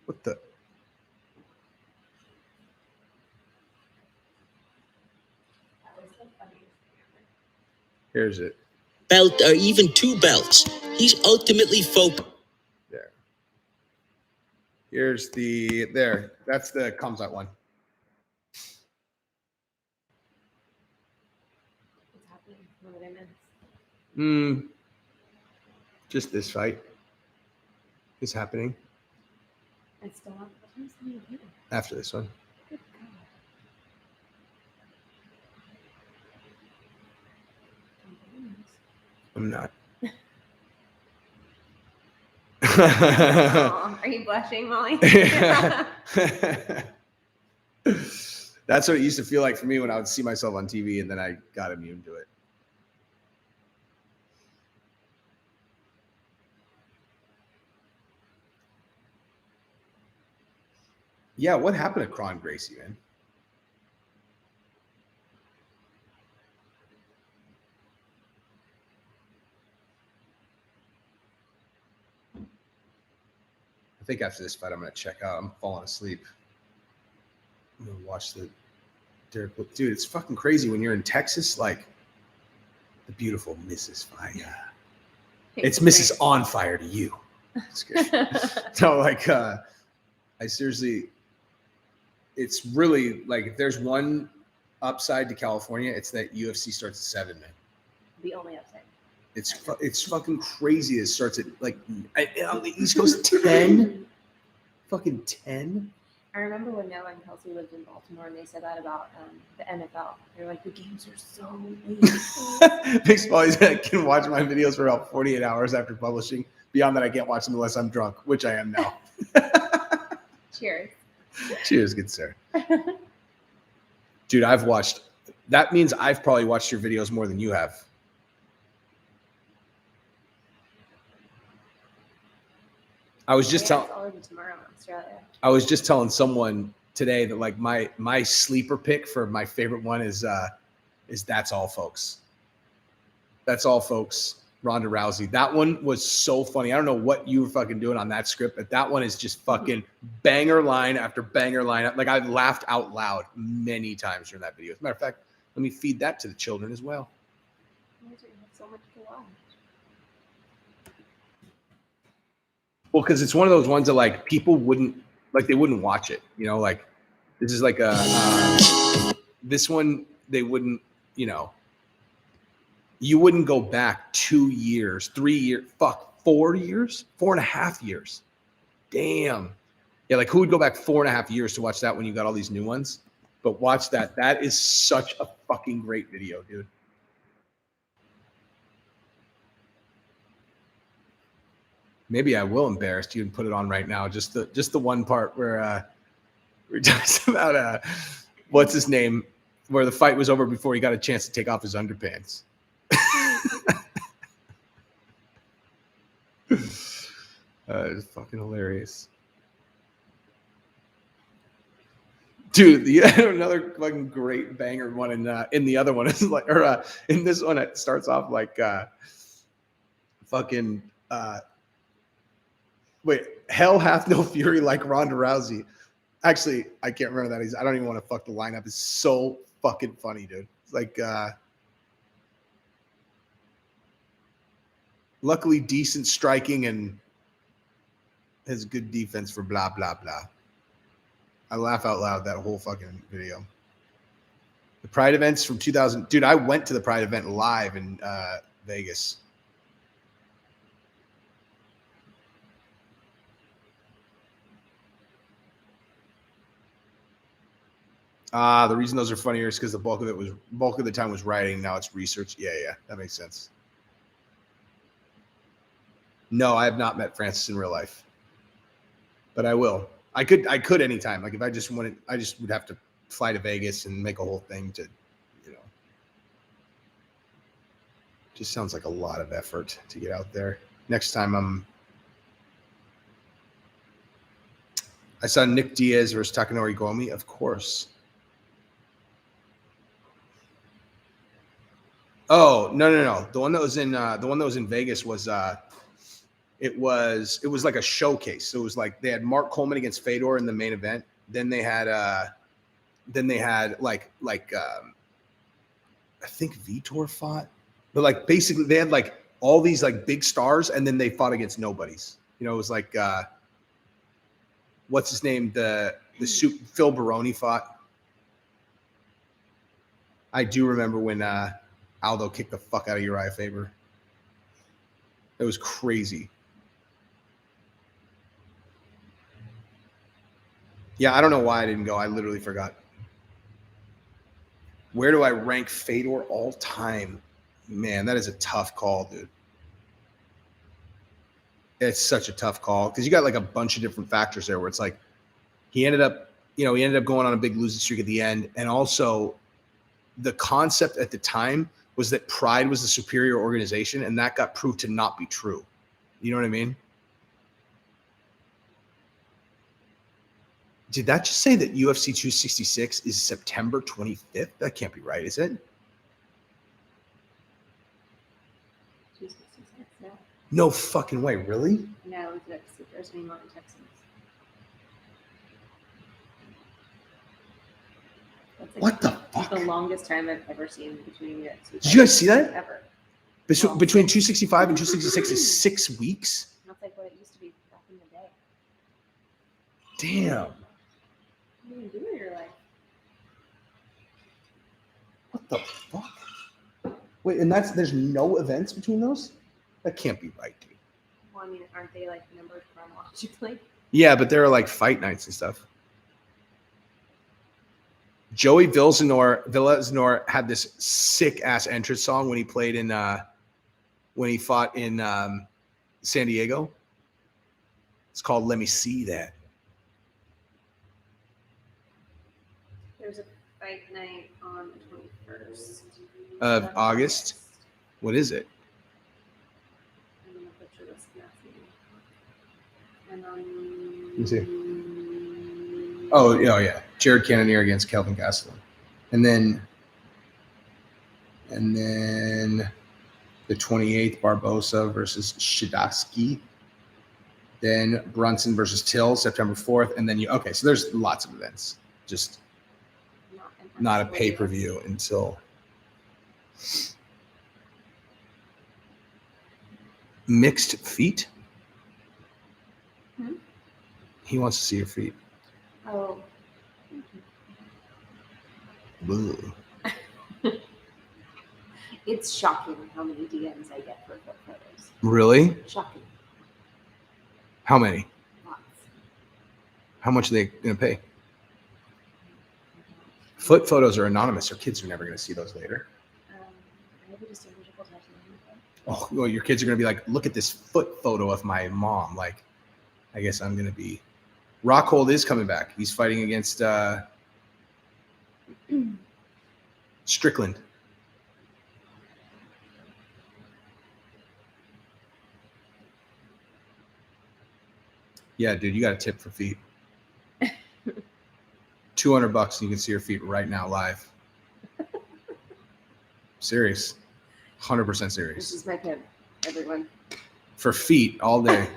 What the? That was the funniest thing ever. Here's it. Belt or even 2 belts. He's ultimately focused. There. Here's the there. That's the comes out one. What's happening? What did I miss? Just this fight is happening I still have what time's the main event? after this one. Good God. I'm not. Oh, are you blushing, Molly? That's what it used to feel like for me when I would see myself on TV, and then I got immune to it. Yeah, what happened to Cron Gracie, man? I think after this fight, I'm going to check out. I'm falling asleep. I'm going to watch the Derek. Dude, it's fucking crazy when you're in Texas, like the beautiful Mrs. Fire. It's Mrs. On Fire to you. It's good. So, like, I seriously, it's really like if there's one upside to California, it's that UFC starts at 7, man. The only upside. It's fucking crazy. It starts at like on the East Coast 10, fucking 10. I remember when Noah and Kelsey lived in Baltimore, and they said that about the NFL. They're like, the games are so late. Big Smalley's can watch my videos for about 48 hours after publishing. Beyond that, I can't watch them unless I'm drunk, which I am now. Cheers. Cheers, good sir. Dude, I've watched. That means I've probably watched your videos more than you have. I was just telling. It's already tomorrow in Australia. I was just telling someone today that like my sleeper pick for my favorite one is That's All Folks. That's All Folks. Ronda Rousey. That one was so funny. I don't know what you were fucking doing on that script, but that one is just fucking banger line after banger line. Like I laughed out loud many times during that video. As a matter of fact, let me feed that to the children as well. You have so much to watch. Well, because it's one of those ones that like people wouldn't like they wouldn't watch it. You know, like this is like a this one they wouldn't. You know, you wouldn't go back 2 years, 3 years, 4 years, 4.5 years. Damn. Yeah, like who would go back 4.5 years to watch that when you got all these new ones? But watch that. That is such a fucking great video, dude. Maybe I will embarrass you and put it on right now. Just the one part where we're talking about what's his name, where the fight was over before he got a chance to take off his underpants. It's fucking hilarious. Dude, another fucking great banger one in the other one is like, or in this one it starts off like fucking wait, hell hath no fury like Ronda Rousey. Actually, I can't remember that. I don't even want to fuck the lineup. It's so fucking funny, dude. It's like luckily decent striking and has good defense for blah blah blah. I laugh out loud that whole fucking video. The Pride events from 2000. Dude, I went to the Pride event live in Vegas. The reason those are funnier is because the bulk of the time was writing. Now it's research. Yeah, that makes sense. No, I have not met Francis in real life, but I will. I could anytime. Like if I just wanted, I just would have to fly to Vegas and make a whole thing to, you know. Just sounds like a lot of effort to get out there. Next time I saw Nick Diaz versus Takanori Gomi, of course. Oh, no. The one that was in Vegas was It was like a showcase. So it was like they had Mark Coleman against Fedor in the main event. Then they had like I think Vitor fought, but like basically they had like all these like big stars, and then they fought against nobodies. You know, it was like what's his name? Phil Baroni fought. I do remember when Aldo kicked the fuck out of Uriah Faber. It was crazy. Yeah, I don't know why I didn't go. I literally forgot. Where do I rank Fedor all time? Man, that is a tough call, dude. It's such a tough call because you got like a bunch of different factors there where it's like he ended up going on a big losing streak at the end. And also the concept at the time was that Pride was the superior organization, and that got proved to not be true. You know what I mean? Did that just say that UFC 266 is September 25th? That can't be right, is it? 266, no. No fucking way. Really? No, I looked it up to see if there's any more in Texas. That's like What the fuck? the longest time I've ever seen between UFC. Did you guys see that? Ever. Between 265 and 266 is 6 weeks? That's like what it used to be back in the day. Damn. What do you do in your life? What the fuck? Wait, and there's no events between those? That can't be right, dude. Well, I mean, aren't they like numbered chronologically? Yeah, but there are like fight nights and stuff. Joey Villasenor had this sick ass entrance song when he played in when he fought in San Diego. It's called "Let Me See That." There's a fight night on the 21st Of August. What is it? I'm gonna butcher this and Let me see. Oh yeah, Jared Cannonier against Kelvin Gastelum, and then the 28th Barbosa versus Shidasky, then Brunson versus Till September 4th, and then so there's lots of events, just not a pay-per-view until mixed feet. He wants to see your feet. Oh. Boo. It's shocking how many DMs I get for foot photos. Really? Shocking. How many? Lots. How much are they going to pay? Foot photos are anonymous. Our kids are never going to see those later. Maybe just a visual tattoo. Oh, well, your kids are going to be like, look at this foot photo of my mom. Like, I guess I'm going to be. Rockhold is coming back. He's fighting against Strickland. Yeah, dude, you got a tip for feet. $200 and you can see your feet right now live. Serious. 100% serious. This is my tip, everyone. For feet all day.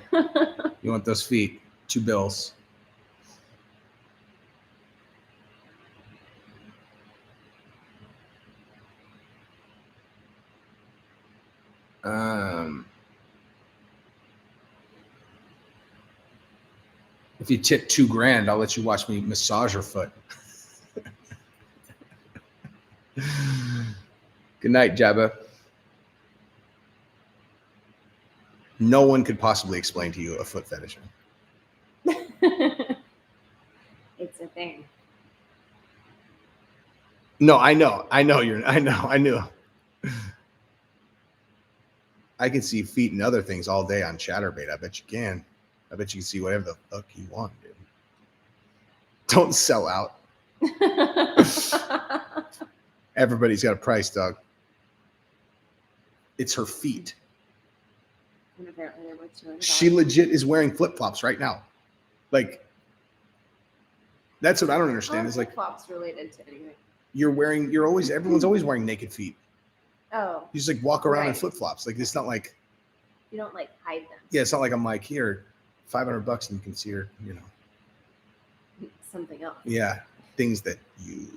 You want those feet. $2. If you tip $2,000, I'll let you watch me massage your foot. Good night, Jabba. No one could possibly explain to you a foot fetish. It's a thing. No, I know. I knew. I can see feet and other things all day on Chatterbait. I bet you can. I bet you can see whatever the fuck you want, dude. Don't sell out. Everybody's got a price, dog. It's her feet. And apparently they're worth $200. She legit is wearing flip-flops right now. Like, that's what I don't understand. Is like flops related to anything. everyone's always wearing naked feet. Oh. You just like walk around in Right. flip-flops. Like, it's not like, You don't like hide them. Yeah, it's not like I'm like, here, $500 and you can see her, Something else. Yeah, things that you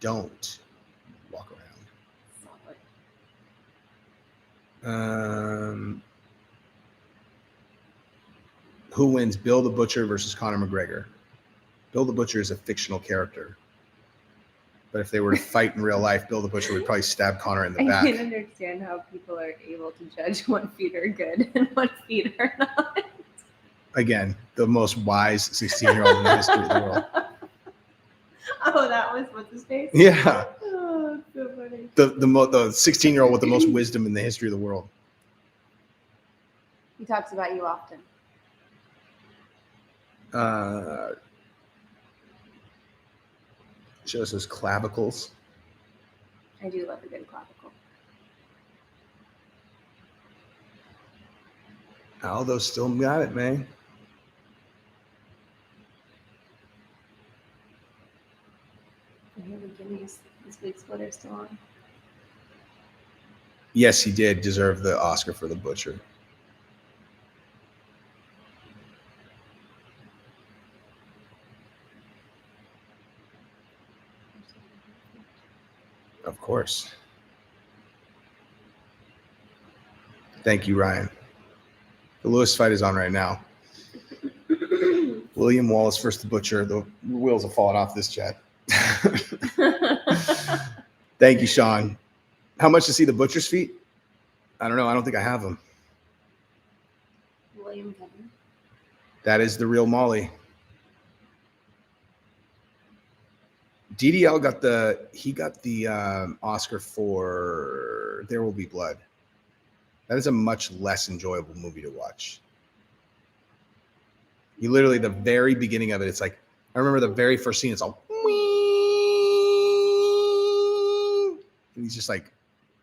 don't walk around. Who wins, Bill the Butcher versus Conor McGregor? Bill the Butcher is a fictional character. But if they were to fight in real life, Bill the Butcher would probably stab Conor in the I back. can't understand how people are able to judge what feet are good and what feet are not. Again, the most wise 16-year-old in the history of the world. Oh, that was what's his face? Yeah. Oh, so funny. The 16-year-old with the most wisdom in the history of the world. He talks about you often. Shows his clavicles. I do love a good clavicle. Aldo still got it, man. I hear the Guineas this week's Twitter's still on. Yes, he did deserve the Oscar for The Butcher. Of course. Thank you, Ryan. The Lewis fight is on right now. William Wallace versus The Butcher. The wheels are falling off this chat. Thank you, Sean. How much to see The Butcher's feet? I don't know. I don't think I have them. William Kevin. That is the real Molly. DDL got the Oscar for There Will Be Blood. That is a much less enjoyable movie to watch. You literally, the very beginning of it, it's like, I remember the very first scene, it's all, and he's just like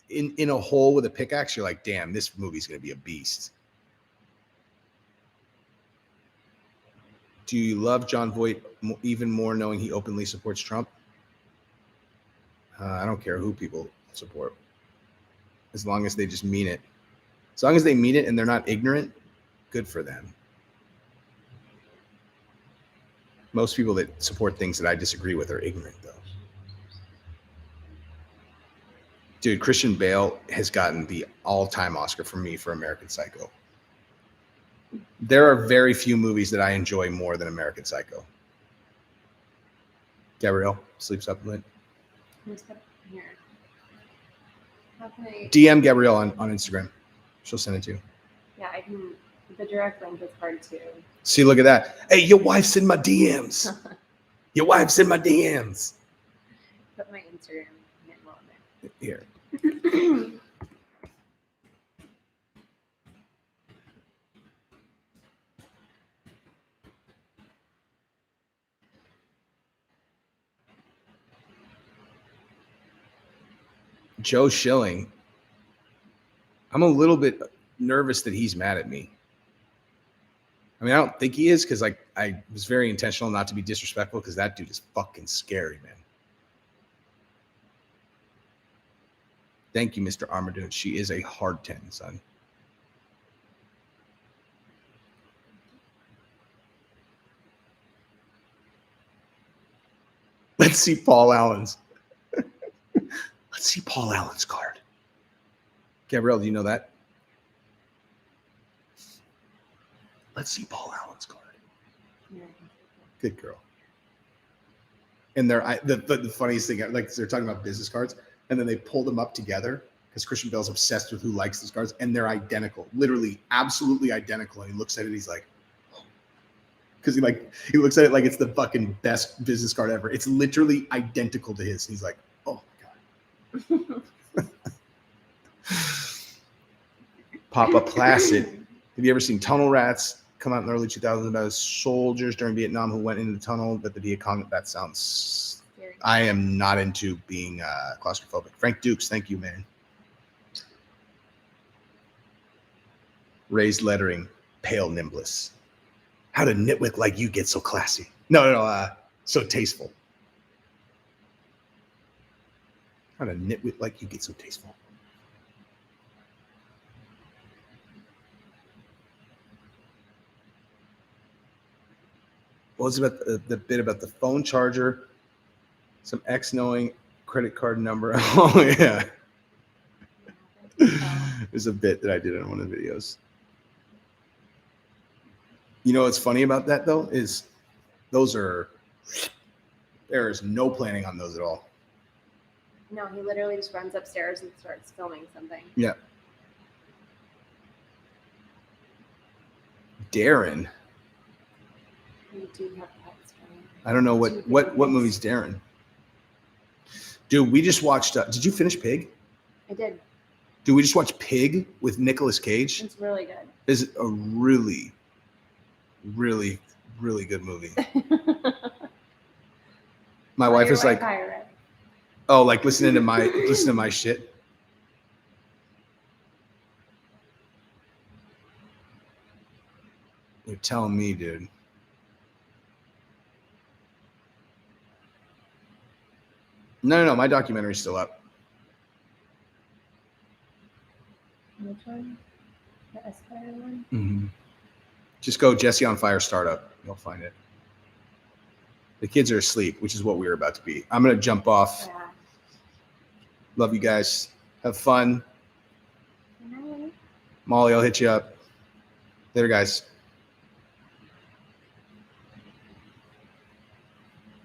in a hole with a pickaxe. You're like, damn, this movie's going to be a beast. Do you love John Voight even more knowing he openly supports Trump? I don't care who people support, as long as they just mean it. As long as they mean it and they're not ignorant, good for them. Most people that support things that I disagree with are ignorant, though. Dude, Christian Bale has gotten the all-time Oscar for me for American Psycho. There are very few movies that I enjoy more than American Psycho. Gabrielle, sleep supplement. Who's got here? How can I? DM Gabrielle on Instagram. She'll send it to you. Yeah, I can. The direct link is hard to. See, look at that. Hey, your wife's in my DMs. Your wife's in my DMs. Put my Instagram handle in Here. there. Joe Schilling. I'm a little bit nervous that he's mad at me. I mean, I don't think he is, because like I was very intentional not to be disrespectful, because that dude is fucking scary, man. Thank you, Mr. Armadude. She is a hard 10, son. Let's see Paul Allen's. Let's see Paul Allen's card. Gabrielle, do you know that? Let's see Paul Allen's card. Yeah. Good girl. And the funniest thing, like they're talking about business cards, and then they pulled them up together because Christian Bale's obsessed with who likes these cards, and they're identical, literally, absolutely identical. And he looks at it, he's like, because he looks at it like it's the fucking best business card ever. It's literally identical to his. He's like, oh my god. Papa Placid. Have you ever seen Tunnel Rats? Come out in the early 2000s about soldiers during Vietnam who went into the tunnel, but the Vietcong. That sounds. Scary. I am not into being claustrophobic. Frank Dukes, thank you, man. Raised lettering, pale nimbless. How did nitwick like you get so classy? No, so tasteful. How did nitwit like you get so tasteful? What was about the bit about the phone charger? Some ex knowing credit card number. Oh yeah. There's a bit that I did in one of the videos. You know what's funny about that though is there is no planning on those at all. No, he literally just runs upstairs and starts filming something. Yeah. Darren. You do have pets, right? I don't know what movie's Darren. Dude, we just watched. Did you finish Pig? I did. Dude, we just watched Pig with Nicolas Cage. It's really good. It's a really, really, really good movie. My wife is like, pirate. oh, like listening to my shit. You're telling me, dude. No, my documentary's still up. Which one? The Esquire one? Mm-hmm. Just go Jesse on Fire startup. You'll find it. The kids are asleep, which is what we were about to be. I'm going to jump off. Yeah. Love you guys. Have fun. Good night. Molly, I'll hit you up. Later, guys.